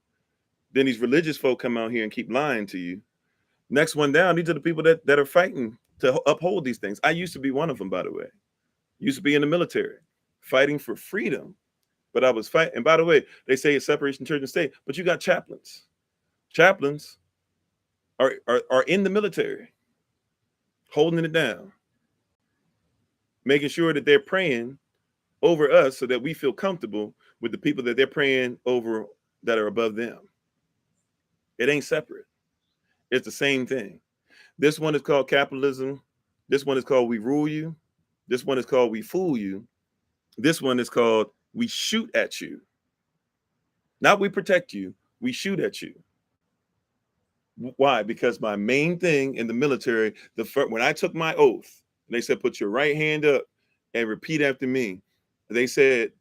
Then these religious folk come out here and keep lying to you. Next one down, these are the people that are fighting to uphold these things. I used to be one of them, by the way. Used to be in the military, fighting for freedom. But I was fighting. And by the way, they say it's separation church and state, but you got chaplains. Chaplains are in the military, holding it down, making sure that they're praying over us so that we feel comfortable with the people that they're praying over that are above them. It ain't separate. It's the same thing. This one is called capitalism. This one is called we rule you. This one is called we fool you. This one is called we shoot at you. Not we protect you, we shoot at you. Why? Because my main thing in the military, when I took my oath, and they said, put your right hand up and repeat after me. They said,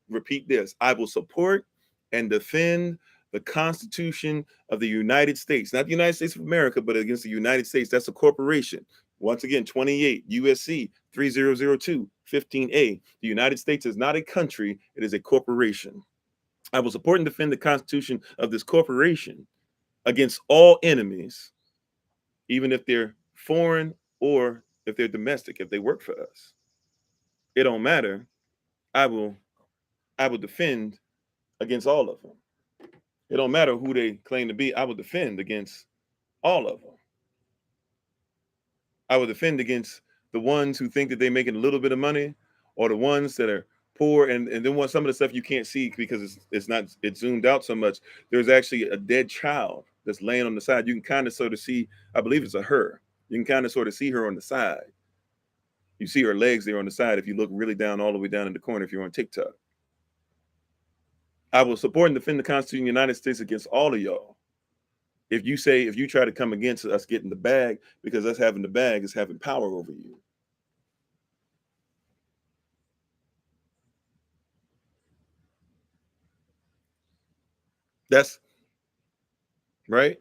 repeat this: I will support and defend the Constitution of the United States, not the United States of America, but against the United States. That's a corporation. Once again, 28 USC 3002 15A. The United States is not a country, it is a corporation. I will support and defend the Constitution of this corporation against all enemies, even if they're foreign or if they're domestic, if they work for us. It don't matter. I will defend against all of them. It don't matter who they claim to be. I will defend against all of them. I will defend against the ones who think that they're making a little bit of money, or the ones that are poor. And then some of the stuff you can't see because it's zoomed out so much. There's actually a dead child that's laying on the side. You can kind of sort of see, I believe it's a her. You can kind of sort of see her on the side. You see her legs there on the side if you look really down, all the way down in the corner if you're on TikTok. I will support and defend the Constitution of the United States against all of y'all. If you try to come against us getting the bag, because us having the bag is having power over you. That's right.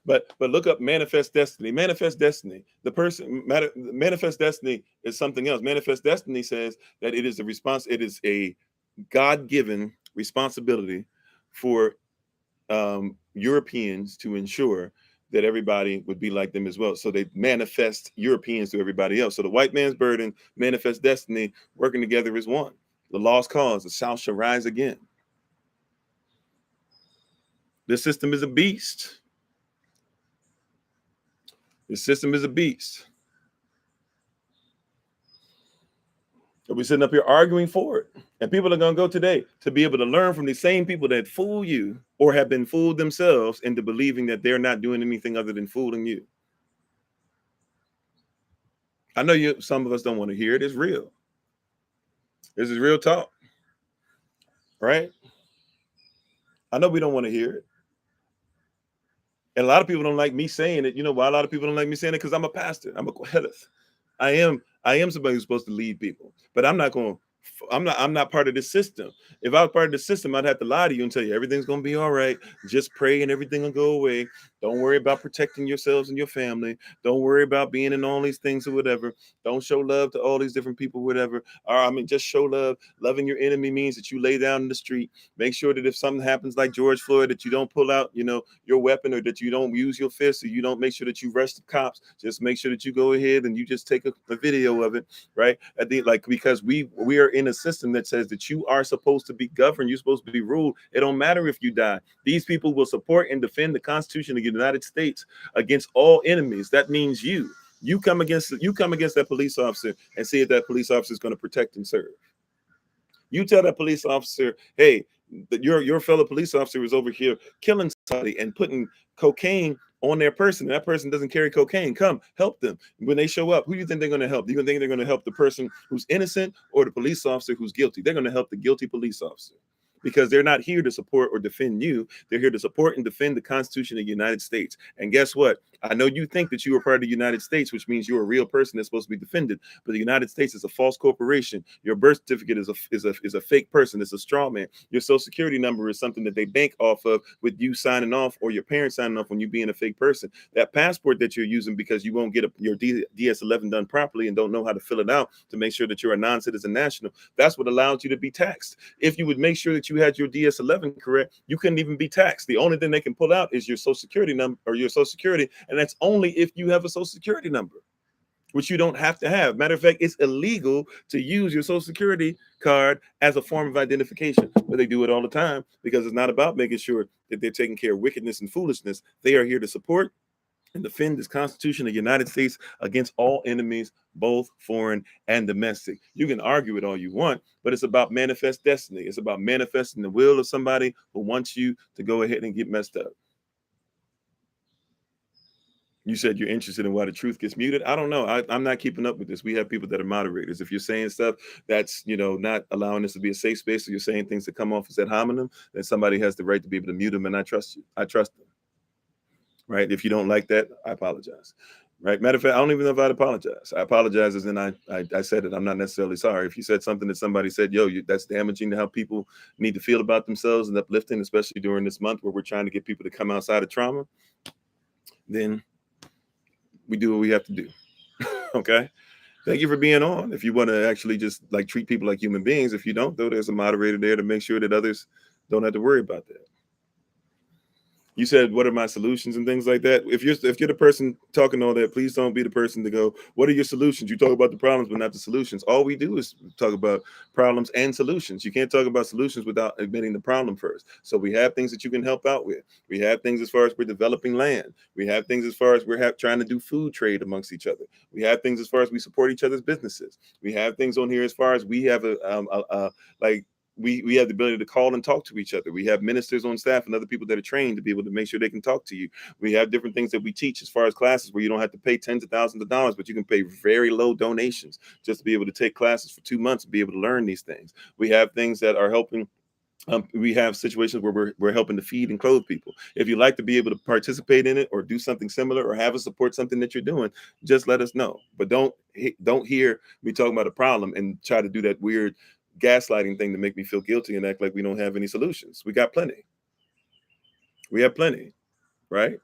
But look up manifest destiny. Manifest destiny. Manifest destiny is something else. Manifest destiny says that it is a God-given responsibility for Europeans to ensure that everybody would be like them as well. So they manifest Europeans to everybody else. So the white man's burden, manifest destiny, working together is one. The lost cause, the South shall rise again. This system is a beast. This system is a beast. So we're sitting up here arguing for it. And people are going to go today to be able to learn from the same people that fool you or have been fooled themselves into believing that they're not doing anything other than fooling you. I know some of us don't want to hear it. It's real. This is real talk. Right? I know we don't want to hear it. And a lot of people don't like me saying it. You know why a lot of people don't like me saying it? Because I'm a pastor. I'm a Koheleth. I am somebody who's supposed to lead people, but I'm not part of this system. If I was part of the system, I'd have to lie to you and tell you everything's gonna be all right. Just pray and everything will go away. Don't worry about protecting yourselves and your family. Don't worry about being in all these things or whatever. Don't show love to all these different people, whatever. Or I mean, just show love. Loving your enemy means that you lay down in the street. Make sure that if something happens like George Floyd, that you don't pull out, your weapon, or that you don't use your fist, or you don't make sure that you rush the cops. Just make sure that you go ahead and you just take a video of it, right? I think because we are in a system that says that you are supposed to be governed, you're supposed to be ruled. It don't matter if you die. These people will support and defend the Constitution of the United States against all enemies. That means you come against that police officer and see if that police officer is going to protect and serve. You tell that police officer, hey, that your fellow police officer is over here killing somebody and putting cocaine on their person. That person doesn't carry cocaine. Come help them. When they show up, who do you think they're going to help? Do you think they're going to help the person who's innocent or the police officer who's guilty? They're going to help the guilty police officer, because they're not here to support or defend you. They're here to support and defend the Constitution of the United States. And guess what? I know you think that you are part of the United States, which means you're a real person that's supposed to be defended. But the United States is a false corporation. Your birth certificate is a fake person. It's a straw man. Your social security number is something that they bank off of with you signing off, or your parents signing off when you being a fake person. That passport that you're using because you won't get your DS-11 done properly and don't know how to fill it out to make sure that you're a non-citizen national, that's what allows you to be taxed. If you would make sure that you had your DS-11 correct, you couldn't even be taxed. The only thing they can pull out is your social security number or your social security, and that's only if you have a social security number, which you don't have to have. Matter of fact, it's illegal to use your social security card as a form of identification, but they do it all the time because it's not about making sure that they're taking care of wickedness and foolishness. They are here to support and defend this Constitution of the United States against all enemies, both foreign and domestic. You can argue it all you want, but it's about manifest destiny. It's about manifesting the will of somebody who wants you to go ahead and get messed up. You said you're interested in why the truth gets muted. I don't know. I'm not keeping up with this. We have people that are moderators. If you're saying stuff that's, not allowing this to be a safe space, or you're saying things that come off as ad hominem, then somebody has the right to be able to mute them, and I trust you. I trust them. Right? If you don't like that, I apologize. Right? Matter of fact, I don't even know if I'd apologize. I apologize as in I said it. I'm not necessarily sorry. If you said something that somebody said, that's damaging to how people need to feel about themselves and uplifting, especially during this month where we're trying to get people to come outside of trauma, then we do what we have to do. Okay? Thank you for being on. If you want to actually just treat people like human beings, if you don't, though, there's a moderator there to make sure that others don't have to worry about that. You said, what are my solutions and things like that? If you're the person talking all that, please don't be the person to go, what are your solutions? You talk about the problems, but not the solutions. All we do is talk about problems and solutions. You can't talk about solutions without admitting the problem first. So we have things that you can help out with. We have things as far as we're developing land. We have things as far as we're trying to do food trade amongst each other. We have things as far as we support each other's businesses. We have things on here as far as we have we have the ability to call and talk to each other. We have ministers on staff and other people that are trained to be able to make sure they can talk to you. We have different things that we teach as far as classes where you don't have to pay tens of thousands of dollars, but you can pay very low donations just to be able to take classes for 2 months and be able to learn these things. We have things that are helping. We have situations where we're helping to feed and clothe people. If you'd like to be able to participate in it or do something similar or have us support something that you're doing, just let us know. But don't hear me talking about a problem and try to do that weird gaslighting thing to make me feel guilty and act like we don't have any solutions. We got plenty. We have plenty, right?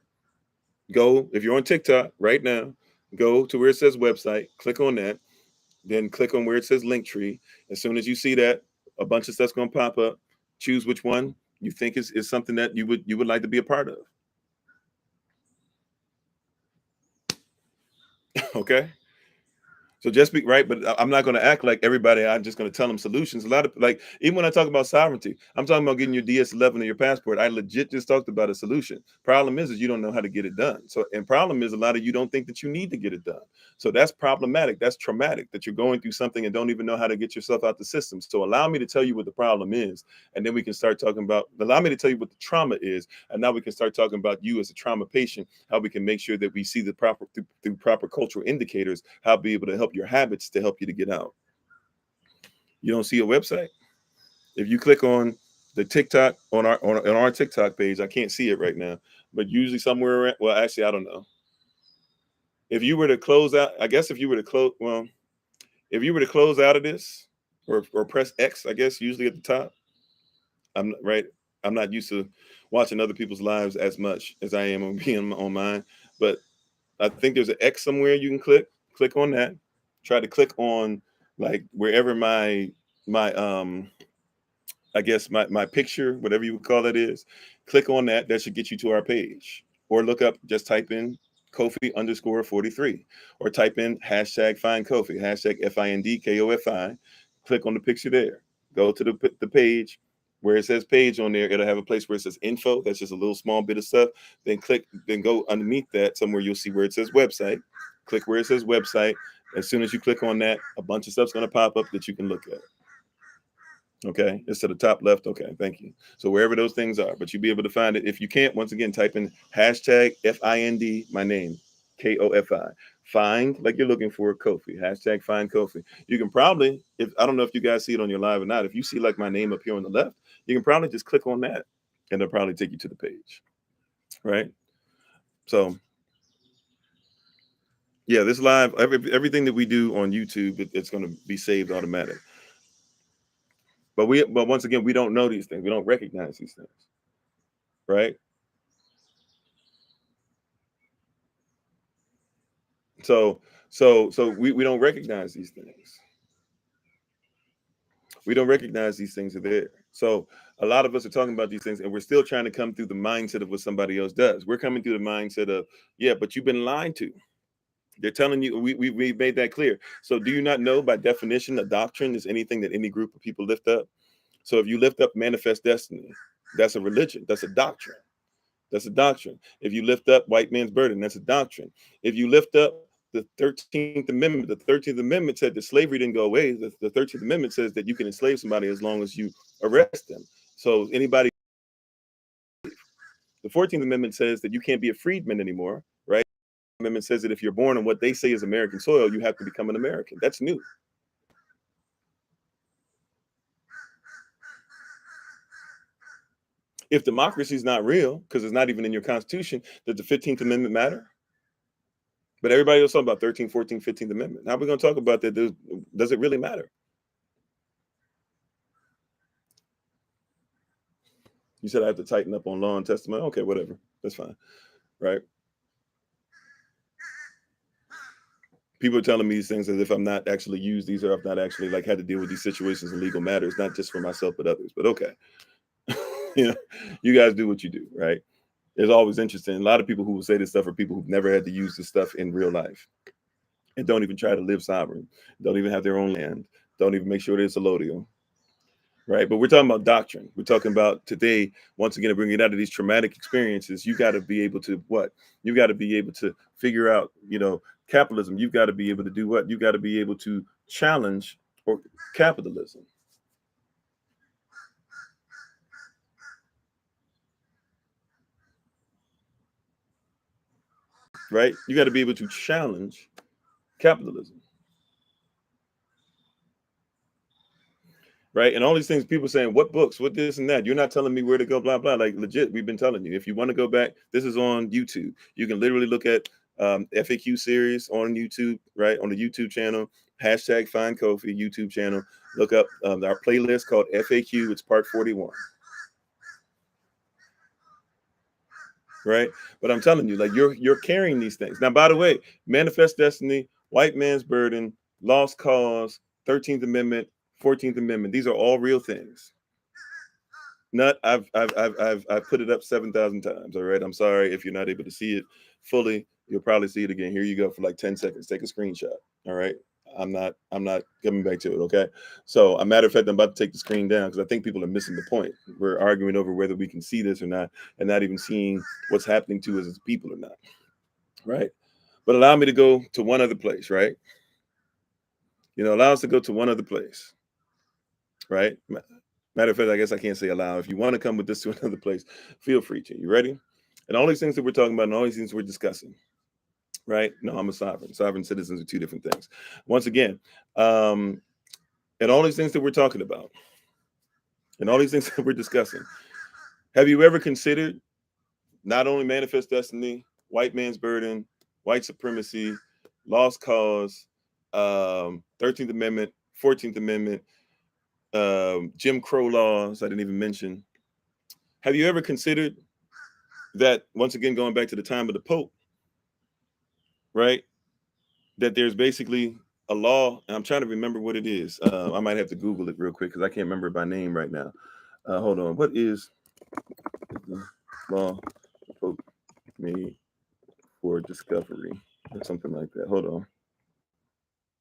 Go, if you're on TikTok right now, go to where it says website, click on that, then click on where it says link tree. As soon as you see that, a bunch of stuff's gonna pop up. Choose which one you think is something that you would like to be a part of. Okay. So just be right, but I'm not going to act like everybody. I'm just going to tell them solutions. A lot of even when I talk about sovereignty, I'm talking about getting your DS-11 or your passport. I legit just talked about a solution. Problem is you don't know how to get it done. So, and problem is a lot of you don't think that you need to get it done. So that's problematic. That's traumatic that you're going through something and don't even know how to get yourself out the system. So allow me to tell you what the problem is, and then we can start talking about. Allow me to tell you what the trauma is, and now we can start talking about you as a trauma patient. How we can make sure that we see the proper through proper cultural indicators. How be able to help your habits to help you to get out. You don't see a website? If you click on the TikTok on our TikTok page. I can't see it right now, but usually somewhere around, well, actually, I don't know. If you were to close out, I guess if you were to close, well, if you were to close out of this or press X, I guess usually at the top. Right. I'm not used to watching other people's lives as much as I am on being on mine, but I think there's an X somewhere you can click on that. Try to click on like wherever my I guess my picture, whatever you would call it is, click on that. That should get you to our page. Or look up, just type in Kofi_43, or type in hashtag FindKofi, hashtag FindKofi. Click on the picture there. Go to the page where it says page on there. It'll have a place where it says info. That's just a little small bit of stuff. Then go underneath that somewhere you'll see where it says website. Click where it says website. As soon as you click on that, a bunch of stuff's going to pop up that you can look at. Okay, it's to the top left. Okay, thank you. So wherever those things are, but you'll be able to find it. If you can't, once again, type in hashtag FIND, my name, KOFI. Find, like you're looking for, Kofi. Hashtag FindKofi. You can probably, if I don't know if you guys see it on your live or not, if you see like my name up here on the left, you can probably just click on that and it'll probably take you to the page. Right? So yeah, this live, everything that we do on YouTube, it's going to be saved automatic. But once again, we don't know these things. We don't recognize these things. Right? So we don't recognize these things. We don't recognize these things are there. So a lot of us are talking about these things, and we're still trying to come through the mindset of what somebody else does. We're coming through the mindset of, yeah, but you've been lied to. They're telling you, we made that clear. So do you not know, by definition, a doctrine is anything that any group of people lift up? So if you lift up manifest destiny, that's a religion. That's a doctrine. That's a doctrine. If you lift up white man's burden, that's a doctrine. If you lift up the 13th Amendment, the 13th Amendment said that slavery didn't go away. The 13th Amendment says that you can enslave somebody as long as you arrest them. So anybody, the 14th Amendment says that you can't be a freedman anymore, right? The amendment says that if you're born on what they say is American soil, you have to become an American. That's new. If democracy is not real, because it's not even in your Constitution, does the 15th Amendment matter? But everybody else talking about 13th, 14th, 15th Amendment. Now we're going to talk about that. Does it really matter? You said I have to tighten up on law and testimony. Okay, whatever. That's fine. Right? People are telling me these things as if I'm not actually used these, or I've not actually like had to deal with these situations in legal matters, not just for myself, but others. But okay. You guys do what you do, right? It's always interesting. A lot of people who will say this stuff are people who've never had to use this stuff in real life and don't even try to live sovereign, don't even have their own land, don't even make sure it's allodial. Right. But we're talking about doctrine. We're talking about today, once again, bringing it out of these traumatic experiences. You got to be able to what? You got to be able to figure out, capitalism. You've got to be able to do what? You got to be able to challenge or capitalism. Right. You got to be able to challenge capitalism. Right. And all these things, people saying, what books, what this and that. You're not telling me where to go, blah, blah. Like legit, we've been telling you. If you want to go back, this is on YouTube. You can literally look at FAQ series on YouTube, right? On the YouTube channel, hashtag FindKofi YouTube channel. Look up our playlist called FAQ. It's part 41. Right. But I'm telling you, like you're carrying these things. Now, by the way, manifest destiny, white man's burden, lost cause, 13th Amendment, 14th Amendment. These are all real things. I've put it up 7,000 times. All right. I'm sorry if you're not able to see it fully. You'll probably see it again. Here you go for like 10 seconds. Take a screenshot. All right. I'm not coming back to it. Okay. So a matter of fact, I'm about to take the screen down because I think people are missing the point. We're arguing over whether we can see this or not, and not even seeing what's happening to us as people or not. Right. But allow me to go to one other place, right? Allow us to go to one other place. Right. Matter of fact, I guess I can't say allow. If you want to come with this to another place, feel free to. You ready? And all these things that we're talking about and all these things we're discussing, right? No, I'm a sovereign. Sovereign citizens are two different things. Once again, and all these things that we're talking about, and all these things that we're discussing. Have you ever considered not only manifest destiny, white man's burden, white supremacy, lost cause, 13th Amendment, 14th Amendment, Jim Crow laws, I didn't even mention. Have you ever considered that, once again, going back to the time of the Pope, right? That there's basically a law, and I'm trying to remember what it is. I might have to Google it real quick because I can't remember it by name right now. Hold on. What is the law the Pope made for discovery or something like that? Hold on.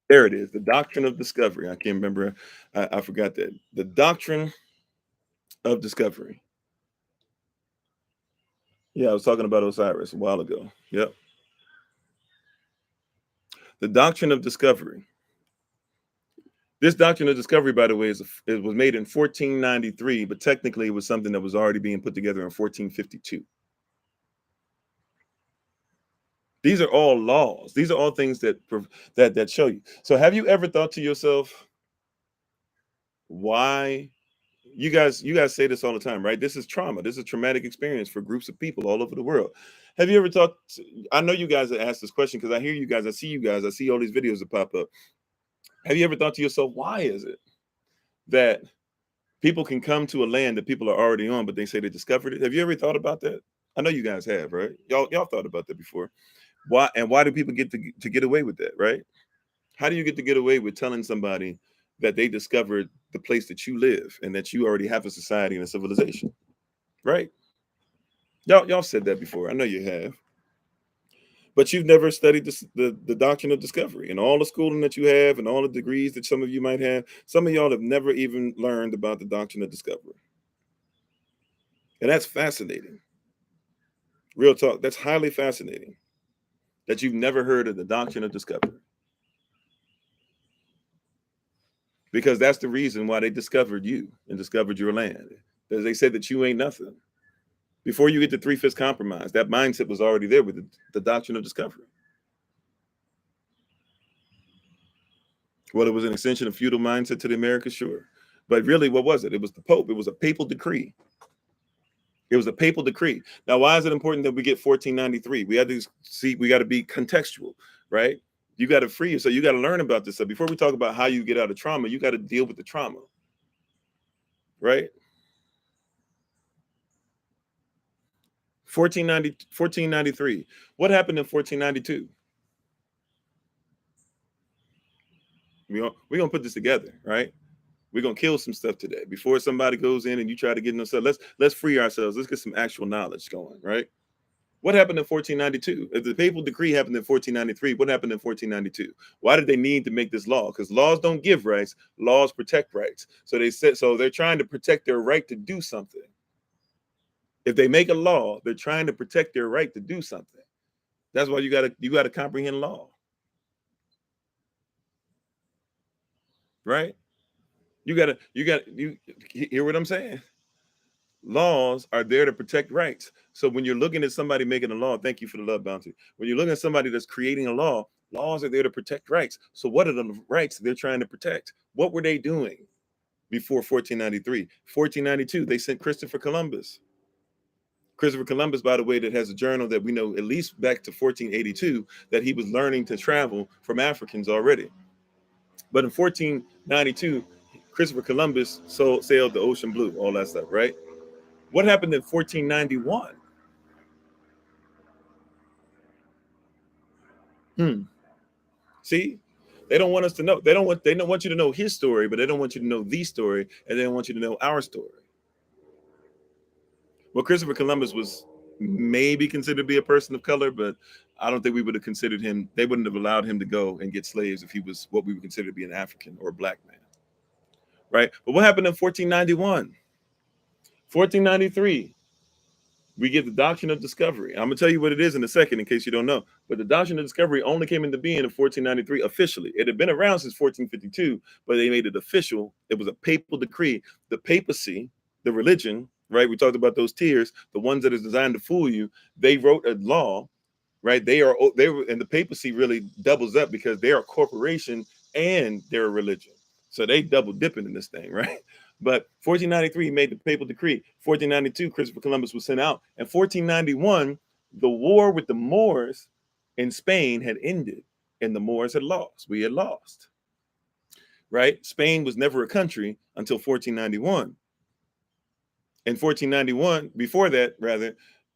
There it is. The doctrine of discovery. I can't remember. I forgot that. The doctrine of discovery. Yeah, I was talking about Osiris a while ago. Yep. The doctrine of discovery. This doctrine of discovery, by the way, it was made in 1493, but technically it was something that was already being put together in 1452. These are all laws. These are all things that show you. So have you ever thought to yourself, why you guys say this all the time, right? This is trauma. This is a traumatic experience for groups of people all over the world. Have you ever thought, I know you guys asked this question because I hear you guys, I see you guys, I see all these videos that pop up. Have you ever thought to yourself, why is it that people can come to a land that people are already on, but they say they discovered it? Have you ever thought about that? I know you guys have, right? Y'all thought about that before. Why do people get to get away with that, right? How do you get to get away with telling somebody that they discovered the place that you live and that you already have a society and a civilization, right? Y'all said that before. I know you have. But you've never studied the doctrine of discovery, and all the schooling that you have and all the degrees that some of you might have. Some of y'all have never even learned about the doctrine of discovery. And that's fascinating. Real talk. That's highly fascinating that you've never heard of the doctrine of discovery. Because that's the reason why they discovered you and discovered your land. Because they said that you ain't nothing. Before you get the 3/5 compromise, that mindset was already there with the doctrine of discovery. Well, it was an extension of feudal mindset to the Americas, sure. But really, what was it? It was the Pope. It was a papal decree. It was a papal decree. Now, why is it important that we get 1493? We have to see, we got to be contextual, right? You got to free yourself. You got to learn about this stuff. Before we talk about how you get out of trauma, you got to deal with the trauma, right? 1493. What happened in 1492? We're gonna put this together, right? We're gonna kill some stuff today before somebody goes in and you try to get in stuff. Let's free ourselves. Let's get some actual knowledge going, right? What happened in 1492? If the papal decree happened in 1493, what happened in 1492? Why did they need to make this law? Because laws don't give rights, laws protect rights. So they're trying to protect their right to do something. If they make a law, they're trying to protect their right to do something. That's why you gotta comprehend law. Right? You hear what I'm saying? Laws are there to protect rights. So when you're looking at somebody making a law, thank you for the love bounty. When you're looking at somebody that's creating a law, laws are there to protect rights. So what are the rights they're trying to protect? What were they doing before 1493? 1492, they sent Christopher Columbus. Christopher Columbus, by the way, that has a journal that we know at least back to 1482 that he was learning to travel from Africans already. But in 1492, Christopher Columbus sailed the ocean blue, all that stuff, right? What happened in 1491? See, they don't want us to know. They don't want you to know his story, but they don't want you to know the story, and they don't want you to know our story. Well, Christopher Columbus was maybe considered to be a person of color, but I don't think we would have considered him. They wouldn't have allowed him to go and get slaves if he was what we would consider to be an African or a black man, right? But what happened in 1491? 1493, we get the doctrine of discovery. I'm gonna tell you what it is in a second, in case you don't know. But the doctrine of discovery only came into being in 1493 officially. It had been around since 1452, but they made it official. It was a papal decree. The papacy, the religion, right? We talked about those tiers, the ones that is designed to fool you. They wrote a law, right? They were, and the papacy really doubles up because they are a corporation and they're a religion. So they double dipping in this thing, right? But 1493 made the papal decree. 1492, Christopher Columbus was sent out. And 1491, the war with the Moors in Spain had ended, and the Moors had lost. We had lost, right? Spain was never a country until 1491. In 1491, before that, rather,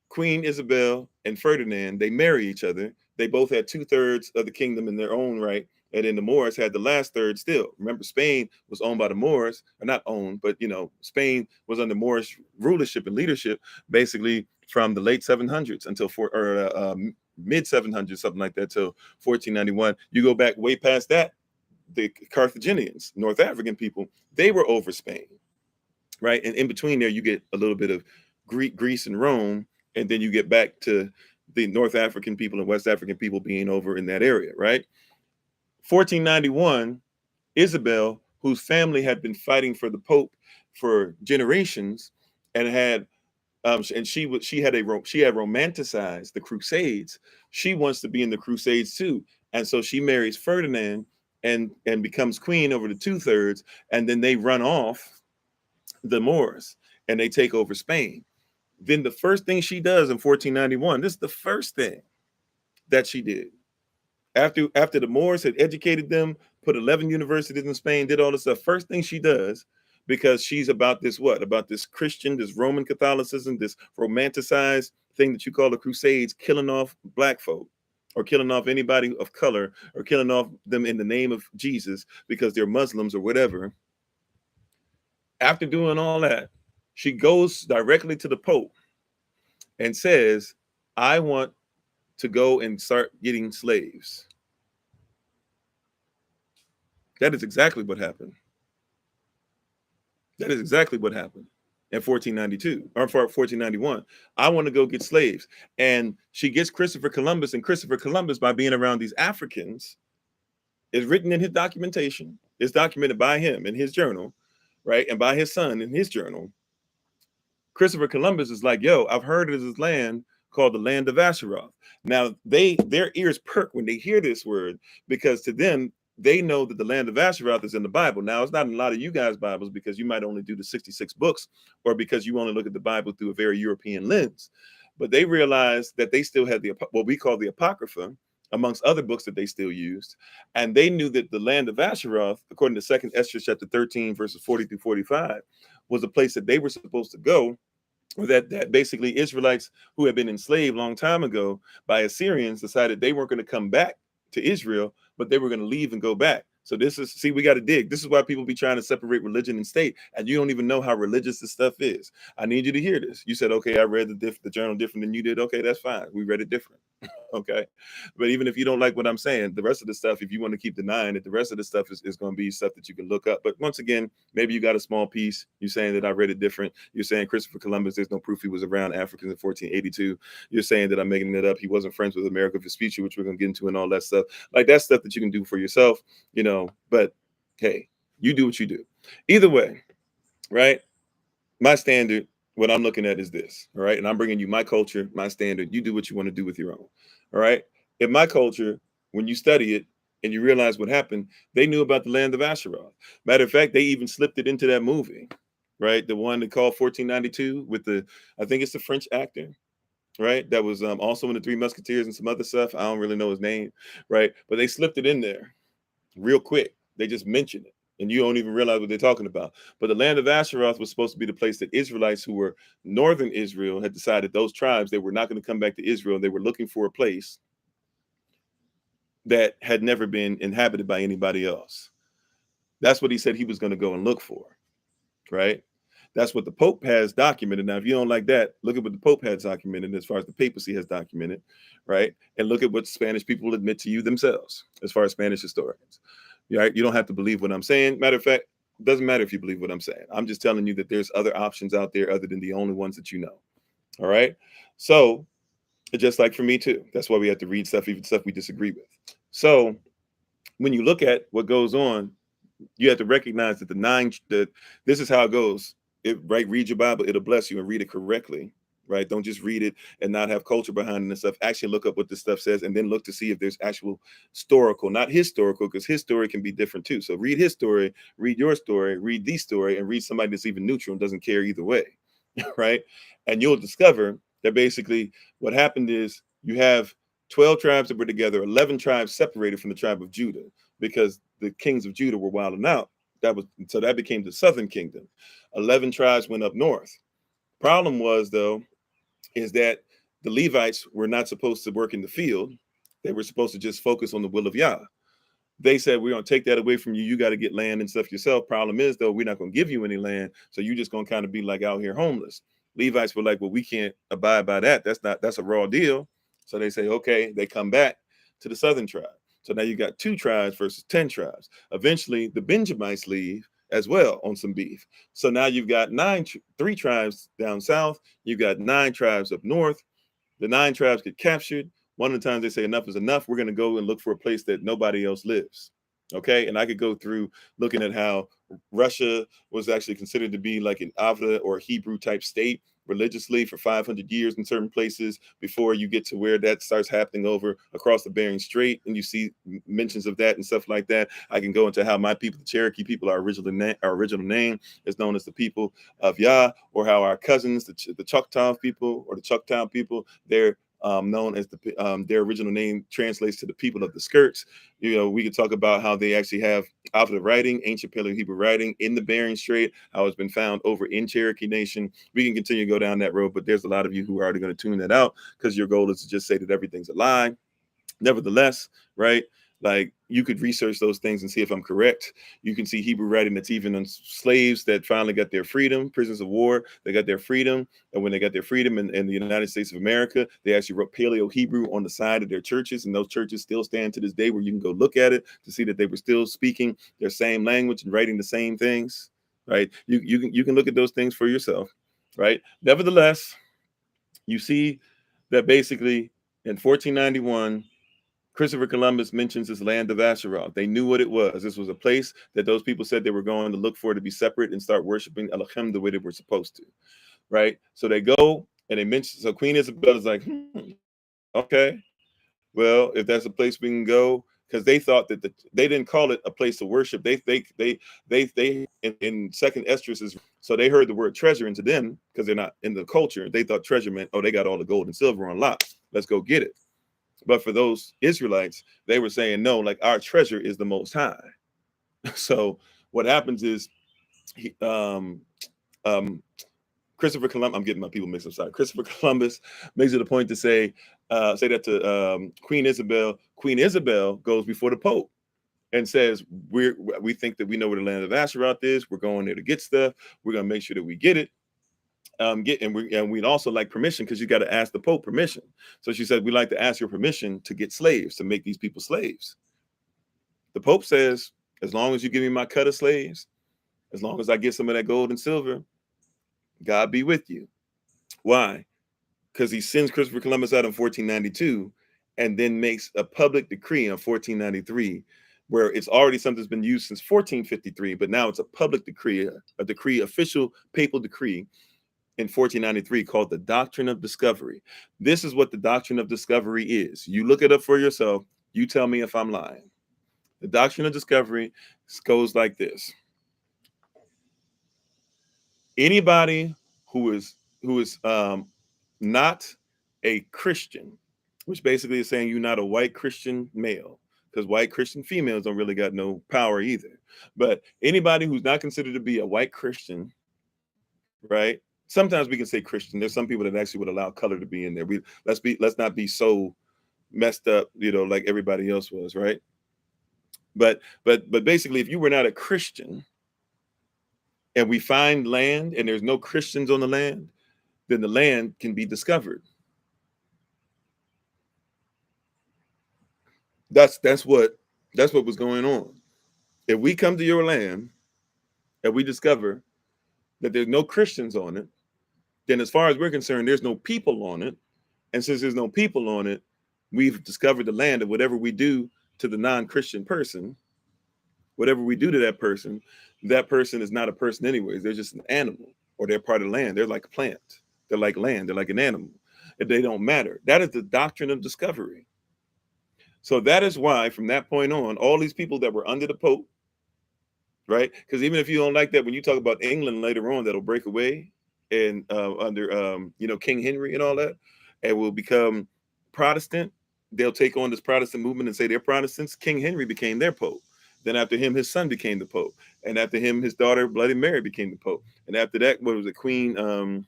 Queen Isabel and Ferdinand, they marry each other. They both had 2/3 of the kingdom in their own right. And then the Moors had the last third still. Remember, Spain was owned by the Moors, or not owned, but Spain was under Moorish rulership and leadership, basically from the late 700s until mid 700s, something like that, till 1491. You go back way past that, the Carthaginians, North African people, they were over Spain, right? And in between there, you get a little bit of Greece and Rome, and then you get back to the North African people and West African people being over in that area, right? 1491, Isabel, whose family had been fighting for the Pope for generations, and had she had romanticized the Crusades. She wants to be in the Crusades too, and so she marries Ferdinand and becomes queen over the 2/3, and then they run off the Moors and they take over Spain. Then the first thing she does in 1491, this is the first thing that she did. After the Moors had educated them, put 11 universities in Spain, did all this stuff, first thing she does, because she's about this about this Christian, this Roman Catholicism, this romanticized thing that you call the Crusades, killing off black folk, or killing off anybody of color, or killing off them in the name of Jesus because they're Muslims or whatever. After doing all that, she goes directly to the Pope and says, I want to go and start getting slaves. That is exactly what happened. That is exactly what happened in 1492 or 1491. I want to go get slaves. And she gets Christopher Columbus, and Christopher Columbus, by being around these Africans, is written in his documentation. It's documented by him in his journal, right? And by his son in his journal. Christopher Columbus is like, yo, I've heard of this land called the land of Asheroth. Now, their ears perk when they hear this word, because to them, they know that the land of Asheroth is in the Bible. Now, it's not in a lot of you guys' Bibles, because you might only do the 66 books, or because you only look at the Bible through a very European lens. But they realized that they still had what we call the Apocrypha, amongst other books that they still used. And they knew that the land of Asheroth, according to 2nd Esdras chapter 13, verses 40 through 45, was a place that they were supposed to go, or that basically Israelites who had been enslaved long time ago by Assyrians decided they weren't going to come back to Israel, but they were going to leave and go back. So we got to dig. This is why people be trying to separate religion and state, and you don't even know how religious this stuff is. I need you to hear this. You said, okay, I read the journal different than you did. Okay, that's fine. We read it different. Okay. But even if you don't like what I'm saying, the rest of the stuff, if you want to keep denying it, the rest of the stuff is going to be stuff that you can look up. But once again, maybe you got a small piece. You're saying that I read it different. You're saying Christopher Columbus, there's no proof he was around Africans in 1482. You're saying that I'm making it up. He wasn't friends with America Vespucci, which we're going to get into, and all that stuff. Like, that's stuff that you can do for yourself, but hey, you do what you do. Either way, right? My standard, what I'm looking at is this, all right? And I'm bringing you my culture, my standard. You do what you want to do with your own, all right? In my culture, when you study it and you realize what happened, they knew about the land of Asheroth. Matter of fact, they even slipped it into that movie, right? The one they called 1492 with I think it's the French actor, right? That was also in the Three Musketeers and some other stuff. I don't really know his name, right? But they slipped it in there real quick. They just mentioned it, and you don't even realize what they're talking about. But the land of Asheroth was supposed to be the place that Israelites who were northern Israel had decided, those tribes, they were not going to come back to Israel. They were looking for a place that had never been inhabited by anybody else. That's what he said he was going to go and look for, right? That's what the Pope has documented. Now, if you don't like that, look at what the Pope has documented as far as the papacy has documented, right? And look at what Spanish people admit to you themselves as far as Spanish historians. Right? You don't have to believe what I'm saying. Matter of fact, it doesn't matter if you believe what I'm saying. I'm just telling you that there's other options out there other than the only ones that you know. All right? So, just like for me too. That's why we have to read stuff, even stuff we disagree with. So, when you look at what goes on, you have to recognize that this is how it goes. Read your Bible, it'll bless you, and read it correctly. right? Don't just read it and not have culture behind it and stuff. Actually look up what this stuff says and then look to see if there's actual historical, not historical, because his story can be different too. So read his story, read your story, read the story, and read somebody that's even neutral and doesn't care either way, right? And you'll discover that basically what happened is you have 12 tribes that were together, 11 tribes separated from the tribe of Judah because the kings of Judah were wilding out. That became the southern kingdom. 11 tribes went up north. Problem was, though, is that the Levites were not supposed to work in the field. They were supposed to just focus on the will of Yah. They said, we're going to take that away from you. You got to get land and stuff yourself. Problem is, though, we're not going to give you any land. So you're just going to kind of be like out here homeless. Levites were like, well, we can't abide by that. That's a raw deal. So they say, okay, they come back to the southern tribe. So now you got 2 tribes versus 10 tribes. Eventually, the Benjamites leave as well on some beef. So now you've got 3 tribes down south. You've got 9 tribes up north. The 9 tribes get captured. One of the times they say enough is enough. We're going to go and look for a place that nobody else lives. Okay. And I could go through looking at how Russia was actually considered to be like an Avda or Hebrew type state religiously for 500 years in certain places before you get to where that starts happening over across the Bering Strait. And you see mentions of that and stuff like that. I can go into how my people, the Cherokee people, our original name is known as the people of Yah, or how our cousins, the Choctaw people or the Choctaw people, they're known as their original name translates to the people of the skirts. You know, we could talk about how they actually have Alphabet writing, ancient Paleo-Hebrew writing in the Bering Strait, how it's been found over in Cherokee Nation. We can continue to go down that road, but there's a lot of you who are already going to tune that out because your goal is to just say that everything's a lie. Nevertheless, right? Like you could research those things and see if I'm correct. You can see Hebrew writing that's even on slaves that finally got their freedom, prisoners of war, they got their freedom. And when they got their freedom in the United States of America, they actually wrote Paleo Hebrew on the side of their churches. And those churches still stand to this day where you can go look at it to see that they were still speaking their same language and writing the same things, right? You can look at those things for yourself, right? Nevertheless, you see that basically in 1491, Christopher Columbus mentions this land of Asherah. They knew what it was. This was a place that those people said they were going to look for to be separate and start worshiping Elohim the way they were supposed to, right? So they go and they mention, so Queen Isabel is like, okay, well, if that's a place we can go, because they thought that they didn't call it a place of worship. They in second Esdras, so they heard the word treasure, and to them, because they're not in the culture, they thought treasure meant, oh, they got all the gold and silver on lock. Let's go get it. But for those Israelites, they were saying, no, like our treasure is the Most High. So what happens is, Christopher Columbus, I'm getting my people mixed up, sorry. Christopher Columbus makes it a point to say that to Queen Isabel. Queen Isabel goes before the Pope and says, we think that we know where the land of Asheroth is. We're going there to get stuff. We're going to make sure that we get it. And we'd also like permission because you got to ask the Pope permission. So she said, we'd like to ask your permission to get slaves, to make these people slaves. The Pope says, as long as you give me my cut of slaves, as long as I get some of that gold and silver, God be with you. Why? Because he sends Christopher Columbus out in 1492 and then makes a public decree in 1493 where it's already something that's been used since 1453, but now it's a public decree, a decree, official papal decree in 1493 called the Doctrine of Discovery. This is what the Doctrine of Discovery is. You look it up for yourself. You tell me if I'm lying. The Doctrine of Discovery goes like this. Anybody who is not a Christian, which basically is saying you're not a white Christian male, because white Christian females don't really got no power either. But anybody who's not considered to be a white Christian, right? Sometimes we can say Christian. There's some people that actually would allow color to be in there. Let's not be so messed up, like everybody else was, right? But basically, if you were not a Christian and we find land and there's no Christians on the land, then the land can be discovered. That's what was going on. If we come to your land and we discover that there's no Christians on it, then as far as we're concerned, there's no people on it. And since there's no people on it, we've discovered the land, of whatever we do to the non-Christian person, whatever we do to that person is not a person anyways. They're just an animal, or they're part of the land. They're like a plant. They're like land. They're like an animal. They don't matter. That is the doctrine of discovery. So that is why, from that point on, all these people that were under the Pope, right? Because even if you don't like that, when you talk about England later on, that'll break away and under King Henry and all that, and will become Protestant. They'll take on this Protestant movement and say they're Protestants. King Henry became their Pope. Then after him, his son became the Pope, and after him, his daughter Bloody Mary became the Pope, and after that, what was it, Queen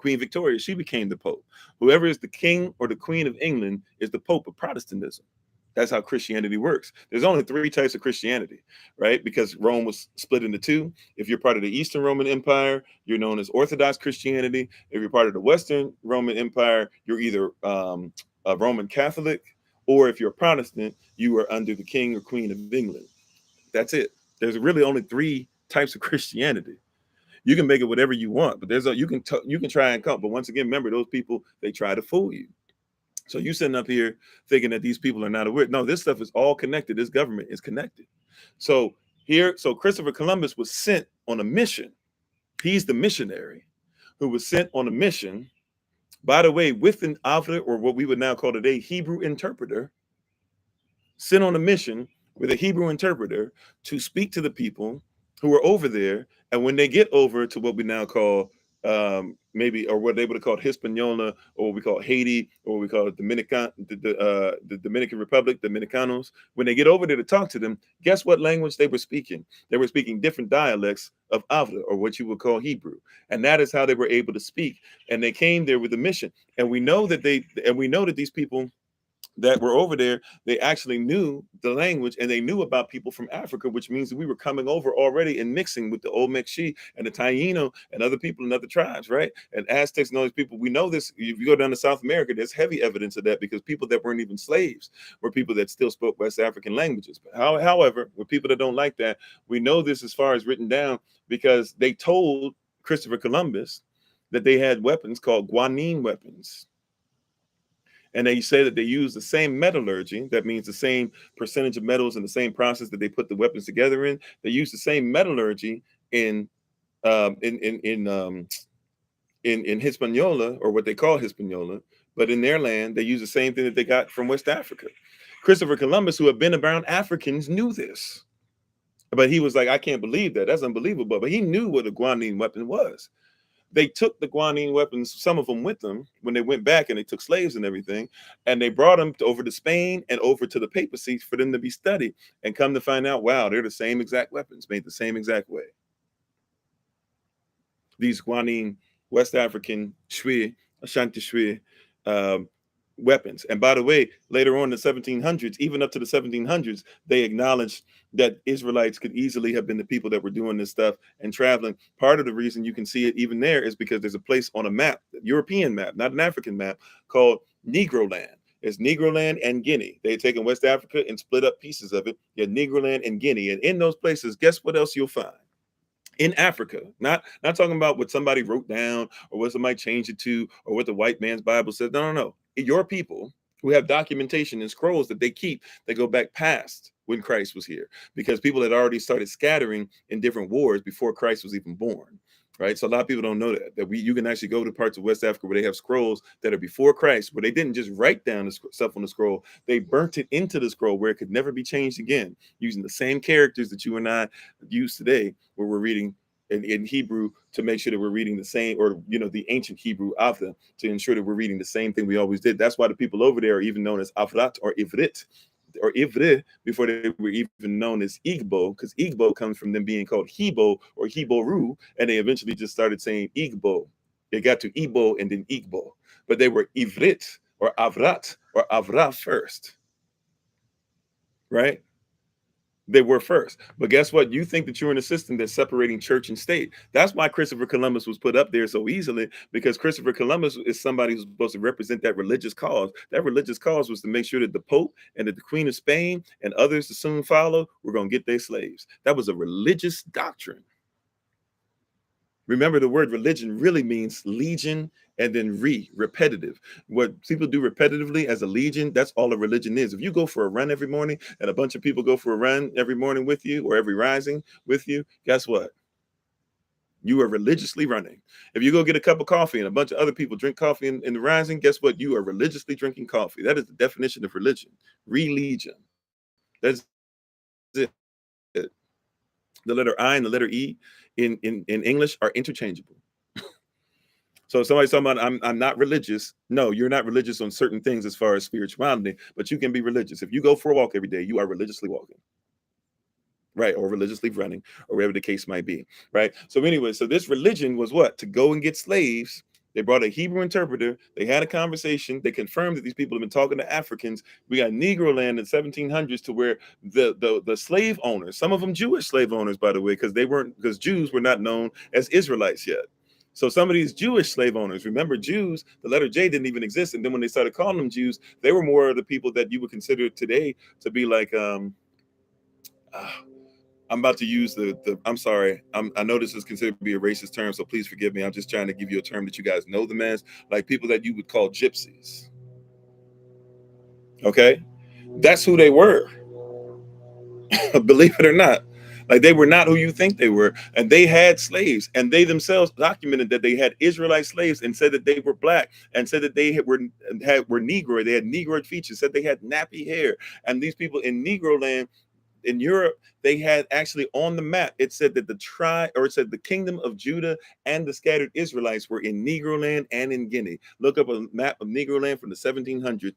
Victoria? She became the Pope. Whoever is the king or the queen of England is the Pope of Protestantism. That's how Christianity works. There's only 3 types of Christianity, right? Because Rome was split into 2. If you're part of the Eastern Roman Empire, you're known as Orthodox Christianity. If you're part of the Western Roman Empire, you're either a Roman Catholic, or if you're a Protestant, you are under the King or Queen of England. That's it. There's really only 3 types of Christianity. You can make it whatever you want, but you can try and come. But once again, remember, those people, they try to fool you. So you sitting up here thinking that these people are not aware. No, this stuff is all connected. This government is connected. So Christopher Columbus was sent on a mission. He's the missionary who was sent on a mission, by the way, with an Avra, or what we would now call today Hebrew interpreter, sent on a mission with a Hebrew interpreter to speak to the people who are over there. And when they get over to what we now call what they would have called Hispaniola, or what we call Haiti, or what we call the Dominican Republic, Dominicanos. When they get over there to talk to them, guess what language they were speaking? They were speaking different dialects of Avra, or what you would call Hebrew. And that is how they were able to speak. And they came there with a mission. And we know that these people that were over there, they actually knew the language, and they knew about people from Africa, which means that we were coming over already and mixing with the Olmec-She and the Taino and other people in other tribes, right? And Aztecs and all these people. We know this. If you go down to South America, there's heavy evidence of that, because people that weren't even slaves were people that still spoke West African languages. But however, with people that don't like that, we know this as far as written down, because they told Christopher Columbus that they had weapons called guanine weapons. And they say that they use the same metallurgy. That means the same percentage of metals in the same process that they put the weapons together in. They use the same metallurgy in Hispaniola, or what they call Hispaniola, but in their land they use the same thing that they got from West Africa. Christopher Columbus, who had been around Africans, knew this, but he was like, I can't believe that. That's unbelievable. But he knew what a guanine weapon was. They took the guanine weapons, some of them with them, when they went back, and they took slaves and everything, and they brought them over to Spain and over to the papacy for them to be studied. And come to find out, wow, they're the same exact weapons, made the same exact way. These guanine West African Shwi, Ashanti Shwi weapons. And by the way, later on in the 1700s, even up to the 1700s, they acknowledged that Israelites could easily have been the people that were doing this stuff and traveling. Part of the reason you can see it even there is because there's a place on a map, European map, not an African map, called Negro Land. It's Negro Land and Guinea. They had taken West Africa and split up pieces of it. You had Negro Land and Guinea. And in those places, guess what else you'll find? In Africa, not talking about what somebody wrote down or what somebody changed it to or what the white man's Bible says. No. Your people who have documentation and scrolls that they keep, they go back past when Christ was here, because people had already started scattering in different wars before Christ was even born, right? So a lot of people don't know that you can actually go to parts of West Africa where they have scrolls that are before Christ, where they didn't just write down the stuff on the scroll, they burnt it into the scroll where it could never be changed again, using the same characters that you and I use today, where we're reading in Hebrew to make sure that we're reading the same, or the ancient Hebrew Avda, to ensure that we're reading the same thing we always did. That's why the people over there are even known as Avrat or Ivrit or Ivri before they were even known as Igbo, because Igbo comes from them being called Hebo or Hiboru, and they eventually just started saying Igbo. It got to Igbo and then Igbo, but they were Ivrit or Avrat or Avra first, right? They were first. But guess what? You think that you're in a system that's separating church and state. That's why Christopher Columbus was put up there so easily, because Christopher Columbus is somebody who's supposed to represent that religious cause. That religious cause was to make sure that the Pope and that the Queen of Spain and others to soon follow were going to get their slaves. That was a religious doctrine. Remember, the word religion really means legion and then repetitive. What people do repetitively as a legion, that's all a religion is. If you go for a run every morning and a bunch of people go for a run every morning with you, or every rising with you, guess what? You are religiously running. If you go get a cup of coffee and a bunch of other people drink coffee in the rising, guess what? You are religiously drinking coffee. That is the definition of religion. Religion. That's it. The letter I and the letter E in English are interchangeable. So if somebody's talking about I'm not religious. No, you're not religious on certain things as far as spirituality, but you can be religious. If you go for a walk every day, you are religiously walking. Right, or religiously running, or whatever the case might be, right? So anyway, so this religion was what? To go and get slaves. They brought a Hebrew interpreter. They had a conversation. They confirmed that these people have been talking to Africans. We got Negro land in 1700s to where the slave owners, some of them Jewish slave owners, by the way, because Jews were not known as Israelites yet. So some of these Jewish slave owners, remember Jews, the letter J didn't even exist. And then when they started calling them Jews, they were more of the people that you would consider today to be like, I'm about to use I'm sorry. I know this is considered to be a racist term, so please forgive me. I'm just trying to give you a term that you guys know them as, like people that you would call gypsies. Okay? That's who they were. Believe it or not. Like they were not who you think they were. And they had slaves. And they themselves documented that they had Israelite slaves and said that they were black and said that they were Negro. They had Negroid features, said they had nappy hair. And these people in Negro land in Europe, they had actually on the map, it said that it said the kingdom of Judah and the scattered Israelites were in Negro land and in Guinea. Look up a map of Negro land from the 1700s.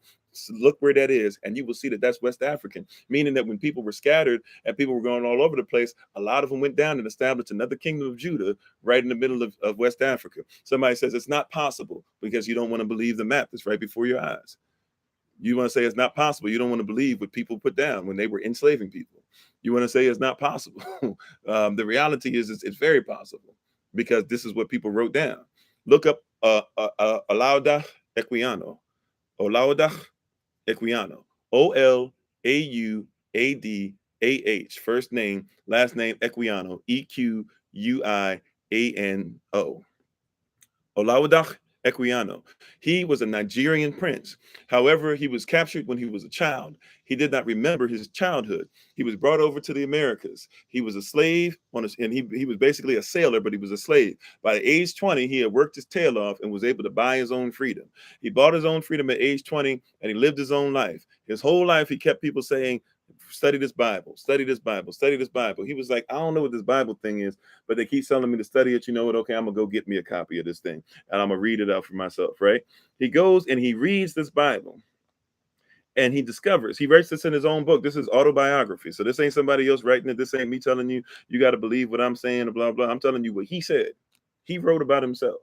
Look where that is, and you will see that that's West African, meaning that when people were scattered and people were going all over the place, a lot of them went down and established another kingdom of Judah right in the middle of West Africa. Somebody says it's not possible because you don't want to believe the map that's right before your eyes. You want to say it's not possible. You don't want to believe what people put down when they were enslaving people. You want to say it's not possible. The reality is it's very possible because this is what people wrote down. Look up Olaudach Equiano. Olaudach Equiano. Olaudadah. First name, last name Equiano. Equiano. Olaudach Equiano. He was a Nigerian prince. However, he was captured when he was a child. He did not remember his childhood. He was brought over to the Americas. He was a slave, and he was basically a sailor, but he was a slave. By age 20, he had worked his tail off and was able to buy his own freedom. He bought his own freedom at age 20, and he lived his own life. His whole life, he kept people saying, study this Bible, study this Bible, study this Bible. He was like, I don't know what this Bible thing is, but they keep telling me to study it. You know what? Okay, I'm going to go get me a copy of this thing, and I'm going to read it out for myself, right? He goes and he reads this Bible, and he writes this in his own book. This is autobiography. So this ain't somebody else writing it. This ain't me telling you, you got to believe what I'm saying, blah, blah. I'm telling you what he said. He wrote about himself,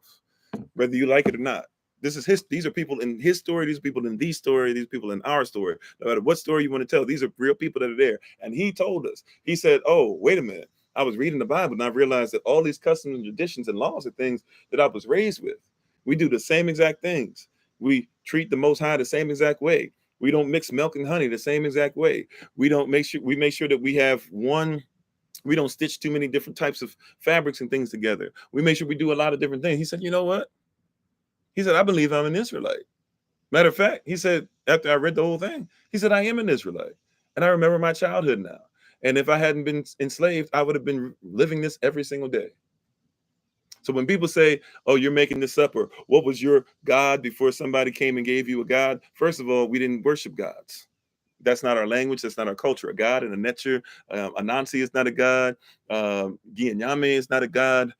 whether you like it or not. These are people in his story, these people in these story, these people in our story. No matter what story you want to tell, these are real people that are there. And he told us, he said, oh, wait a minute. I was reading the Bible and I realized that all these customs and traditions and laws are things that I was raised with. We do the same exact things. We treat the Most High the same exact way. We don't mix milk and honey the same exact way. We make sure that we have one. We don't stitch too many different types of fabrics and things together. We make sure we do a lot of different things. He said, you know what? He said, I believe I'm an Israelite. Matter of fact, he said, after I read the whole thing, he said, I am an Israelite. And I remember my childhood now. And if I hadn't been enslaved, I would have been living this every single day. So when people say, oh, you're making this up, or what was your God before somebody came and gave you a God? First of all, we didn't worship gods. That's not our language. That's not our culture. A God and a nature. Anansi is not a God. Gianyame is not a God.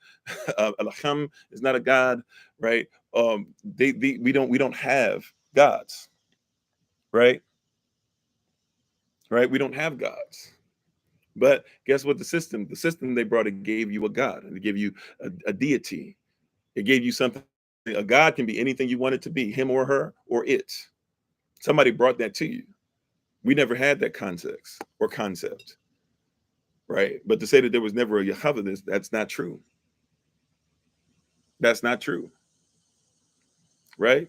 Alacham is not a God, right? We don't have gods, right? Right? We don't have gods. But guess what? The system they brought, it gave you a God, and it gave you a deity. It gave you something. A God can be anything you want it to be, him or her or it. Somebody brought that to you. We never had that concept, right? But to say that there was never a Yahweh, that's not true. That's not true, right?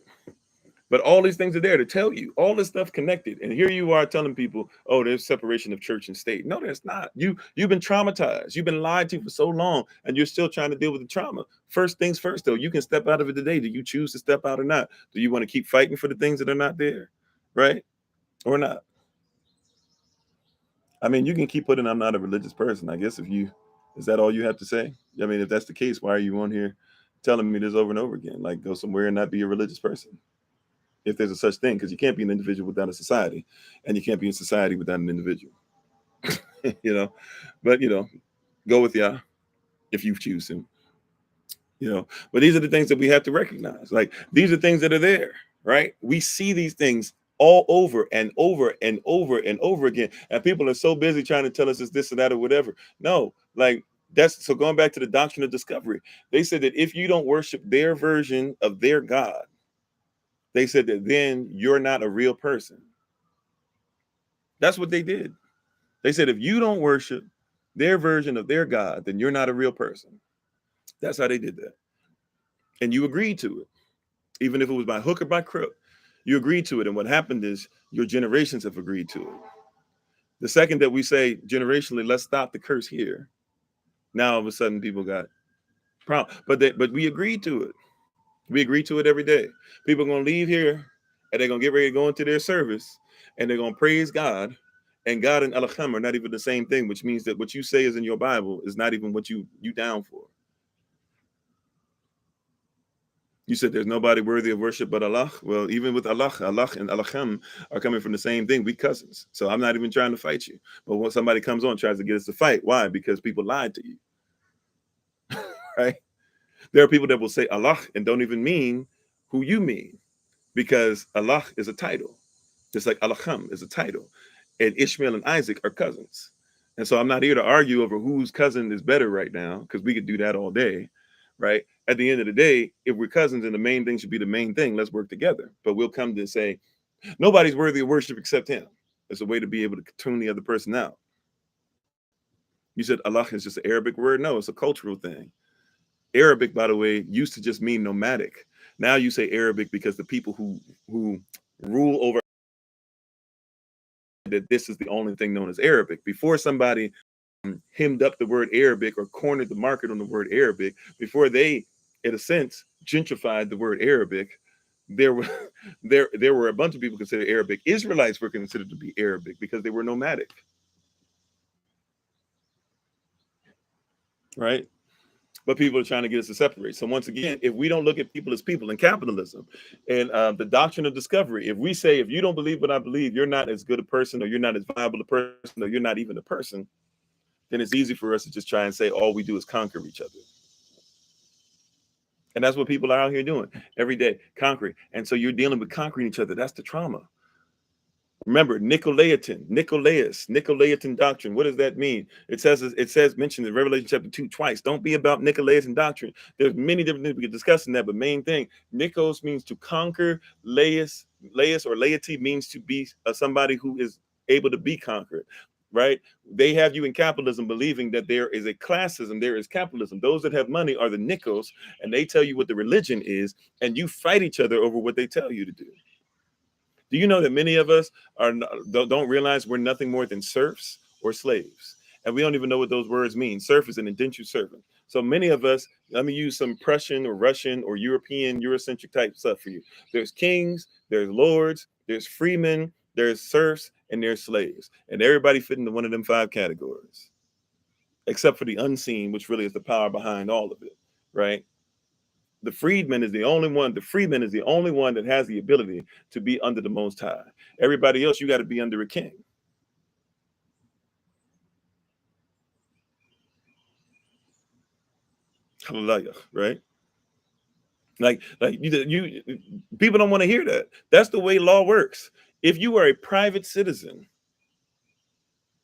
But all these things are there to tell you all this stuff connected. And here you are telling people, oh, there's separation of church and state. No, there's not. You've been traumatized. You've been lied to for so long, and you're still trying to deal with the trauma. First things first, though, you can step out of it today. Do you choose to step out or not? Do you want to keep fighting for the things that are not there, right? Or not? I mean, you can keep putting, I'm not a religious person. I guess is that all you have to say? I mean, if that's the case, why are you on here telling me this over and over again? Like, go somewhere and not be a religious person, if there's a such thing, because you can't be an individual without a society, and you can't be in society without an individual. You know, but go with Yah if you choose him. But these are the things that we have to recognize. Like, these are things that are there, right? We see these things all over and over and over and over again, and people are so busy trying to tell us it's this or that or whatever. No, like, that's so going back to the doctrine of discovery. They said that if you don't worship their version of their God, they said that then you're not a real person. That's what they did. They said if you don't worship their version of their God, then you're not a real person. That's how they did that. And you agreed to it. Even if it was by hook or by crook, you agreed to it. And what happened is your generations have agreed to it. The second that we say generationally, let's stop the curse here, now all of a sudden people got problems. But we agreed to it. We agree to it every day. People are going to leave here and they're going to get ready to go into their service and they're going to praise God. And God and Elohim are not even the same thing, which means that what you say is in your Bible is not even what you down for. You said there's nobody worthy of worship but Allah. Well, even with Allah and Elohim are coming from the same thing. We cousins. So I'm not even trying to fight you. But when somebody comes on and tries to get us to fight, why? Because people lied to you. Right? There are people that will say Allah and don't even mean who you mean, because Allah is a title. Just like Elohim is a title. And Ishmael and Isaac are cousins. And so I'm not here to argue over whose cousin is better right now, because we could do that all day, right? At the end of the day, if we're cousins and the main thing should be the main thing, let's work together. But we'll come to say, nobody's worthy of worship except him. It's a way to be able to tune the other person out. You said Allah is just an Arabic word. No, it's a cultural thing. Arabic, by the way, used to just mean nomadic. Now you say Arabic because the people who rule over that this is the only thing known as Arabic. Before somebody hemmed up the word Arabic or cornered the market on the word Arabic, before they, in a sense, gentrified the word Arabic, there were a bunch of people considered Arabic. Israelites were considered to be Arabic because they were nomadic. Right? But people are trying to get us to separate. So once again, if we don't look at people as people in capitalism and the doctrine of discovery, if we say, if you don't believe what I believe, you're not as good a person, or you're not as viable a person, or you're not even a person, then it's easy for us to just try and say all we do is conquer each other. And that's what people are out here doing every day, conquering. And so you're dealing with conquering each other. That's the trauma. Remember, Nicolaitan doctrine. What does that mean? It says mentioned in Revelation chapter 2 twice. Don't be about Nicolaitan doctrine. There's many different things we could discuss in that, but main thing, Nikos means to conquer. Laus or laity means to be somebody who is able to be conquered. Right? They have you in capitalism believing that there is a classism, there is capitalism. Those that have money are the Nikos, and they tell you what the religion is, and you fight each other over what they tell you to do. Do you know that many of us don't realize we're nothing more than serfs or slaves? And we don't even know what those words mean. Serf is an indentured servant. So many of us, let me use some Prussian or Russian or European, Eurocentric type stuff for you. There's kings, there's lords, there's freemen, there's serfs, and there's slaves. And everybody fit into one of them 5 categories, except for the unseen, which really is the power behind all of it, right? The freedman is the only one. The freeman is the only one that has the ability to be under the Most High. Everybody else, you got to be under a king. Hallelujah, right? Like you people don't want to hear that. That's the way law works. If you are a private citizen,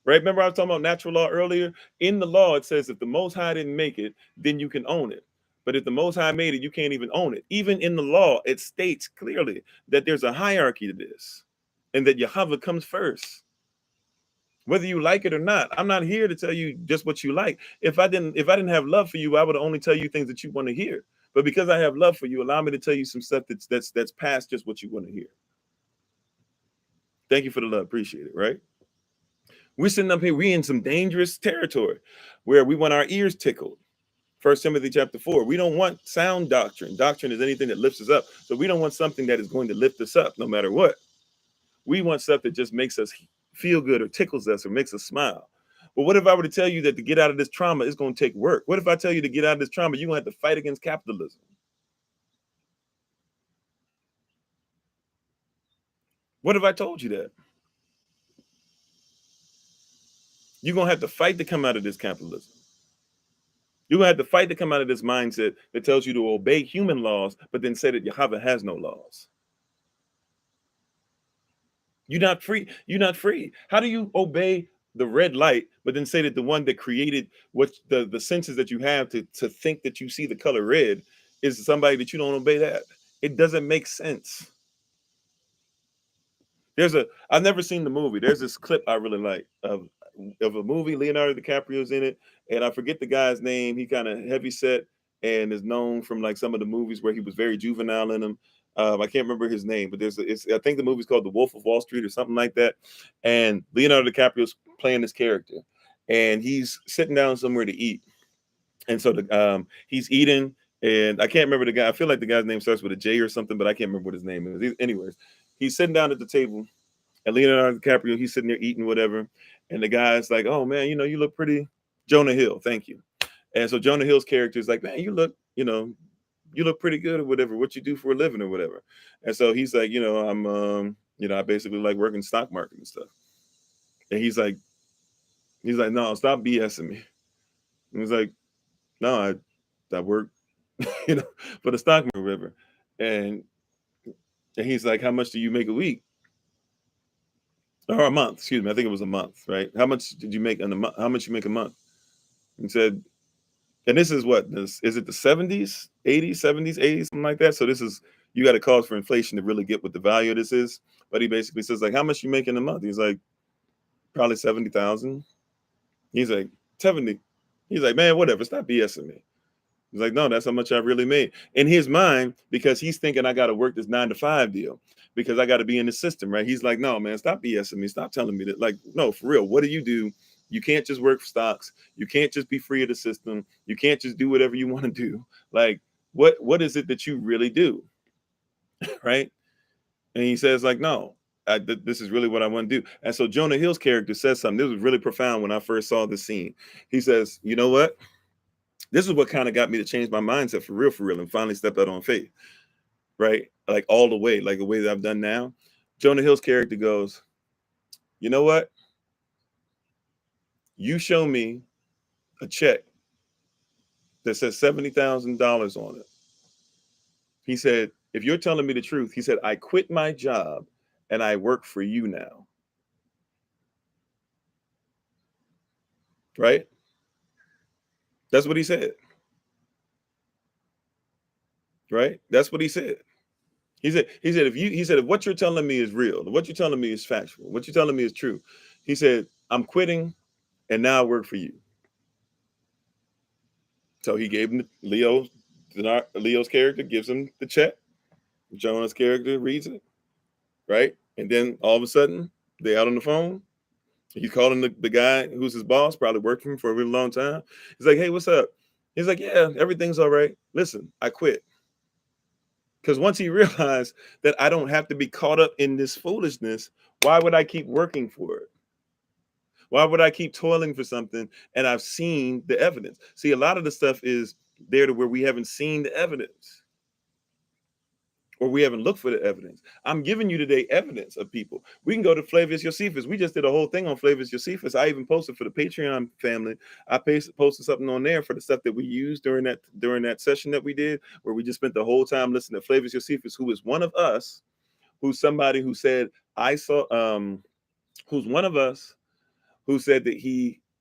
right? Remember I was talking about natural law earlier? In the law, it says if the Most High didn't make it, then you can own it. But if the Most High made it, you can't even own it. Even in the law, it states clearly that there's a hierarchy to this, and that Yahweh comes first. Whether you like it or not, I'm not here to tell you just what you like. If I didn't have love for you, I would only tell you things that you want to hear. But because I have love for you, allow me to tell you some stuff that's past just what you want to hear. Thank you for the love. Appreciate it, right? We're sitting up here, we're in some dangerous territory where we want our ears tickled. 1 Timothy chapter 4. We don't want sound doctrine. Doctrine is anything that lifts us up. So we don't want something that is going to lift us up no matter what. We want stuff that just makes us feel good or tickles us or makes us smile. Well, what if I were to tell you that to get out of this trauma is going to take work? What if I tell you to get out of this trauma, you're going to have to fight against capitalism? What if I told you that? You're going to have to fight to come out of this capitalism. You're going to have to fight to come out of this mindset that tells you to obey human laws, but then say that Yahweh has no laws. You're not free. You're not free. How do you obey the red light, but then say that the one that created what the senses that you have to think that you see the color red is somebody that you don't obey that? It doesn't make sense. I've never seen the movie. There's this clip I really like of a movie. Leonardo DiCaprio's in it, and I forget the guy's name. He kind of heavy set and is known from like some of the movies where he was very juvenile in them. I can't remember his name, but I think the movie's called The Wolf of Wall Street or something like that. And Leonardo DiCaprio's playing this character, and he's sitting down somewhere to eat. And so he's eating, and I can't remember the guy. I feel like the guy's name starts with a J or something, but I can't remember what his name is. Anyways, he's sitting down at the table, and Leonardo DiCaprio, he's sitting there eating whatever. And the guy's like, "Oh man, you look pretty." Jonah Hill, thank you. And so Jonah Hill's character is like, "Man, you look pretty good or whatever. What you do for a living or whatever." And so he's like, I basically like working stock market and stuff. And he's like, "No, stop BSing me." And he's like, "No, I work, for the stock market or whatever." And he's like, "How much do you make a week? Or a month, excuse me. I think it was a month, right? How much did you make in a month? How much you make a month?" And said, and this is what is it the 70s, 80s, 70s, 80s, something like that. So you got to cause for inflation to really get what the value of this is. But he basically says like, "How much you make in a month?" He's like, "Probably 70,000. He's like, 70. He's like, "Man, whatever. Stop BSing me." He's like, "No, that's how much I really made." In his mind, because he's thinking I got to work this 9 to 5 deal because I got to be in the system, right? He's like, "No, man, stop BSing me. Stop telling me that." Like, no, for real. What do you do? You can't just work for stocks. You can't just be free of the system. You can't just do whatever you want to do. Like, what is it that you really do? Right? And he says like, "No, this is really what I want to do." And so Jonah Hill's character says something. This was really profound when I first saw the scene. He says, "You know what? This is what kind of got me to change my mindset for real, and finally step out on faith." Right? Like all the way, like the way that I've done now. Jonah Hill's character goes, "You know what? You show me a check that says $70,000 on it." He said, "If you're telling me the truth," he said, "I quit my job and I work for you now." Right? That's what he said. Right? That's what he said. If what you're telling me is real, what you're telling me is factual, what you're telling me is true. He said, "I'm quitting and now I work for you." So he gave him Leo's character gives him the check. Jonah's character reads it, right? And then all of a sudden, they out on the phone. He's calling the guy who's his boss, probably worked for him for a really long time. He's like, "Hey, what's up?" He's like, "Yeah, everything's all right. Listen, I quit." Because once he realized that I don't have to be caught up in this foolishness, why would I keep working for it? Why would I keep toiling for something? And I've seen the evidence. See, a lot of the stuff is there to where we haven't seen the evidence or we haven't looked for the evidence. I'm giving you today evidence of people. We can go to Flavius Josephus. We just did a whole thing on Flavius Josephus. I even posted for the Patreon family. I posted something on there for the stuff that we used during that session that we did, where we just spent the whole time listening to Flavius Josephus, who is one of us, who's somebody who said, who's one of us who said that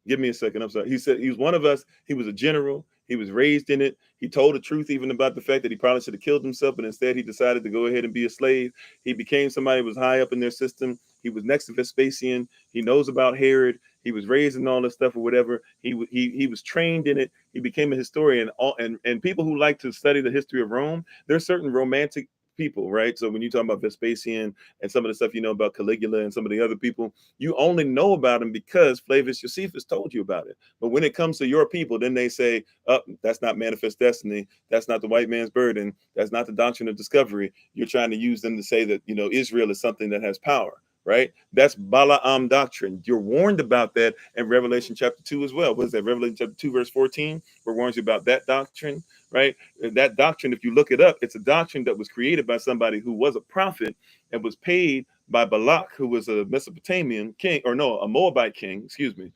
give me a second, I'm sorry. He said he was one of us. He was a general. He was raised in it. He told the truth even about the fact that he probably should have killed himself, but instead he decided to go ahead and be a slave. He became somebody who was high up in their system. He was next to Vespasian. He knows about Herod. He was raised in all this stuff or whatever. He was trained in it. He became a historian. And people who like to study the history of Rome, there's certain romantic people, right? So when you talk about Vespasian and some of the stuff you know about Caligula and some of the other people, you only know about them because Flavius Josephus told you about it. But when it comes to your people, then they say, "Oh, that's not manifest destiny. That's not the white man's burden. That's not the doctrine of discovery." You're trying to use them to say that, Israel is something that has power. right? That's Balaam doctrine. You're warned about that in Revelation chapter 2 as well. What is that? Revelation chapter 2, verse 14. We're warned you about that doctrine, right? That doctrine, if you look it up, it's a doctrine that was created by somebody who was a prophet and was paid by Balak, who was a Mesopotamian king, or no, a Moabite king, excuse me.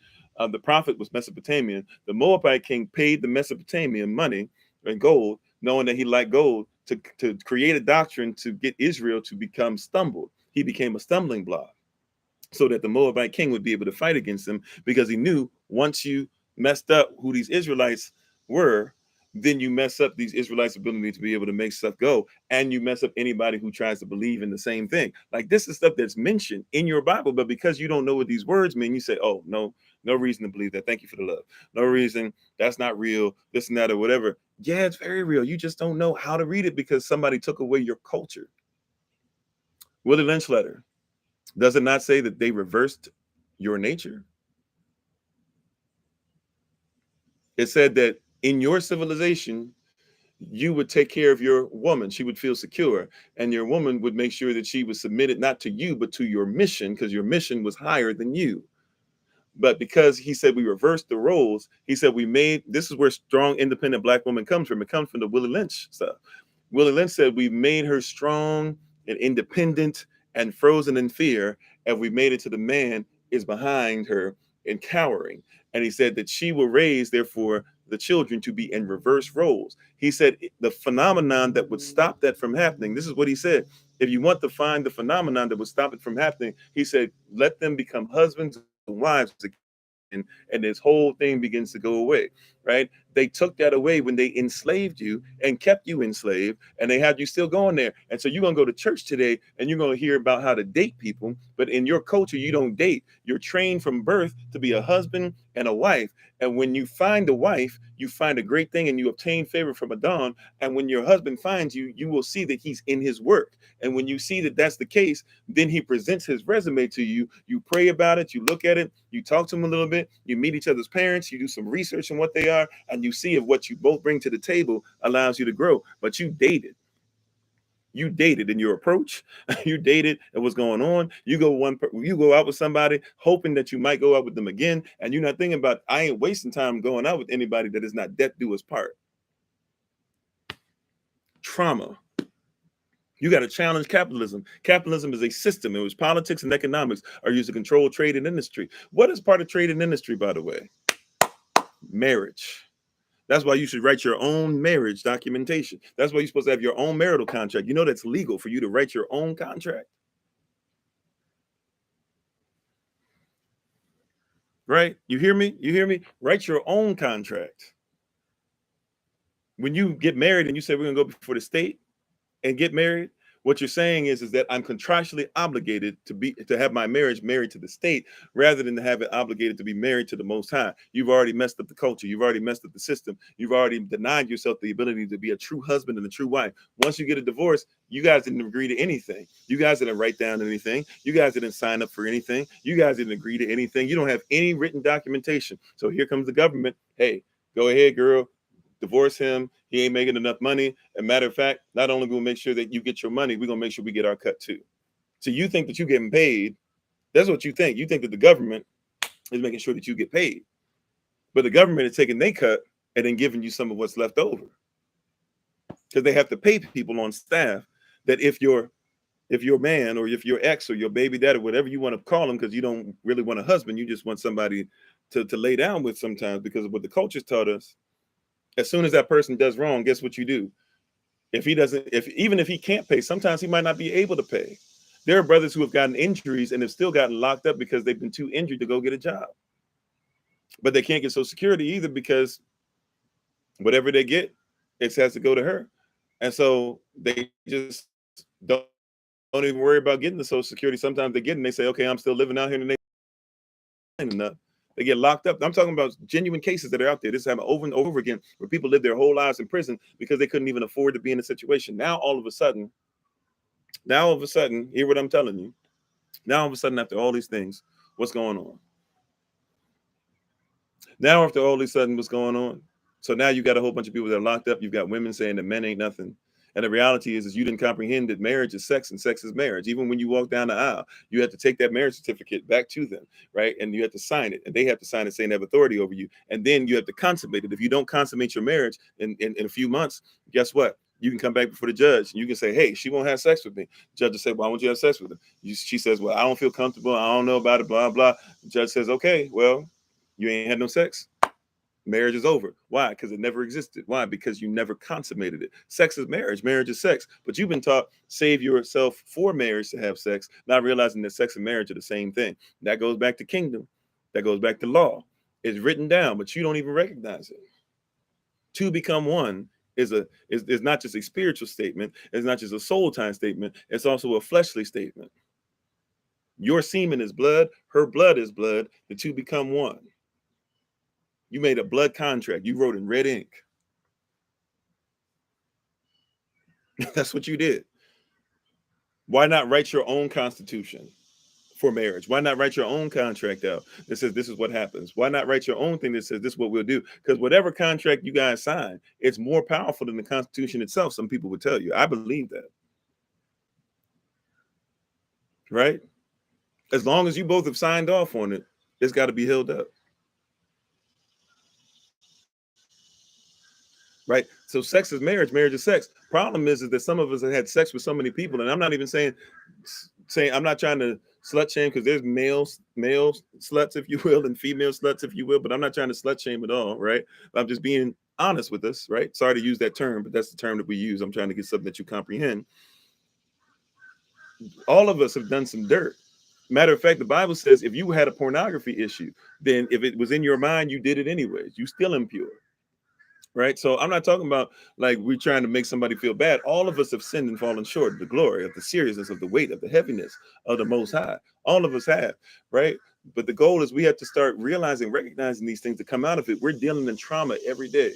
The prophet was Mesopotamian. The Moabite king paid the Mesopotamian money and gold, knowing that he liked gold, to create a doctrine to get Israel to become stumbled. He became a stumbling block so that the Moabite king would be able to fight against him, because he knew once you messed up who these Israelites were, then you mess up these Israelites' ability to be able to make stuff go, and you mess up anybody who tries to believe in the same thing. Like, this is stuff that's mentioned in your Bible, but because you don't know what these words mean, you say, oh, no, no reason to believe that. Thank you for the love. No reason. That's not real. This and that or whatever. Yeah, it's very real. You just don't know how to read it because somebody took away your culture. Willie Lynch letter. Does it not say that they reversed your nature? It said that in your civilization, you would take care of your woman. She would feel secure. And your woman would make sure that she was submitted not to you, but to your mission, because your mission was higher than you. But because he said we reversed the roles, he said we made, this is where strong, independent Black woman comes from. It comes from the Willie Lynch stuff. Willie Lynch said we made her strong and independent and frozen in fear, and we made it to the man is behind her and cowering. And he said that she will raise, therefore, the children to be in reverse roles. He said the phenomenon that would stop that from happening, this is what he said. If you want to find the phenomenon that would stop it from happening, he said, let them become husbands and wives, and this whole thing begins to go away, right? They took that away when they enslaved you and kept you enslaved, and they had you still going there. And so you're going to go to church today and you're going to hear about how to date people, but in your culture, you don't date. You're trained from birth to be a husband and a wife. And when you find a wife, you find a great thing and you obtain favor from Adon. And when your husband finds you, you will see that he's in his work. And when you see that that's the case, then he presents his resume to you. You pray about it, you look at it, you talk to him a little bit, you meet each other's parents, you do some research on what they are, and you see if what you both bring to the table allows you to grow. But you dated. You dated in your approach. You dated and what's going on. You go out with somebody hoping that you might go out with them again, and you're not thinking about, I ain't wasting time going out with anybody that is not death do us part. Trauma. You got to challenge capitalism. Capitalism is a system in which politics and economics are used to control trade and industry. What is part of trade and industry, by the way? Marriage. That's why you should write your own marriage documentation. That's why you're supposed to have your own marital contract. You know that's legal for you to write your own contract. Right? You hear me? You hear me? Write your own contract. When you get married and you say we're going to go before the state and get married, what you're saying is that I'm contractually obligated to have my marriage married to the state rather than to have it obligated to be married to the Most High. You've already messed up the culture. You've already messed up the system. You've already denied yourself the ability to be a true husband and a true wife. Once you get a divorce, you guys didn't agree to anything. You guys didn't write down anything. You guys didn't sign up for anything. You guys didn't agree to anything. You don't have any written documentation. So here comes the government. Hey, go ahead, girl. Divorce him. He ain't making enough money. And matter of fact, not only will we make sure that you get your money, we're gonna make sure we get our cut too. So you think that you're getting paid. That's what you think. You think that the government is making sure that you get paid. But the government is taking their cut and then giving you some of what's left over. Because they have to pay people on staff that if your man or if your ex or your baby dad or whatever you want to call them, because you don't really want a husband, you just want somebody to lay down with sometimes, because of what the culture's taught us. As soon as that person does wrong, guess what you do? Even if he can't pay, sometimes he might not be able to pay. There are brothers who have gotten injuries and have still gotten locked up because they've been too injured to go get a job. But they can't get Social Security either because whatever they get, it has to go to her. And so they just don't even worry about getting the Social Security. Sometimes they get it and they say, okay, I'm still living out here in the nation enough. They get locked up. I'm talking about genuine cases that are out there. This happens over and over again where people live their whole lives in prison because they couldn't even afford to be in a situation. Now, all of a sudden, hear what I'm telling you. Now, all of a sudden, after all these things, what's going on? Now, what's going on? So now you got a whole bunch of people that are locked up. You've got women saying that men ain't nothing. And the reality is you didn't comprehend that marriage is sex and sex is marriage. Even when you walk down the aisle, you have to take that marriage certificate back to them, right? And you have to sign it, and they have to sign it saying they have authority over you. And then you have to consummate it. If you don't consummate your marriage in a few months, guess what? You can come back before the judge and you can say, hey, she won't have sex with me. The judge will say, why won't you have sex with her? She says, well, I don't feel comfortable. I don't know about it, blah, blah. The judge says, okay, well, you ain't had no sex. Marriage is over. Why? Because it never existed. Why? Because you never consummated it. Sex is marriage. Marriage is sex. But you've been taught save yourself for marriage to have sex, not realizing that sex and marriage are the same thing. That goes back to kingdom. That goes back to law. It's written down, but you don't even recognize it. To become one is not just a spiritual statement. It's not just a soul time statement. It's also a fleshly statement. Your semen is blood. Her blood is blood. The two become one. You made a blood contract. You wrote in red ink. That's what you did. Why not write your own constitution for marriage? Why not write your own contract out that says this is what happens? Why not write your own thing that says this is what we'll do? Because whatever contract you guys sign, it's more powerful than the Constitution itself. Some people would tell you. I believe that. Right? As long as you both have signed off on it, it's got to be held up. Right? So sex is marriage, marriage is sex. Problem is that some of us have had sex with so many people, and I'm not even saying I'm not trying to slut shame, because there's male sluts, if you will, and female sluts, if you will, but I'm not trying to slut shame at all, right? I'm just being honest with us, right? Sorry to use that term, but that's the term that we use. I'm trying to get something that you comprehend. All of us have done some dirt. Matter of fact, the Bible says if you had a pornography issue, then if it was in your mind, you did it anyways. You still impure. Right. So I'm not talking about like we're trying to make somebody feel bad. All of us have sinned and fallen short of the glory, of the seriousness, of the weight, of the heaviness of the Most High. All of us have. Right. But the goal is we have to start realizing, recognizing these things to come out of it. We're dealing in trauma every day.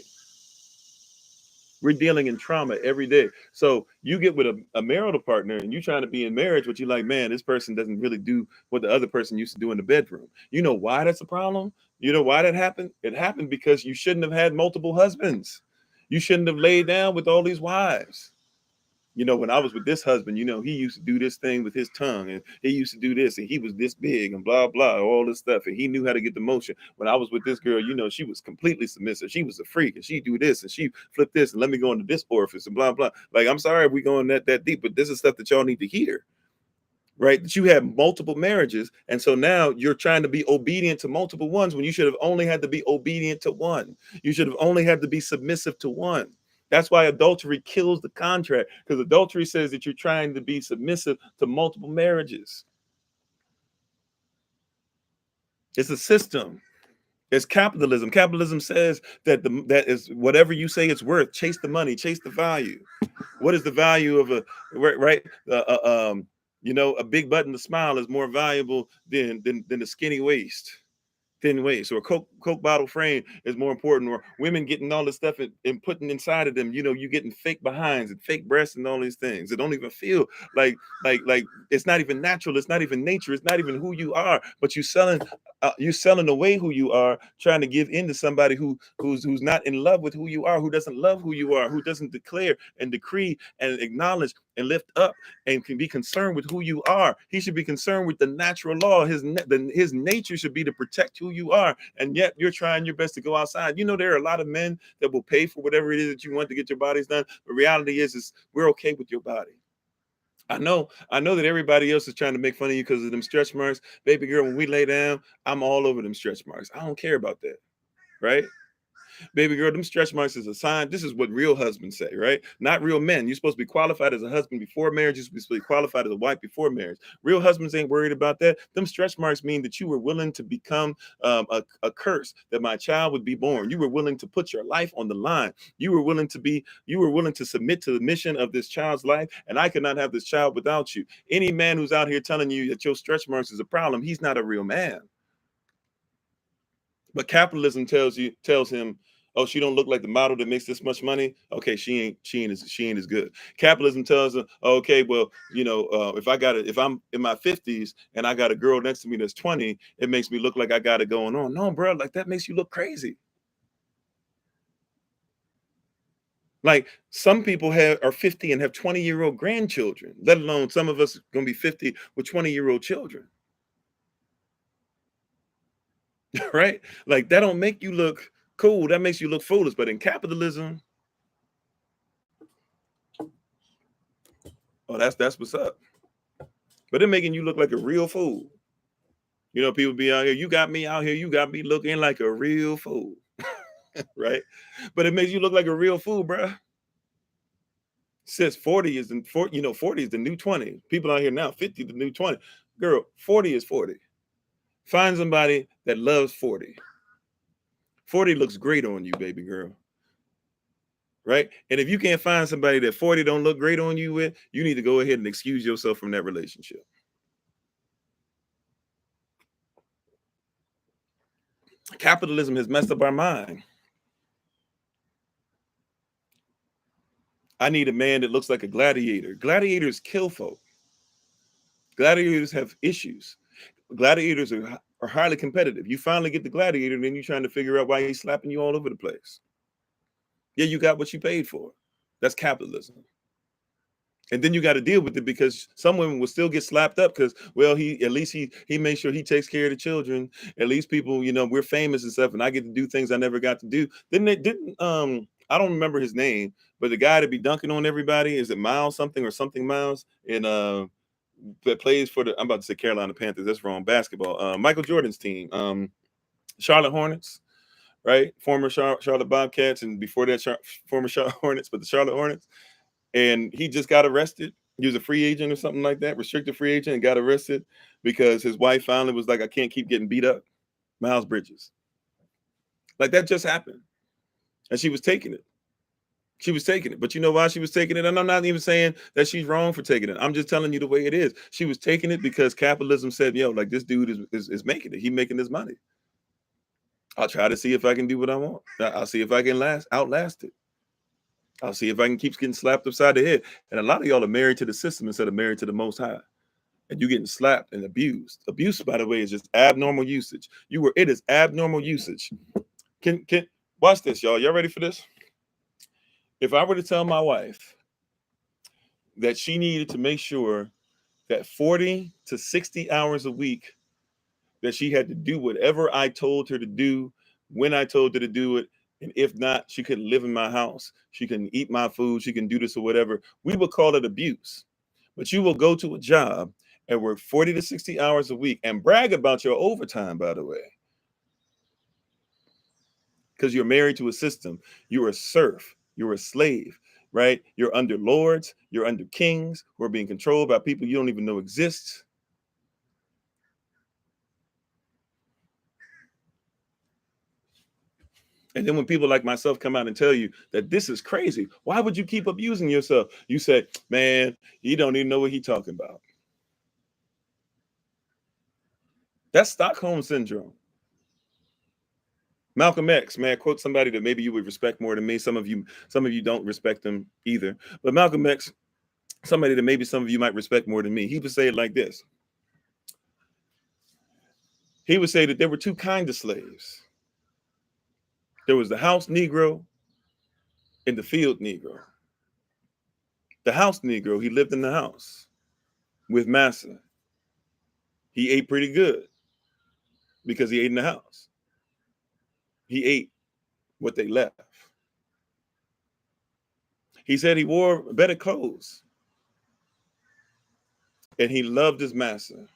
We're dealing in trauma every day. So you get with a marital partner and you're trying to be in marriage, but you're like, man, this person doesn't really do what the other person used to do in the bedroom. You know why that's a problem? You know why that happened? It happened because you shouldn't have had multiple husbands. You shouldn't have laid down with all these wives. You know, when I was with this husband, you know, he used to do this thing with his tongue, and he used to do this, and he was this big and blah, blah, all this stuff. And he knew how to get the motion. When I was with this girl, you know, she was completely submissive. She was a freak, and she do this, and she flipped this, and let me go into this orifice and blah, blah. Like, I'm sorry if we going that deep, but this is stuff that y'all need to hear. Right? That you have multiple marriages. And so now you're trying to be obedient to multiple ones when you should have only had to be obedient to one. You should have only had to be submissive to one. That's why adultery kills the contract, because adultery says that you're trying to be submissive to multiple marriages. It's a system. It's capitalism. Capitalism says that that is whatever you say it's worth. Chase the money, chase the value. What is the value of a right? You know, a big button to smile is more valuable than a skinny waist. Thin waist, or a Coke bottle frame is more important, or women getting all this stuff and putting inside of them. You know, you getting fake behinds and fake breasts and all these things that don't even feel like it's not even natural. It's not even nature. It's not even who you are. But you're selling away who you are, trying to give in to somebody who's not in love with who you are, who doesn't love who you are, who doesn't declare and decree and acknowledge and lift up and can be concerned with who you are. He should be concerned with the natural law. His nature should be to protect who you are, and yet you're trying your best to go outside. You know, there are a lot of men that will pay for whatever it is that you want to get your bodies done. The reality is we're okay with your body. I know that everybody else is trying to make fun of you because of them stretch marks. Baby girl, when we lay down, I'm all over them stretch marks. I don't care about that. Right? Baby girl, them stretch marks is a sign. This is what real husbands say, right? Not real men. You're supposed to be qualified as a husband before marriage. You're supposed to be qualified as a wife before marriage. Real husbands ain't worried about that. Them stretch marks mean that you were willing to become a curse, that my child would be born. You were willing to put your life on the line. You were willing to submit to the mission of this child's life. And I could not have this child without you. Any man who's out here telling you that your stretch marks is a problem, he's not a real man. But capitalism tells him, oh, she don't look like the model that makes this much money. Okay, she ain't as good. Capitalism tells her, okay, well, you know, if I'm in my 50s and I got a girl next to me that's 20, it makes me look like I got it going on. No, bro, like that makes you look crazy. Like some people are 50 and have 20-year-old grandchildren, let alone some of us gonna be 50 with 20-year-old children. Right? Like that don't make you look cool. That makes you look foolish. But in capitalism, oh, that's what's up. But they're making you look like a real fool. You know, people be out here, you got me out here, you got me looking like a real fool. Right? But it makes you look like a real fool, bruh. Says 40 is the 40 is the new 20. People out here now, 50 the new 20. Girl, 40 is 40. Find somebody that loves 40. 40 looks great on you, baby girl. Right? And if you can't find somebody that 40 don't look great on you with, you need to go ahead and excuse yourself from that relationship. Capitalism has messed up our mind. I need a man that looks like a gladiator. Gladiators kill folk. Gladiators have issues. Gladiators are highly competitive. You finally get the gladiator, and then you're trying to figure out why he's slapping you all over the place. Yeah, you got what you paid for. That's capitalism. And then you got to deal with it because some women will still get slapped up because, well, he makes sure he takes care of the children. At least people, we're famous and stuff, and I get to do things I never got to do. Didn't I don't remember his name, but the guy that be dunking on everybody, is it Miles something or something Miles? And that plays for I'm about to say Carolina Panthers. That's wrong. Basketball. Michael Jordan's team. Charlotte Hornets, right? Former Charlotte Bobcats, and before that, former Charlotte Hornets, but the Charlotte Hornets. And he just got arrested. He was a free agent or something like that, restricted free agent, and got arrested because his wife finally was like, I can't keep getting beat up. Miles Bridges. Like that just happened. And she was taking it. She was taking it. But you know why she was taking it? And I'm not even saying that she's wrong for taking it. I'm just telling you the way it is. She was taking it because capitalism said, like this dude is making it. He making his money. I'll try to see if I can do what I want. I'll see if I can outlast it. I'll see if I can keep getting slapped upside the head. And a lot of y'all are married to the system instead of married to the Most High. And you're getting slapped and abused. Abuse, by the way, is just abnormal usage. It is abnormal usage. Can watch this, y'all. Y'all ready for this? If I were to tell my wife that she needed to make sure that 40 to 60 hours a week that she had to do whatever I told her to do, when I told her to do it, and if not, she couldn't live in my house, she couldn't eat my food, she can do this or whatever, we would call it abuse. But you will go to a job and work 40 to 60 hours a week and brag about your overtime, by the way, because you're married to a system. You're a serf, you're a slave, right? You're under lords, you're under kings who are being controlled by people you don't even know exist. And then when people like myself come out and tell you that this is crazy, why would you keep abusing yourself? You say, man, he don't even know what he's talking about. That's Stockholm syndrome. Malcolm X, man, quote somebody that maybe you would respect more than me. Some of you don't respect him either. But Malcolm X, somebody that maybe some of you might respect more than me, he would say it like this. He would say that there were two kinds of slaves. There was the house Negro and the field Negro. The house Negro, he lived in the house with massa. He ate pretty good because he ate in the house. He ate what they left. He said he wore better clothes and he loved his master.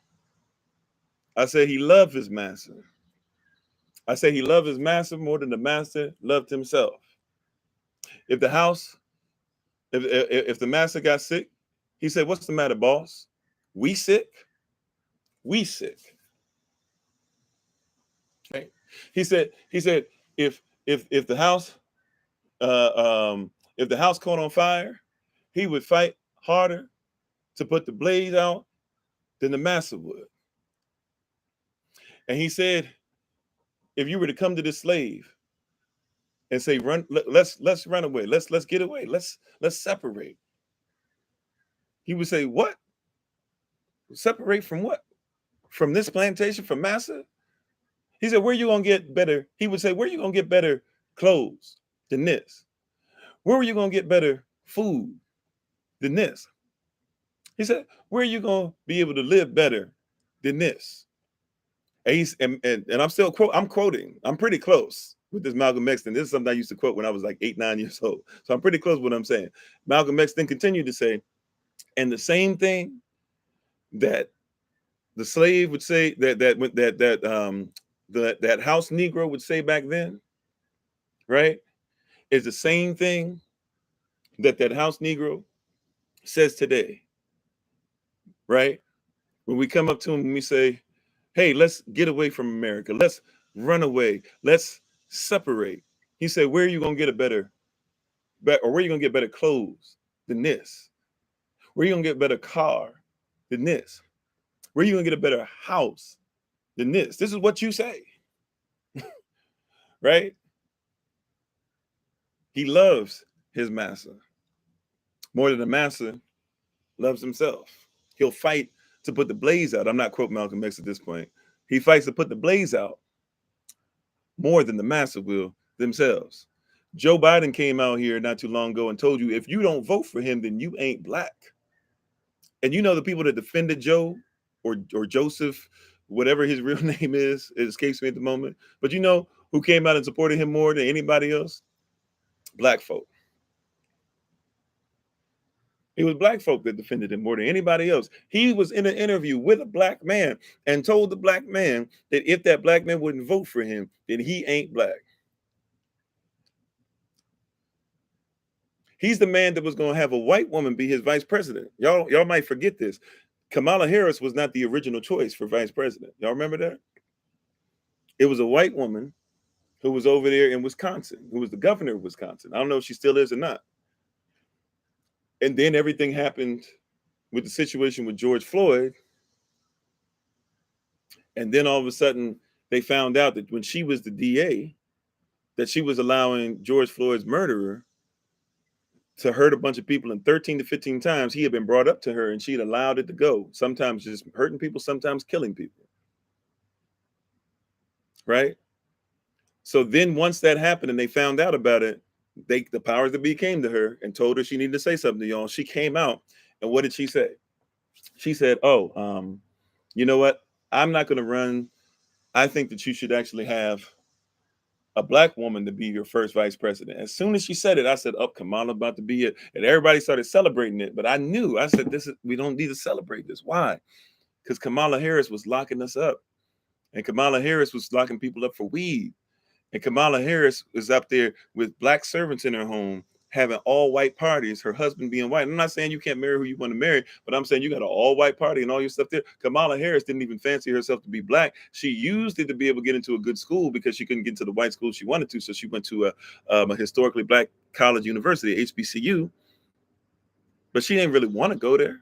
I said he loved his master. I said he loved his master more than the master loved himself. If the house, if the master got sick, he said, "What's the matter, boss? We sick? We sick." Okay. He said if the house if the house caught on fire, he would fight harder to put the blaze out than the master would. And he said, if you were to come to this slave and say, "Run, let's run away, let's get away, let's separate," he would say, "What? Separate from what? From this plantation, from massa?" He said, "Where you gonna get better?" He would say, "Where you gonna get better clothes than this? where are you going to get better food than this? He said, where are you going to be able to live better than this? And I'm still I'm quoting. I'm pretty close with this Malcolm X thing. This is something I used to quote when I was like 8, 9 years old. So I'm pretty close with what I'm saying. Malcolm X then continued to say, and the same thing that the slave would say that house Negro would say back then, right, is the same thing that house Negro says today, right? When we come up to him and we say, hey, let's get away from America. Let's run away. Let's separate. He said, where are you going to get or where are you going to get better clothes than this? Where are you going to get a better car than this? Where are you going to get a better house than this? This is what you say, right? He loves his master more than the master loves himself. He'll fight to put the blaze out. I'm not quoting Malcolm X at this point. He fights to put the blaze out more than the master will themselves. Joe Biden came out here not too long ago and told you, if you don't vote for him, then you ain't black. And you know the people that defended Joe or Joseph, whatever his real name is, it escapes me at the moment. But you know who came out and supported him more than anybody else? Black folk. It was black folk that defended him more than anybody else. He was in an interview with a black man and told the black man that if that black man wouldn't vote for him, then he ain't black. He's the man that was going to have a white woman be his vice president. Y'all might forget this. Kamala Harris was not the original choice for vice president. Y'all remember that? It was a white woman who was over there in Wisconsin, who was the governor of Wisconsin. I don't know if she still is or not. And then everything happened with the situation with George Floyd. And then all of a sudden, they found out that when she was the DA, that she was allowing George Floyd's murderer to hurt a bunch of people, and 13 to 15 times he had been brought up to her and she'd allowed it to go. Sometimes just hurting people, sometimes killing people. Right? So then once that happened and they found out about it, the powers that be came to her and told her she needed to say something to y'all. She came out and what did she say? She said, you know what? I'm not going to run. I think that you should actually have a black woman to be your first vice president. As soon as she said it, I said, "Oh, Kamala about to be it," and everybody started celebrating it. But I knew, I said, we don't need to celebrate this. Why? Because Kamala Harris was locking us up, and Kamala Harris was locking people up for weed, and Kamala Harris was up there with black servants in her home having all white parties, her husband being white. I'm not saying you can't marry who you want to marry, but I'm saying you got an all white party and all your stuff there. Kamala Harris didn't even fancy herself to be black. She used it to be able to get into a good school because she couldn't get into the white school she wanted to. So she went to a historically black college university, HBCU, but she didn't really want to go there.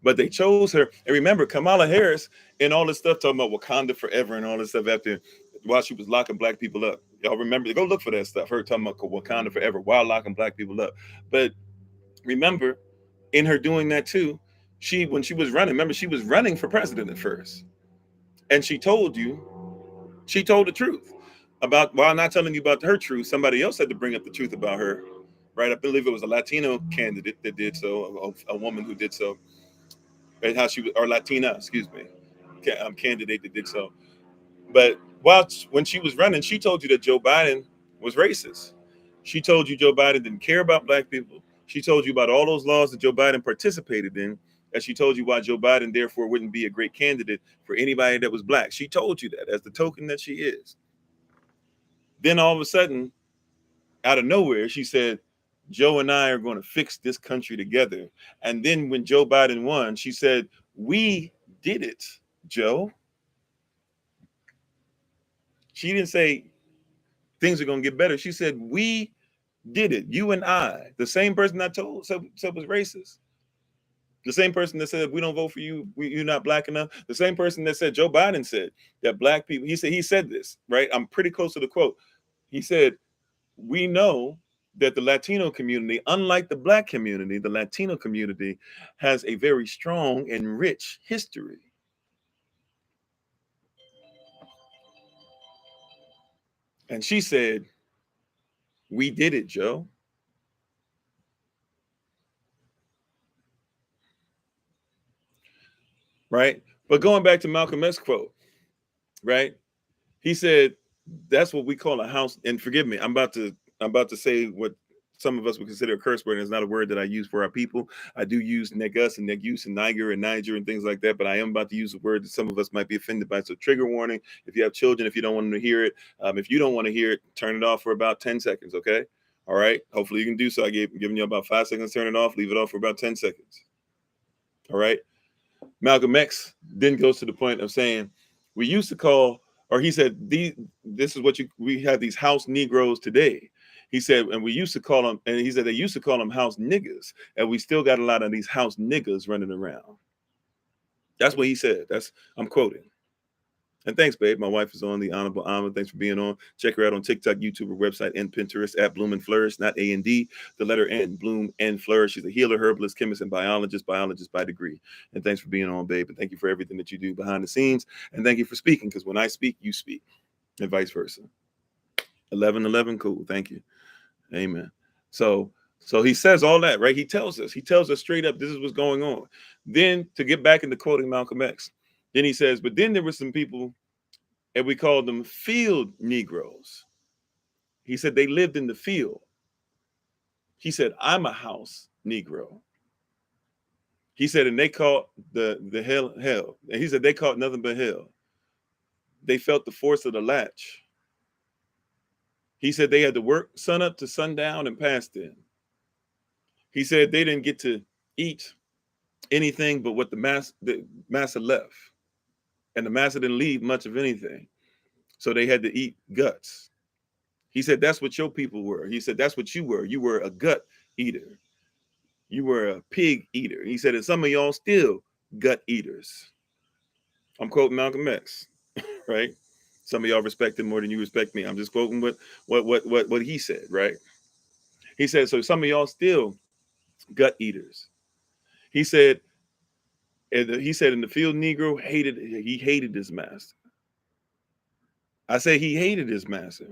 But they chose her. And remember, Kamala Harris and all this stuff talking about Wakanda forever and all this stuff after while she was locking black people up. Y'all remember? Go look for that stuff. Her talking about Wakanda forever while locking black people up. But remember, in her doing that too, when she was running, remember she was running for president at first, and she told the truth about. While not telling you about her truth, somebody else had to bring up the truth about her. Right? I believe it was a Latino candidate that did so, a woman who did so. And how she was, or Latina, excuse me, candidate that did so. But when she was running, she told you that Joe Biden was racist. She told you Joe Biden didn't care about black people. She told you about all those laws that Joe Biden participated in. And she told you why Joe Biden, therefore, wouldn't be a great candidate for anybody that was black. She told you that as the token that she is. Then all of a sudden, out of nowhere, she said, Joe and I are going to fix this country together. And then when Joe Biden won, she said, we did it, Joe. She didn't say things are going to get better. She said, we did it. You and I, the same person I told said was racist. The same person that said, we don't vote for you, you're not black enough. The same person that said, Joe Biden said that black people, he said this, right? I'm pretty close to the quote. He said, we know that the Latino community, unlike the black community, the Latino community has a very strong and rich history. And she said, We did it, Joe. Right? But going back to Malcolm X quote, right? He said, that's what we call a house. And forgive me, I'm about to say what some of us would consider a curse word, and it's not a word that I use for our people. I do use negus and negus and niger and niger and things like that, but I am about to use a word that some of us might be offended by. So trigger warning, if you have children, if you don't want them to hear it, if you don't want to hear it, turn it off for about 10 seconds, okay? All right, hopefully you can do so. Giving you about 5 seconds, turn it off, leave it off for about 10 seconds. All right. Malcolm X then goes to the point of saying, we used to call, or he said, this is what we have these house Negroes today. He said, and we used to call them, and he said they used to call them house niggas, and we still got a lot of these house niggas running around. That's what he said. I'm quoting. And thanks, babe. My wife is on, the Honorable Alma. Thanks for being on. Check her out on TikTok, YouTube, her website, and Pinterest at Bloom and Flourish, not A&D, the letter N, Bloom and Flourish. She's a healer, herbalist, chemist, and biologist by degree. And thanks for being on, babe. And thank you for everything that you do behind the scenes. And thank you for speaking, because when I speak, you speak, and vice versa. 11:11, cool. Thank you. Amen. So he says all that, right? He tells us straight up, this is what's going on. Then to get back into quoting Malcolm X, then he says, but then there were some people, and we called them field Negroes. He said they lived in the field. He said, I'm a house Negro. He said, and they caught the hell. And he said they caught nothing but hell. They felt the force of the latch. He said they had to work sun up to sundown and past them. He said they didn't get to eat anything but what the massa left. And the massa didn't leave much of anything. So they had to eat guts. He said, that's what your people were. He said, that's what you were. You were a gut eater. You were a pig eater. He said, and some of y'all still gut eaters. I'm quoting Malcolm X, right? Some of y'all respect him more than you respect me. I'm just quoting what he said, right? He said, so some of y'all still gut eaters. He said, in the field Negro hated his master. I say he hated his master.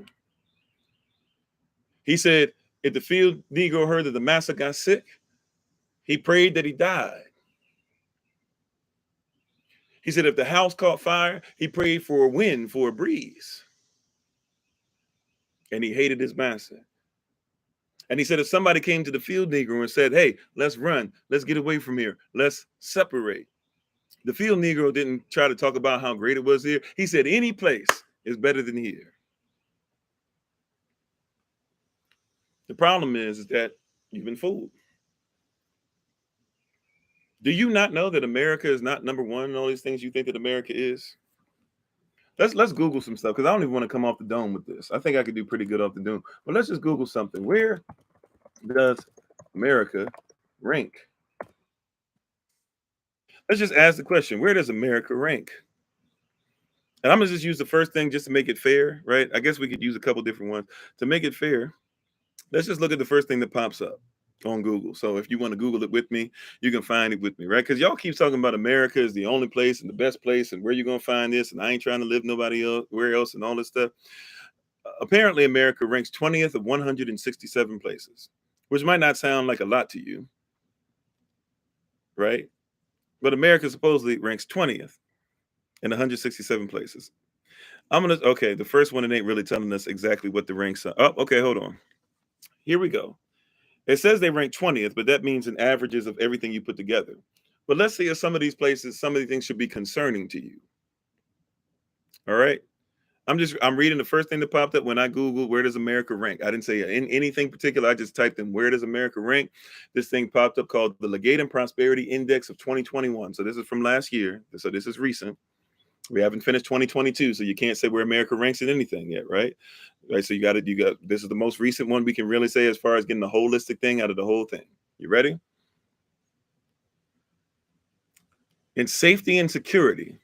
He said, if the field Negro heard that the master got sick, he prayed that he died. He said, if the house caught fire, he prayed for a wind, for a breeze. And he hated his master. And he said, if somebody came to the field Negro and said, hey, let's run, let's get away from here, let's separate. The field Negro didn't try to talk about how great it was here. He said, any place is better than here. The problem is that you've been fooled. Do you not know that America is not number one in all these things you think that America is? Let's Google some stuff, because I don't even want to come off the dome with this. I think I could do pretty good off the dome. But let's just Google something. Where does America rank? Let's just ask the question, where does America rank? And I'm going to just use the first thing just to make it fair, right? I guess we could use a couple different ones. To make it fair, let's just look at the first thing that pops up on Google. So if you want to Google it with me, you can find it with me, right? Because y'all keep talking about America is the only place and the best place and where you're going to find this. And I ain't trying to live nobody else, where else and all this stuff. Apparently, America ranks 20th of 167 places, which might not sound like a lot to you, right? But America supposedly ranks 20th in 167 places. Okay, the first one, it ain't really telling us exactly what the ranks are. Oh, okay, hold on. Here we go. It says they rank 20th, but that means in averages of everything you put together. But let's see if some of these places, some of these things should be concerning to you. All right. I'm reading the first thing that popped up when I Googled where does America rank. I didn't say in anything particular. I just typed in where does America rank. This thing popped up called the Legate and Prosperity Index of 2021. So this is from last year. So this is recent. We haven't finished 2022, so you can't say where America ranks in anything yet, right? Right. So you got this is the most recent one we can really say as far as getting the holistic thing out of the whole thing. You ready? In safety and security.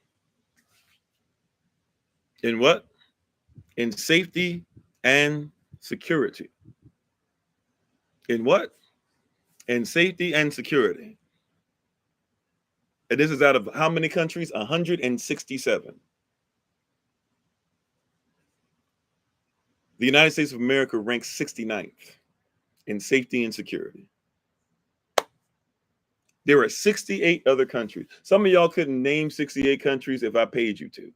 In what? In safety and security. In what? In safety and security. And this is out of how many countries? 167. The United States of America ranks 69th in safety and security. There are 68 other countries. Some of y'all couldn't name 68 countries if I paid you to.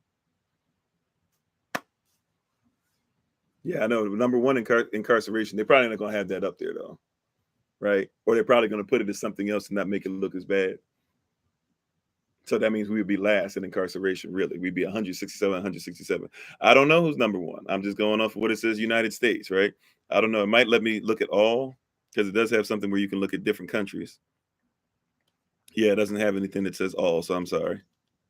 Yeah, I know. Number one, incarceration. They're probably not going to have that up there, though. Right? Or they're probably going to put it as something else and not make it look as bad. So that means we would be last in incarceration, really. We'd be 167, 167. I don't know who's number one. I'm just going off of what it says United States, right? I don't know. It might let me look at all, because it does have something where you can look at different countries. Yeah, it doesn't have anything that says all, so I'm sorry.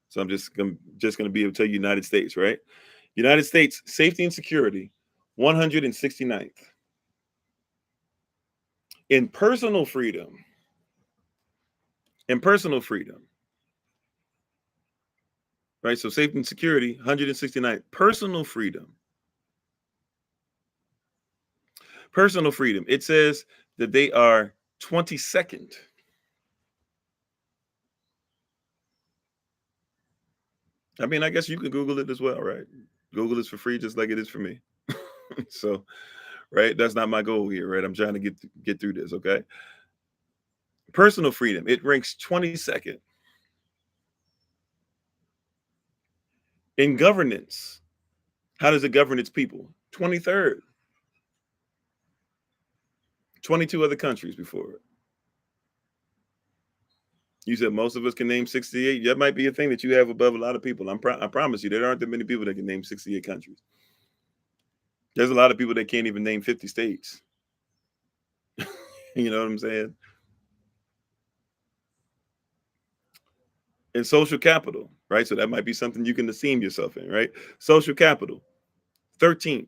So I'm just gonna be able to tell you United States, right? United States, safety and security, 169th. In personal freedom, right? So safety and security, 169th. Personal freedom. It says that they are 22nd. I mean, I guess you can Google it as well, right? Google is for free, just like it is for me. So, right, that's not my goal here, right? I'm trying to get through this, okay? Personal freedom, it ranks 22nd. In governance, how does it govern its people? 23rd. 22 other countries before it. You said most of us can name 68. That might be a thing that you have above a lot of people. I promise you, there aren't that many people that can name 68 countries. There's a lot of people that can't even name 50 states. You know what I'm saying? And social capital, right? So that might be something you can esteem yourself in, right? Social capital, 13th.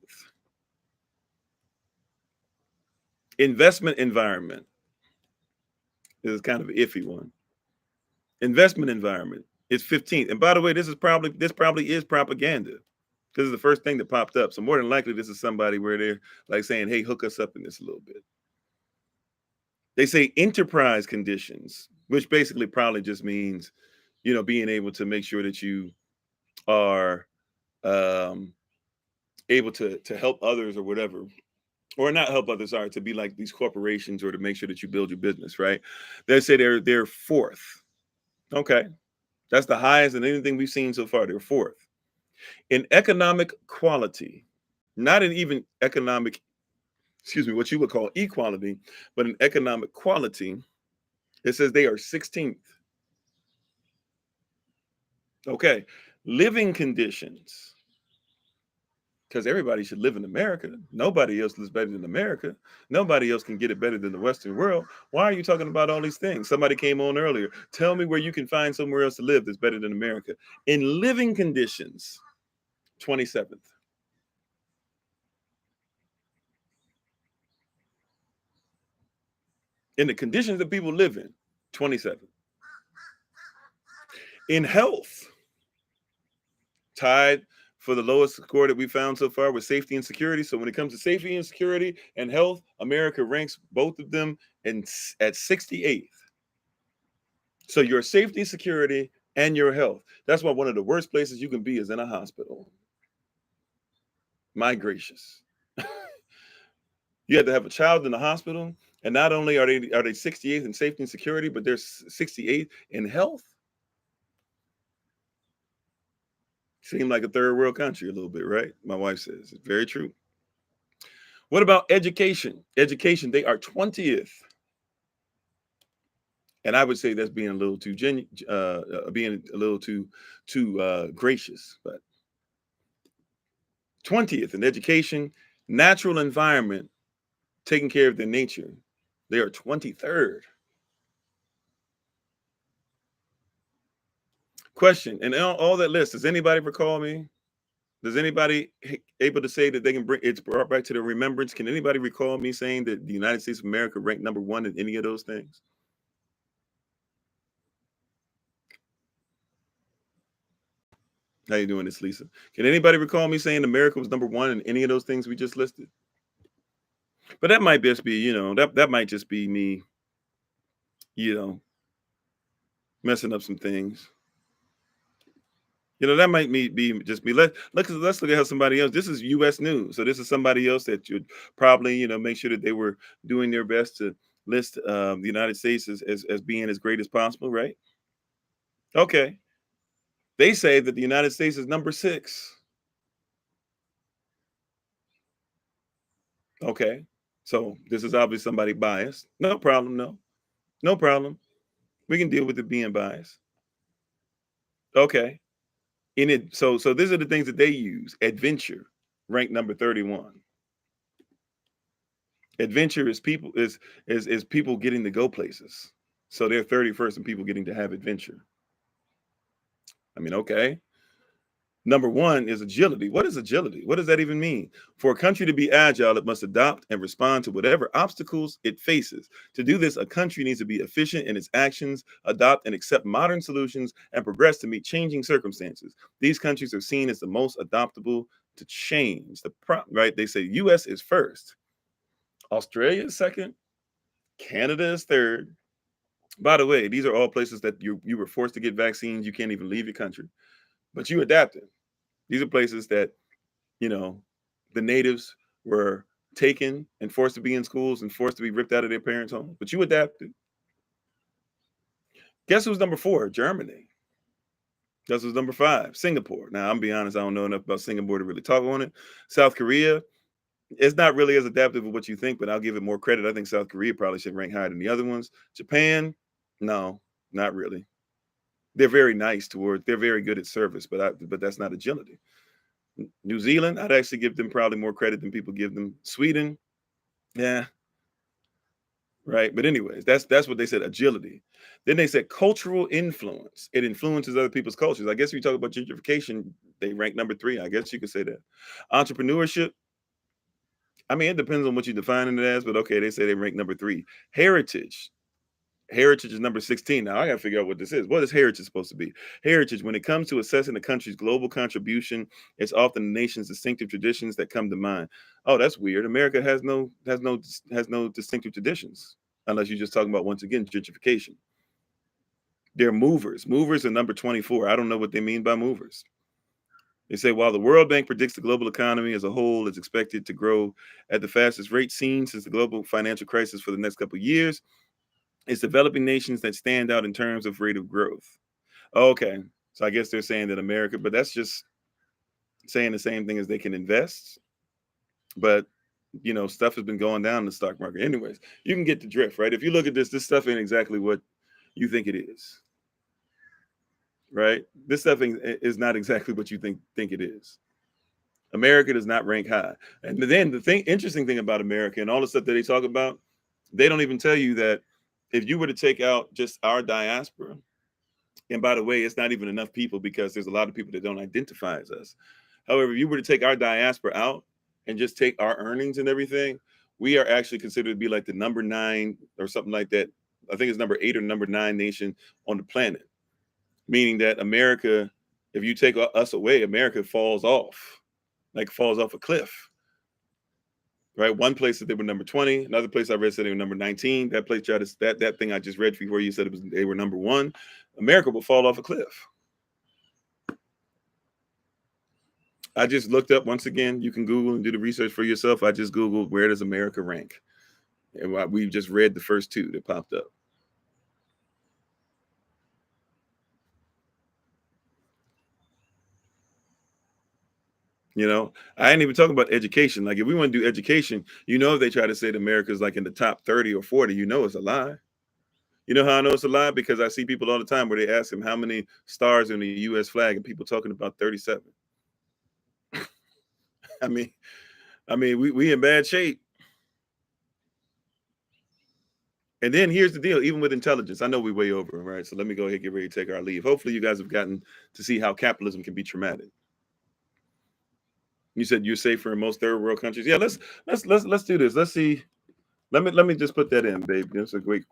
Investment environment is kind of an iffy one. Investment environment is 15th. And by the way, this probably is propaganda. This is the first thing that popped up. So more than likely, this is somebody where they're like saying, hey, hook us up in this a little bit. They say enterprise conditions, which basically probably just means, being able to make sure that you are able to help others or whatever, or not help others, sorry, to be like these corporations or to make sure that you build your business, right? They say they're fourth. Okay. That's the highest in anything we've seen so far. They're fourth. In economic quality, not in even economic, what you would call equality, but in economic quality, it says they are 16th. Okay. Living conditions, because everybody should live in America. Nobody else lives better than America. Nobody else can get it better than the Western world. Why are you talking about all these things? Somebody came on earlier. Tell me where you can find somewhere else to live that's better than America. In living conditions, 27th. In the conditions that people live in, 27th. In health, tied for the lowest score that we found so far with safety and security. So when it comes to safety and security and health, America ranks both of them at 68th. So your safety, security, and your health. That's why one of the worst places you can be is in a hospital. My gracious. You have to have a child in the hospital, and not only are they 68th in safety and security, but they're 68th in health. Seem like a third world country a little bit, right? My wife says it's very true. What about education? Education, they are 20th. And I would say that's being a little too gracious, but 20th in education, natural environment, taking care of their nature. They are 23rd. Question, and all that list, does anybody recall me? Does anybody able to say that they can bring it's brought back to their remembrance? Can anybody recall me saying that the United States of America ranked number one in any of those things? How you doing this, Lisa? Can anybody recall me saying America was number one in any of those things we just listed? But that might just be, that might just be me, messing up some things. That might be just me. Let's look at how somebody else. This is U.S. news, so this is somebody else that should probably make sure that they were doing their best to list the United States as being as great as possible, right? Okay, they say that the United States is number 6. Okay, so this is obviously somebody biased. No problem, no problem. We can deal with it being biased. Okay, in it, so these are the things that they use. Adventure, ranked number 31. Adventure is people getting to go places. So they're 31st and people getting to have adventure. I mean, okay. Number 1 is agility. What is agility? What does that even mean? For a country to be agile, it must adopt and respond to whatever obstacles it faces. To do this, a country needs to be efficient in its actions, adopt and accept modern solutions, and progress to meet changing circumstances. These countries are seen as the most adaptable to change. Right? They say US is first, Australia is second, Canada is third. By the way, these are all places that you were forced to get vaccines. You can't even leave your country, but you adapted. These are places that you know the natives were taken and forced to be in schools and forced to be ripped out of their parents' home, but you adapted. Guess who's number 4? Germany. Guess who's number 5? Singapore. Now, I'm be honest, I don't know enough about Singapore to really talk on it. South Korea. It's not really as adaptive as what you think, but I'll give it more credit. I think South Korea probably should rank higher than the other ones. Japan, no, not really. They're very nice toward. They're very good at service, but that's not agility. New Zealand, I'd actually give them probably more credit than people give them. Sweden, yeah, right. But anyways, that's what they said. Agility. Then they said cultural influence. It influences other people's cultures. I guess if you talk about gentrification, they rank number 3. I guess you could say that. Entrepreneurship. I mean, it depends on what you define it as, but okay, they say they rank number 3. Heritage. Heritage is number 16. Now I got to figure out what this is. What is heritage supposed to be? Heritage, when it comes to assessing a country's global contribution, it's often the nation's distinctive traditions that come to mind. Oh, that's weird. America has no distinctive traditions, unless you're just talking about, once again, gentrification. They're movers. Movers are number 24. I don't know what they mean by movers. They say while the World Bank predicts the global economy as a whole is expected to grow at the fastest rate seen since the global financial crisis for the next couple of years, it's developing nations that stand out in terms of rate of growth. Okay. So I guess they're saying that America, but that's just saying the same thing as they can invest. But stuff has been going down in the stock market. Anyways, you can get the drift, right? If you look at this stuff ain't exactly what you think it is. Right? This stuff is not exactly what you think it is. America does not rank high. And then interesting thing about America and all the stuff that they talk about, they don't even tell you that if you were to take out just our diaspora, and by the way, it's not even enough people because there's a lot of people that don't identify as us. However, if you were to take our diaspora out and just take our earnings and everything, we are actually considered to be like the number 9 or something like that. I think it's number 8 or number 9 nation on the planet. Meaning that America, if you take us away, America falls off a cliff. Right? One place that they were number 20, another place I read said they were number 19. That place that thing I just read before you said they were number 1. America will fall off a cliff. I just looked up, once again, you can Google and do the research for yourself. I just Googled where does America rank? And we just read the first 2 that popped up. I ain't even talking about education. Like if we want to do education, if they try to say that America's like in the top 30 or 40, it's a lie. You know how I know it's a lie? Because I see people all the time where they ask them how many stars in the U.S. flag, and people talking about 37. I mean, we in bad shape. And then here's the deal, even with intelligence, I know we're way over, right? So let me go ahead and get ready to take our leave. Hopefully you guys have gotten to see how capitalism can be traumatic. You said you're safer in most third world countries. Yeah, let's do this. Let's see. Let me just put that in, babe. That's a great.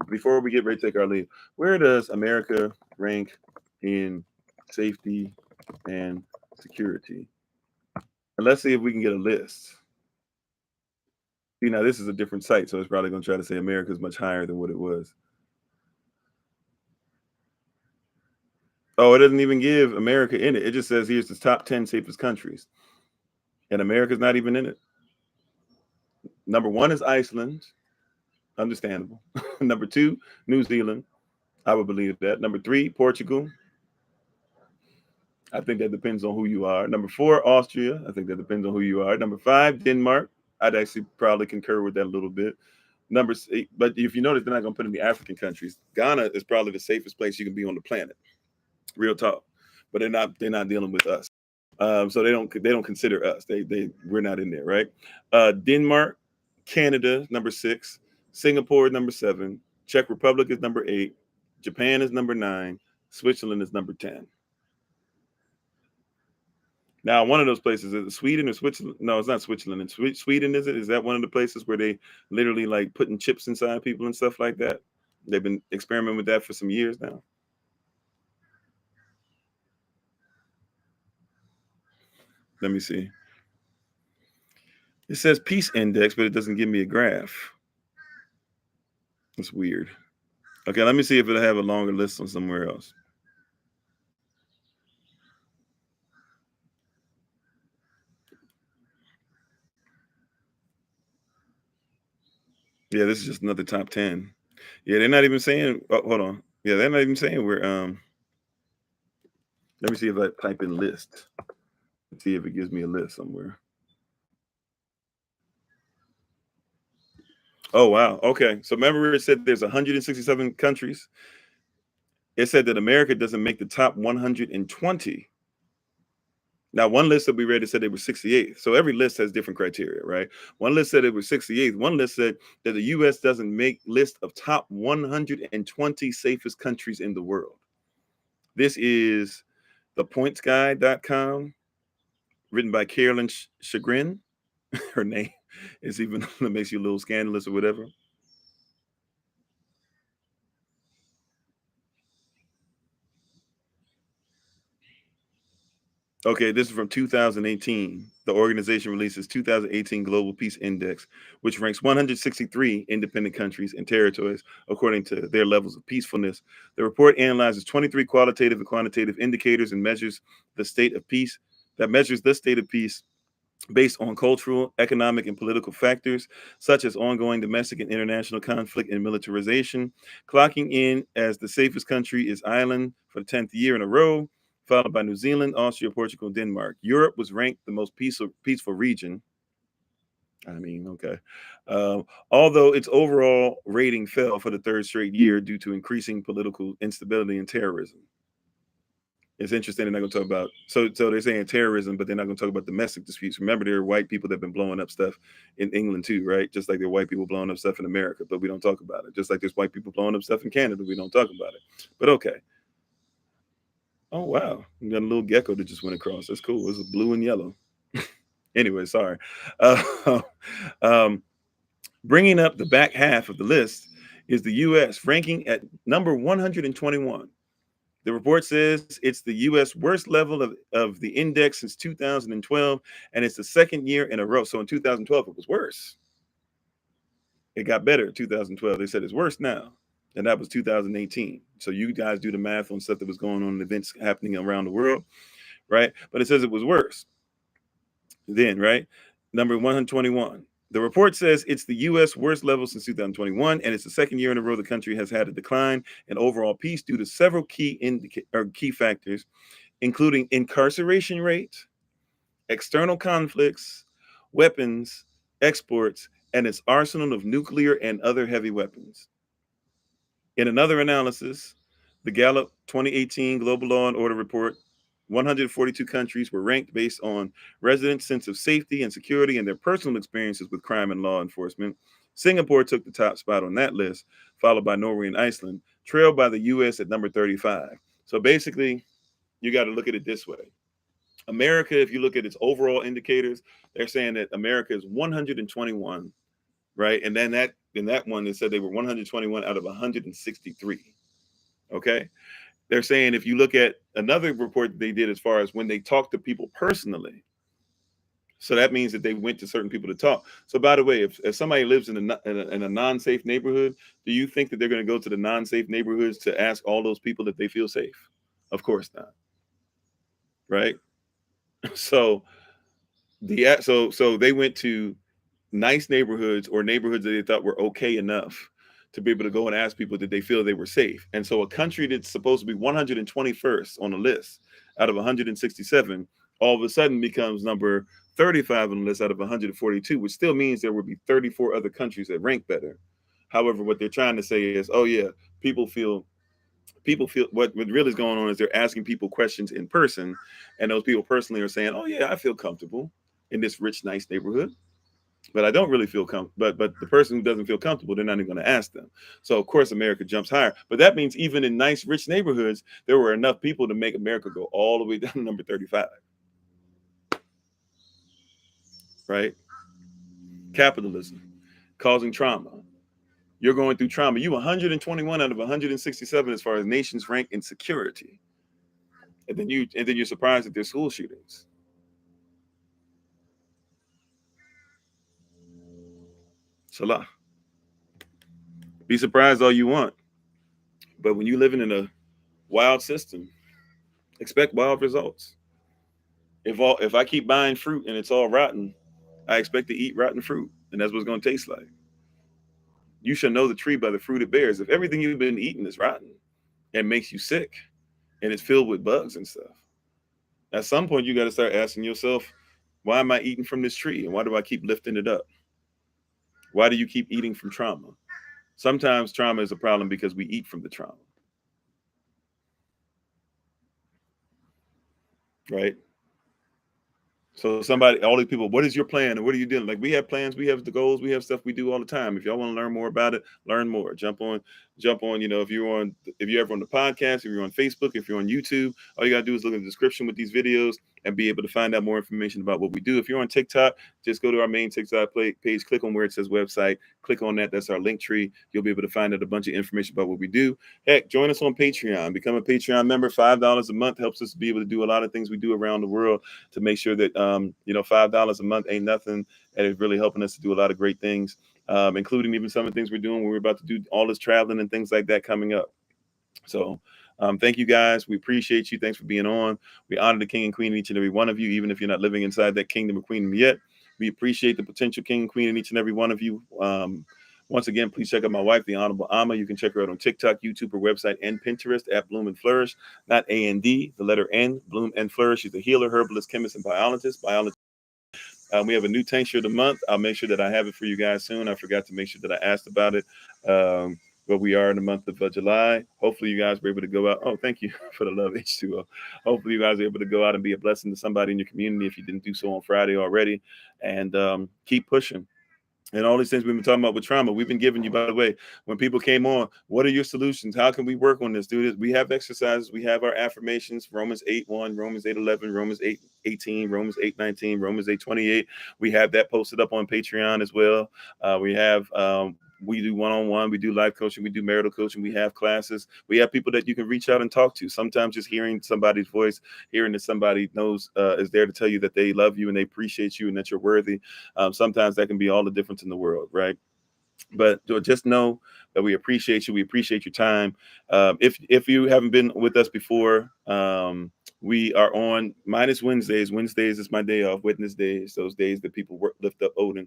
Before we get ready to take our leave, where does America rank in safety and security? And let's see if we can get a list. See, now this is a different site, so it's probably going to try to say America is much higher than what it was. Oh, it doesn't even give America in it. It just says here's the top 10 safest countries. And America's not even in it. Number 1 is Iceland. Understandable. Number 2, New Zealand. I would believe that. Number 3, Portugal. I think that depends on who you are. Number 4, Austria. I think that depends on who you are. Number 5, Denmark. I'd actually probably concur with that a little bit. Number 6, but if you notice, they're not going to put in the African countries. Ghana is probably the safest place you can be on the planet. Real talk. But they're not dealing with us. So they don't consider us. We're not in there, right? Denmark, Canada, number 6, Singapore, number 7, Czech Republic is number 8, Japan is number 9, Switzerland is number 10. Now, one of those places is Sweden or Switzerland. No, it's not Switzerland. It's Sweden, is it? Is that one of the places where they literally like putting chips inside people and stuff like that? They've been experimenting with that for some years now. Let me see. It says peace index, but it doesn't give me a graph. That's weird. Okay, let me see if it'll have a longer list on somewhere else. Yeah, this is just another top 10. Yeah, they're not even saying, oh, hold on. Yeah, they're not even saying we're let me see if I type in list. Let's see if it gives me a list somewhere. Oh wow. Okay. So remember it said there's 167 countries. It said that America doesn't make the top 120. Now, one list that we read, it said they were 68th. So every list has different criteria, right? One list said it was 68th. One list said that the U.S. doesn't make list of top 120 safest countries in the world. This is thepointsguy.com, written by Carolyn Chagrin. Her name is even that makes you a little scandalous or whatever. Okay, this is from 2018. The organization releases 2018 Global Peace Index, which ranks 163 independent countries and territories according to their levels of peacefulness. The report analyzes 23 qualitative and quantitative indicators and measures the state of peace based on cultural, economic, and political factors, such as ongoing domestic and international conflict and militarization. Clocking in as the safest country is Ireland for the 10th year in a row, followed by New Zealand, Austria, Portugal, and Denmark. Europe was ranked the most peaceful region. I mean, okay. Although its overall rating fell for the 3rd straight year due to increasing political instability and terrorism. It's interesting. They're not going to talk about so they're saying terrorism, but they're not going to talk about domestic disputes. Remember, there are white people that have been blowing up stuff in England too, right? Just like there are white people blowing up stuff in America, but we don't talk about it. Just like there's white people blowing up stuff in Canada, we don't talk about it. But okay. Oh wow, we got a little gecko that just went across. That's cool. It's blue and yellow. Anyway, sorry. Uh, um, Bringing up the back half of the list is the U.S. ranking at number 121. The report says it's the U.S. worst level of the index since 2012, and it's the 2nd year in a row. So in 2012, it was worse. It got better in 2012. They said it's worse now, and that was 2018. So you guys do the math on stuff that was going on in events happening around the world, right? But it says it was worse then, right? Number 121. The report says it's the U.S. worst level since 2021, and it's the 2nd year in a row the country has had a decline in overall peace due to several key factors, including incarceration rate, external conflicts, weapons, exports, and its arsenal of nuclear and other heavy weapons. In another analysis, the Gallup 2018 Global Law and Order Report, 142 countries were ranked based on residents' sense of safety and security and their personal experiences with crime and law enforcement. Singapore took the top spot on that list, followed by Norway and Iceland, trailed by the US at number 35. So basically, you got to look at it this way. America, if you look at its overall indicators, they're saying that America is 121, right? And then in that one, they said they were 121 out of 163. Okay. They're saying if you look at another report they did as far as when they talk to people personally, so that means that they went to certain people to talk. So by the way, if somebody lives in a non-safe neighborhood, do you think that they're going to go to the non-safe neighborhoods to ask all those people if they feel safe? Of course not. Right. So so they went to nice neighborhoods or neighborhoods that they thought were okay enough to be able to go and ask people did they feel they were safe. And so a country that's supposed to be 121st on the list out of 167 all of a sudden becomes number 35 on the list out of 142, which still means there would be 34 other countries that rank better. However, what they're trying to say is, oh yeah, people feel what really is going on is they're asking people questions in person, and those people personally are saying, oh yeah, I feel comfortable in this rich, nice neighborhood, but I don't really feel comfortable. But the person who doesn't feel comfortable, they're not even going to ask them. So of course America jumps higher. But that means even in nice, rich neighborhoods, there were enough people to make America go all the way down to number 35. Right? Capitalism causing trauma. You're going through trauma. You 121 out of 167 as far as nations rank in security. And then you're surprised that there's school shootings. Salah. Be surprised all you want. But when you're living in a wild system, expect wild results. If I keep buying fruit and it's all rotten, I expect to eat rotten fruit, and that's what it's going to taste like. You should know the tree by the fruit it bears. If everything you've been eating is rotten and makes you sick, and it's filled with bugs and stuff, at some point you got to start asking yourself, why am I eating from this tree, and why do I keep lifting it up? Why do you keep eating from trauma? Sometimes trauma is a problem because we eat from the trauma. Right? So all these people, what is your plan and what are you doing? Like we have plans, we have the goals, we have stuff we do all the time. If y'all want to learn more about it, learn more. Jump on. If you're ever on the podcast, if you're on Facebook, if you're on YouTube, all you gotta do is look in the description with these videos and be able to find out more information about what we do. If you're on TikTok, just go to our main TikTok page, click on where it says website, click on that. That's our link tree. You'll be able to find out a bunch of information about what we do. Heck, join us on Patreon. Become a Patreon member. $5 a month helps us to be able to do a lot of things we do around the world to make sure that $5 a month ain't nothing, and it's really helping us to do a lot of great things, including even some of the things we're doing. We're about to do all this traveling and things like that coming up. So thank you guys. We appreciate you. Thanks for being on. We honor the king and queen in each and every one of you, even if you're not living inside that kingdom or queendom yet. We appreciate the potential king and queen in each and every one of you. Once again, please check out my wife, the Honorable Amma. You can check her out on TikTok, YouTube, her website, and Pinterest at Bloom and Flourish. Not A-N-D, the letter N, Bloom and Flourish. She's a healer, herbalist, chemist, and biologist. We have a new tincture of the month. I'll make sure that I have it for you guys soon. I forgot to make sure that I asked about it. But we are in the month of July. Hopefully you guys were able to go out. Oh, thank you for the love, H2O. Hopefully you guys are able to go out and be a blessing to somebody in your community if you didn't do so on Friday already. And keep pushing. And all these things we've been talking about with trauma, we've been giving you, by the way, when people came on, what are your solutions? How can we work on this? Do this. We have exercises. We have our affirmations, Romans 8:1, Romans 8:11, Romans 8:18, Romans 8:19, Romans 8:28. We have that posted up on Patreon as well. We do one-on-one, we do life coaching, we do marital coaching, we have classes. We have people that you can reach out and talk to. Sometimes just hearing somebody's voice, hearing that somebody knows is there to tell you that they love you and they appreciate you and that you're worthy. Sometimes that can be all the difference in the world, right? But just know that we appreciate you. We appreciate your time. If you haven't been with us before, we are on minus Wednesdays. Wednesdays is my day off. Witness days, those days that people lift up Odin.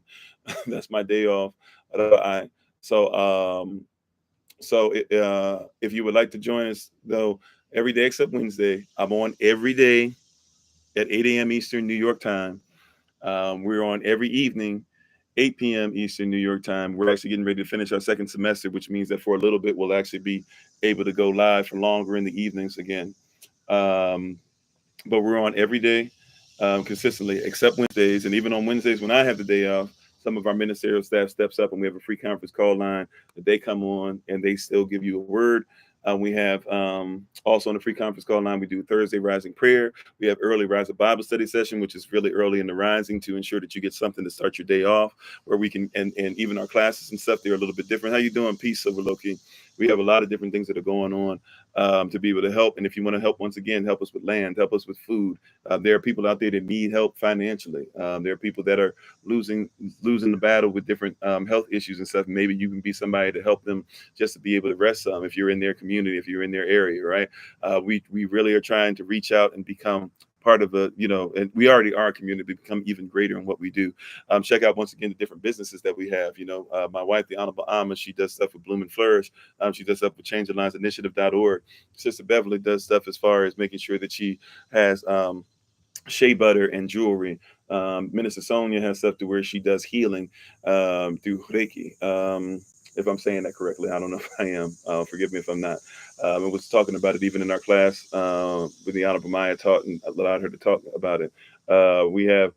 That's my day off. If you would like to join us, though, every day except Wednesday, I'm on every day at 8 a.m. Eastern New York time. We're on every evening, 8 p.m. Eastern New York time. We're actually getting ready to finish our second semester, which means that for a little bit, we'll actually be able to go live for longer in the evenings again. But we're on every day consistently, except Wednesdays. And even on Wednesdays, when I have the day off, some of our ministerial staff steps up and we have a free conference call line that they come on and they still give you a word. We have also on the free conference call line, we do Thursday Rising Prayer. We have early Rising Bible Study session, which is really early in the rising to ensure that you get something to start your day off, where we can, and even our classes and stuff, they're a little bit different. How you doing? Peace, Silver Loki. We have a lot of different things that are going on to be able to help. And if you want to help, once again, help us with land, help us with food. There are people out there that need help financially. There are people that are losing the battle with different health issues and stuff. Maybe you can be somebody to help them just to be able to rest some if you're in their community, if you're in their area, right? We really are trying to reach out and become part of a, and we already are a community, become even greater in what we do. Check out once again the different businesses that we have. My wife, the Honorable Alma, she does stuff with Bloom and Flourish. She does stuff with ChangeTheLinesInitiative.org. Sister Beverly does stuff as far as making sure that she has shea butter and jewelry. Minister Sonia has stuff to where she does healing through Reiki. If I'm saying that correctly, I don't know if I am. Forgive me if I'm not. I was talking about it even in our class with the Honorable Maya taught and allowed her to talk about it. We have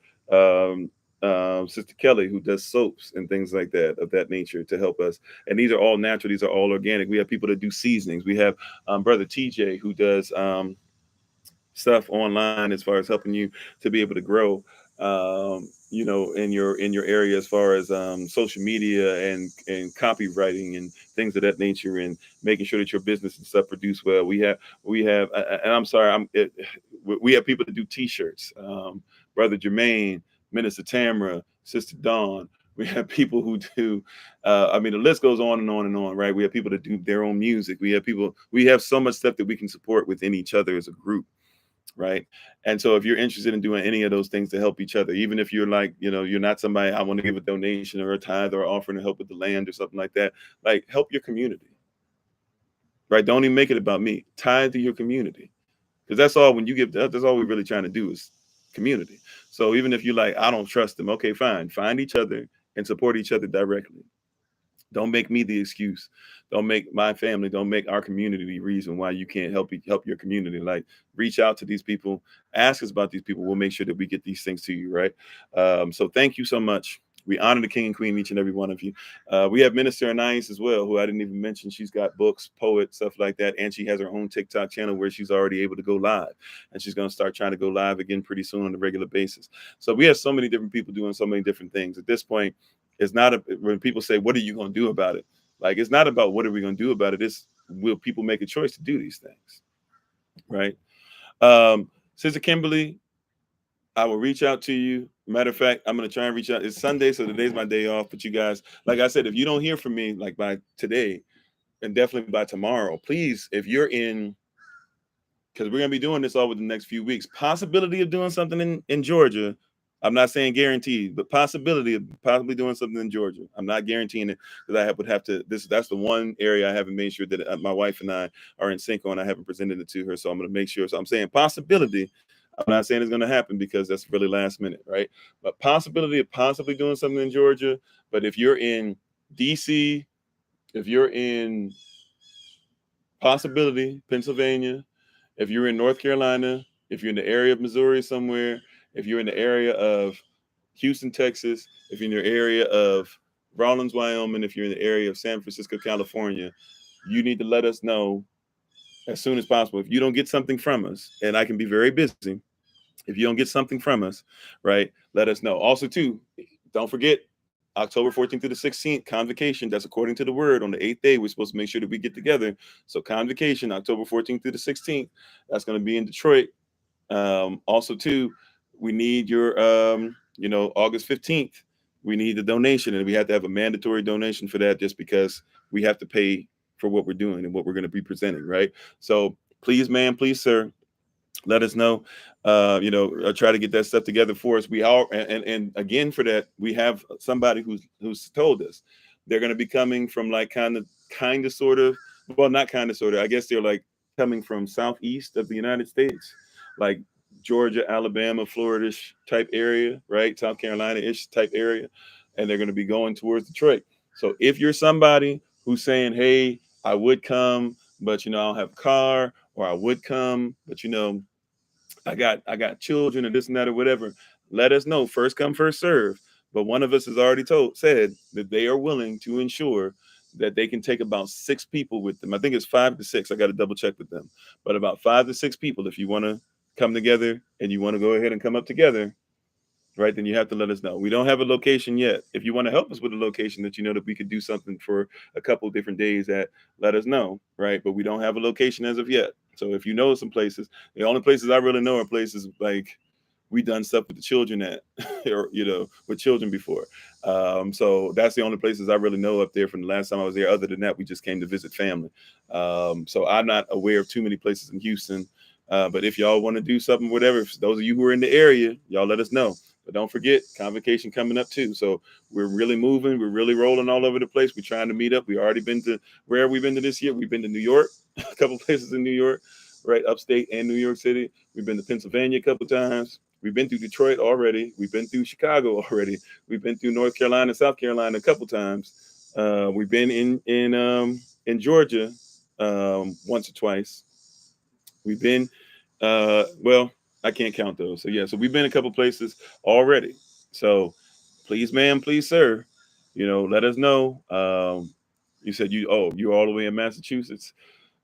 Sister Kelly, who does soaps and things like that, of that nature, to help us. And these are all natural. These are all organic. We have people that do seasonings. We have Brother TJ, who does stuff online as far as helping you to be able to grow in your area, as far as social media and copywriting and things of that nature, and making sure that your business and stuff produce well. We have and I'm sorry, we have people that do t-shirts. Brother Jermaine, Minister Tamara, Sister Dawn. We have people who do, the list goes on and on and on, right? We have people that do their own music. We have so much stuff that we can support within each other as a group, right? And so if you're interested in doing any of those things to help each other, even if you're like, you're not somebody, I want to give a donation or a tithe or offering to help with the land or something like that, like, help your community, right? Don't even make it about me. Tithe to your community, because that's all. When you give, that's all we're really trying to do is community. So even if you're like, I don't trust them, okay, fine. Find each other and support each other directly. Don't make me the excuse. Don't make my family, don't make our community the reason why you can't help your community. Like, reach out to these people, ask us about these people. We'll make sure that we get these things to you, right? So thank you so much. We honor the king and queen, each and every one of you. We have Minister Anais as well, who I didn't even mention. She's got books, poet, stuff like that. And she has her own TikTok channel where she's already able to go live. And she's going to start trying to go live again pretty soon on a regular basis. So we have so many different people doing so many different things. At this point, it's not when people say, what are you going to do about it? Like, it's not about what are we going to do about it. It's, will people make a choice to do these things? Right. Sister Kimberly, I will reach out to you. Matter of fact, I'm going to try and reach out. It's Sunday, so today's my day off. But you guys, like I said, if you don't hear from me, like by today, and definitely by tomorrow, please, if you're in, because we're going to be doing this all within the next few weeks, possibility of doing something in Georgia. I'm not saying guaranteed, but possibility of possibly doing something in Georgia. I'm not guaranteeing it, because I would have to. That's the one area I haven't made sure that my wife and I are in sync on. I haven't presented it to her, so I'm going to make sure. So I'm saying possibility. I'm not saying it's going to happen, because that's really last minute, right? But possibility of possibly doing something in Georgia. But if you're in DC, if you're in possibility Pennsylvania, if you're in North Carolina, if you're in the area of Missouri somewhere, if you're in the area of Houston, Texas, if you're in the area of Rawlins, Wyoming, if you're in the area of San Francisco, California, you need to let us know as soon as possible. If you don't get something from us, and I can be very busy, if you don't get something from us, right, let us know. Also, too, don't forget, October 14th through the 16th, Convocation. That's according to the word. On the 8th day, we're supposed to make sure that we get together. So Convocation, October 14th through the 16th. That's going to be in Detroit. Also, too, we need your, August 15th, we need the donation, and we have to have a mandatory donation for that, just because we have to pay for what we're doing and what we're going to be presenting, right? So please, ma'am, please, sir, let us know. Try to get that stuff together for us. We all, and again, for that, we have somebody who's told us they're going to be coming from, like, kind of sort of, well, not kind of sort of, I guess they're like coming from southeast of the United States, like Georgia, Alabama, Florida-ish type area, right? South Carolina-ish type area. And they're going to be going towards Detroit. So if you're somebody who's saying, hey, I would come, but, I don't have a car, or I would come, but, I got children and this and that or whatever, let us know. First come, first serve. But one of us has already said that they are willing to ensure that they can take about 6 people with them. I think it's 5 to 6. I got to double check with them. But about 5 to 6 people, if you want to come together and you want to go ahead and come up together, right, then you have to let us know. We don't have a location yet. If you want to help us with a location that you know that we could do something for a couple of different days at, let us know, right? But we don't have a location as of yet. So if you know some places, the only places I really know are places like we done stuff with the children at, or with children before. So that's the only places I really know up there from the last time I was there. Other than that, we just came to visit family. So I'm not aware of too many places in Houston. But if y'all want to do something, whatever, if those of you who are in the area, y'all let us know. But don't forget, Convocation coming up too. So we're really moving. We're really rolling all over the place. We're trying to meet up. We already been to, where have we been to this year? We've been to New York, a couple places in New York, right? Upstate and New York City. We've been to Pennsylvania a couple times. We've been through Detroit already. We've been through Chicago already. We've been through North Carolina, South Carolina a couple times. We've been in Georgia once or twice. We've been well, I can't count those. So yeah, so we've been a couple places already. So please, ma'am, please, sir, let us know. You said you're all the way in Massachusetts.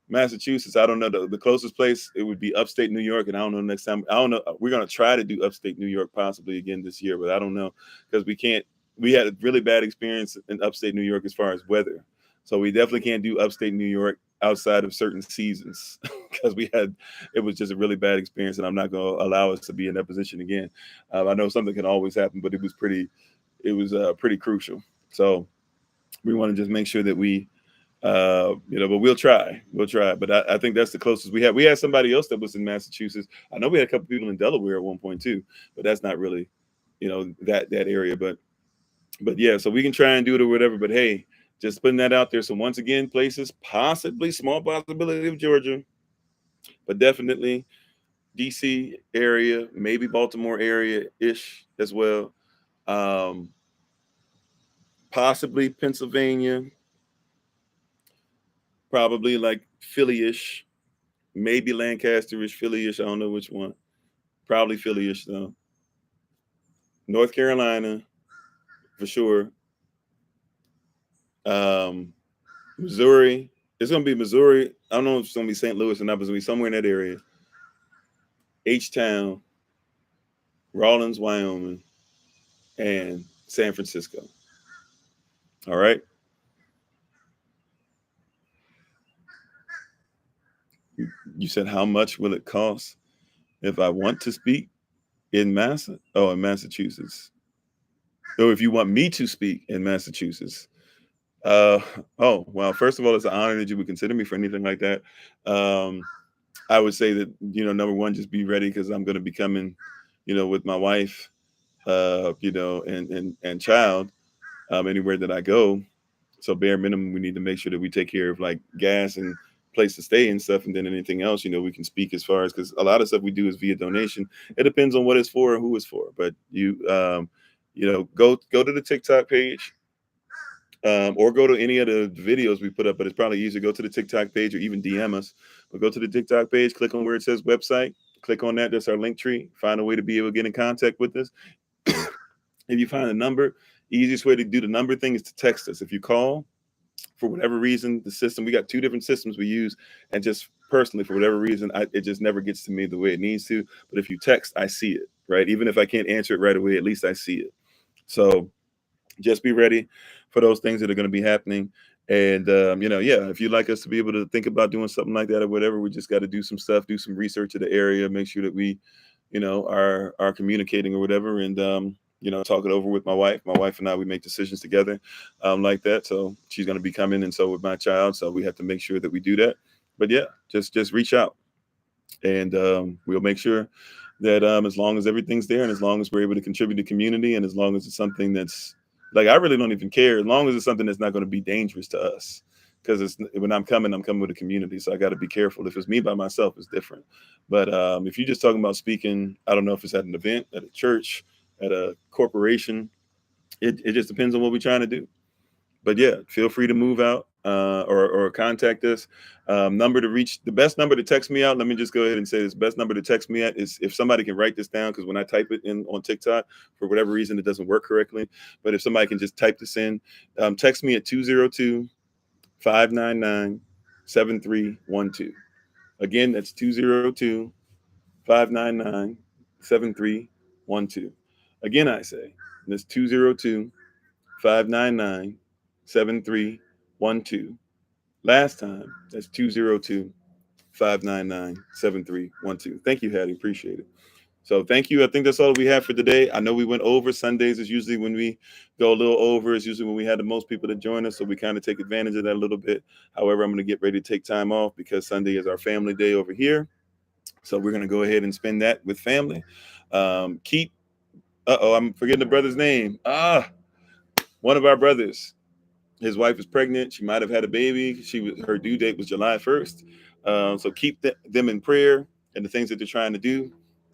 Massachusetts, I don't know. The closest place it would be upstate New York, and I don't know next time. I don't know. We're gonna try to do upstate New York possibly again this year, but I don't know because we can't. We had a really bad experience in upstate New York as far as weather, so we definitely can't do upstate New York outside of certain seasons because it was just a really bad experience, and I'm not gonna allow us to be in that position again. I know something can always happen, but it was pretty crucial. So we want to just make sure that but we'll try, but I think that's the closest we had somebody else that was in Massachusetts. I know we had a couple people in Delaware at one point too, but that's not really that area. But yeah, so we can try and do it or whatever, but hey, just putting that out there. So once again, places, possibly small possibility of Georgia, but definitely DC area, maybe Baltimore area ish as well. um Possibly Pennsylvania, probably like Philly-ish, maybe Lancasterish, Philly-ish. I don't know which one. Probably Philly-ish though. North Carolina for sure. Um, Missouri. It's gonna be Missouri. I don't know if it's gonna be St. Louis or not, but it's gonna be somewhere in that area. H Town, Rawlins, Wyoming, and San Francisco. All right. You said how much will it cost if I want to speak in Massachusetts. So if you want me to speak in Massachusetts. Uh, oh, well, first of all, it's an honor that you would consider me for anything like that. Um, I would say that, number one, just be ready because I'm going to be coming, with my wife, and child, anywhere that I go. So bare minimum, we need to make sure that we take care of like gas and place to stay and stuff. And then anything else, we can speak as far as, because a lot of stuff we do is via donation. It depends on what it's for and who it's for. But go to the TikTok page, or go to any of the videos we put up, but it's probably easier to go to the TikTok page or even DM us. But go to the TikTok page, click on where it says website, click on that. That's our link tree. Find a way to be able to get in contact with us. If you find a number, easiest way to do the number thing is to text us. If you call, for whatever reason, the system, we got two different systems we use, and just personally, for whatever reason, it just never gets to me the way it needs to. But if you text, I see it, right? Even if I can't answer it right away, at least I see it. So just be ready for those things that are going to be happening. And yeah, if you'd like us to be able to think about doing something like that or whatever, we just got to do some stuff, do some research of the area, make sure that we are communicating or whatever, and talk it over with my wife. My wife and I, we make decisions together, like that. So she's going to be coming, and so with my child, so we have to make sure that we do that. But yeah, just reach out, and we'll make sure that as long as everything's there, and as long as we're able to contribute to community, and as long as it's something that's like, I really don't even care, as long as it's something that's not going to be dangerous to us. Because it's, when I'm coming with a community, so I got to be careful. If it's me by myself, it's different. But if you're just talking about speaking, I don't know if it's at an event, at a church, at a corporation, it just depends on what we're trying to do. But yeah, feel free to move out, or contact us. Number to reach, the best number to text me out. Let me just go ahead and say this: best number to text me at is, if somebody can write this down, because when I type it in on TikTok, for whatever reason, it doesn't work correctly. But if somebody can just type this in, text me at 202-599-7312. Again, that's 202-599-7312. Again, I say, that's 202-599-7312. Last time, that's 202-599-7312. Thank you, Hattie. Appreciate it. So thank you. I think that's all we have for today. I know we went over. Sundays is usually when we go a little over. It's usually when we had the most people to join us. So we kind of take advantage of that a little bit. However, I'm going to get ready to take time off because Sunday is our family day over here. So we're going to go ahead and spend that with family. Keep, I'm forgetting the brother's name. One of our brothers. His wife is pregnant. She might have had a baby. Her due date was July 1st. So keep them in prayer and the things that they're trying to do.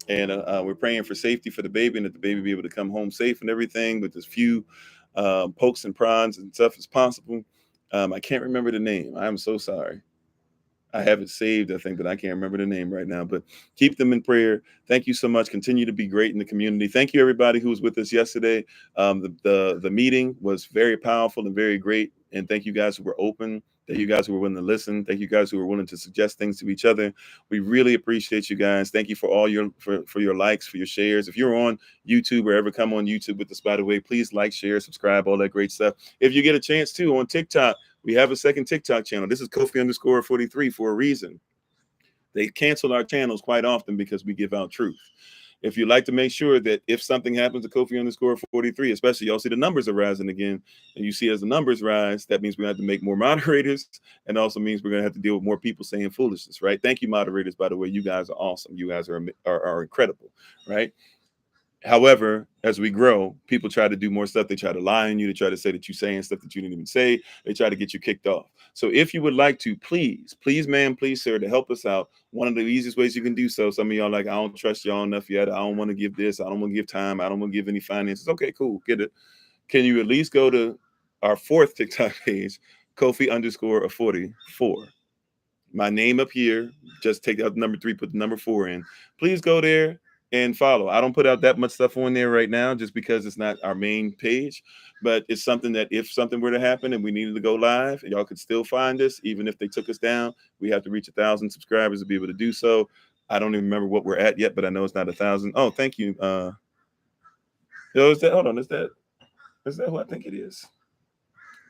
And we're praying for safety for the baby and that the baby be able to come home safe and everything with as few pokes and prons and stuff as possible. I can't remember the name. I'm so sorry. I have it saved, I think, but I can't remember the name right now. But keep them in prayer. Thank you so much. Continue to be great in the community. Thank you, everybody who was with us yesterday. The meeting was very powerful and very great. And thank you guys who were open. Thank you guys who were willing to listen. Thank you guys who were willing to suggest things to each other. We really appreciate you guys. Thank you for all for your likes, for your shares. If you're on YouTube or ever come on YouTube with us, by the way, please like, share, subscribe, all that great stuff. If you get a chance to on TikTok, we have a second TikTok channel. This is Kofi_43 for a reason. They cancel our channels quite often because we give out truth. If you'd like to make sure that if something happens to Kofi_43, especially y'all see the numbers are rising again, and you see as the numbers rise, that means we have to make more moderators, and also means we're going to have to deal with more people saying foolishness, right? Thank you, moderators, by the way. You guys are awesome. You guys are incredible, right? However, as we grow, people try to do more stuff. They try to lie on you. They try to say that you're saying stuff that you didn't even say. They try to get you kicked off. So if you would like to, please, ma'am, please, sir, to help us out, one of the easiest ways you can do so, some of y'all like, I don't trust y'all enough yet. I don't want to give this. I don't want to give time. I don't want to give any finances. Okay, cool. Get it. Can you at least go to our fourth TikTok page, Kofi_Ofori4? My name up here, just take out the number 3, put the number 4 in. Please go there and follow. I don't put out that much stuff on there right now just because it's not our main page, but it's something that if something were to happen and we needed to go live, y'all could still find us. Even if they took us down, we have to reach 1,000 subscribers to be able to do so. I don't even remember what we're at yet, but I know it's not 1,000. Oh, thank you. Is that, hold on, is that who I think it is?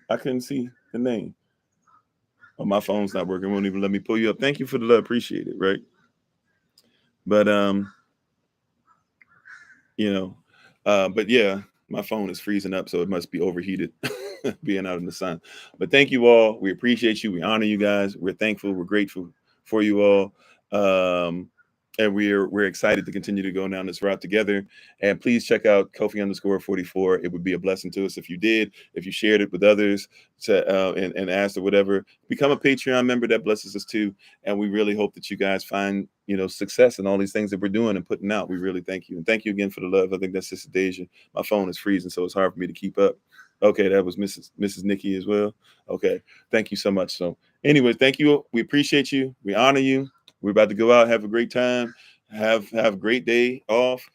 I couldn't see the name. Oh, my phone's not working. It won't even let me pull you up. Thank you for the love. Appreciate it. Right. But but yeah, my phone is freezing up, so it must be overheated being out in the sun. But thank you all. We appreciate you. We honor you guys. We're thankful. We're grateful for you all. And we're excited to continue to go down this route together. And please check out Kofi_44. It would be a blessing to us if you did, if you shared it with others and asked or whatever. Become a Patreon member. That blesses us too. And we really hope that you guys find success in all these things that we're doing and putting out. We really thank you. And thank you again for the love. I think that's Sister Deja. My phone is freezing, so it's hard for me to keep up. Okay, that was Mrs. Nikki as well. Okay, thank you so much. So anyways, thank you. We appreciate you. We honor you. We're about to go out, have a great time, have a great day off.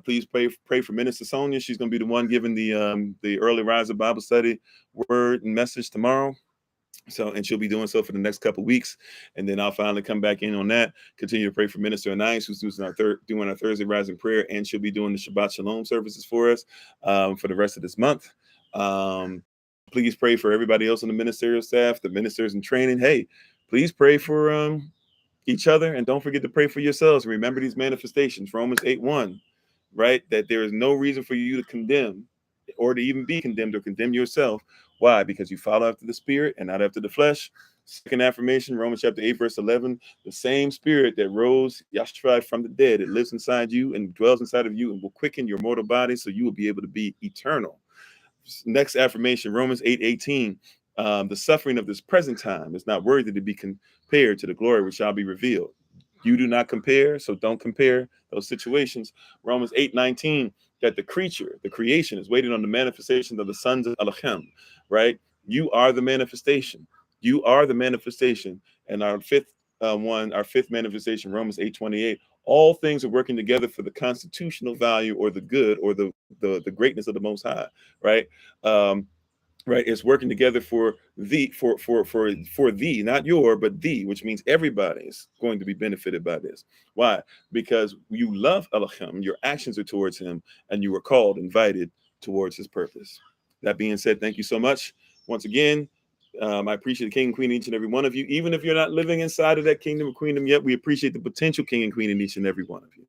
Please pray for Minister Sonia. She's going to be the one giving the early riser Bible study word and message tomorrow. So, and she'll be doing so for the next couple of weeks, and then I'll finally come back in on that. Continue to pray for Minister Anais, who's doing our Thursday rising prayer, and she'll be doing the Shabbat Shalom services for us for the rest of this month. Please pray for everybody else on the ministerial staff, the ministers in training. Hey, please pray for each other, and don't forget to pray for yourselves. Remember these manifestations, Romans 8:1, right? That there is no reason for you to condemn or to even be condemned or condemn yourself. Why? Because you follow after the Spirit and not after the flesh. Second affirmation, Romans chapter 8, verse 11, the same Spirit that rose Yahshua from the dead, it lives inside you and dwells inside of you and will quicken your mortal body so you will be able to be eternal. Next affirmation, Romans 8:18. The suffering of this present time is not worthy to be compared to the glory which shall be revealed. You do not compare, so don't compare those situations. Romans 8:19, that the creation is waiting on the manifestation of the sons of Elohim, right? You are the manifestation. You are the manifestation. And our fifth manifestation, Romans 8:28, all things are working together for the constitutional value or the good or the greatness of the Most High, right? right? It's working together for thee, not your, but thee, which means everybody is going to be benefited by this. Why? Because you love Elohim, your actions are towards him, and you were called, invited towards his purpose. That being said, thank you so much once again. I appreciate the king and queen in each and every one of you. Even if you're not living inside of that kingdom or queendom yet, we appreciate the potential king and queen in each and every one of you.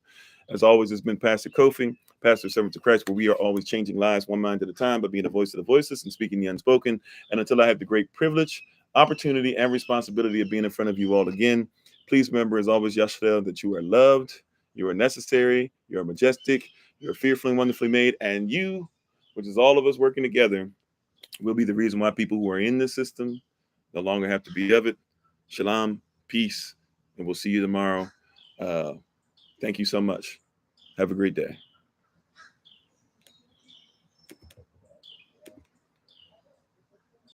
As always, it's been Pastor Kofi, Pastor Servant to Christ, where we are always changing lives one mind at a time, but being a voice to the voiceless and speaking the unspoken. And until I have the great privilege, opportunity, and responsibility of being in front of you all again, please remember, as always, Yashville, that you are loved, you are necessary, you are majestic, you are fearfully and wonderfully made, and you, which is all of us working together, will be the reason why people who are in this system no longer have to be of it. Shalom, peace, and we'll see you tomorrow. Thank you so much. Have a great day.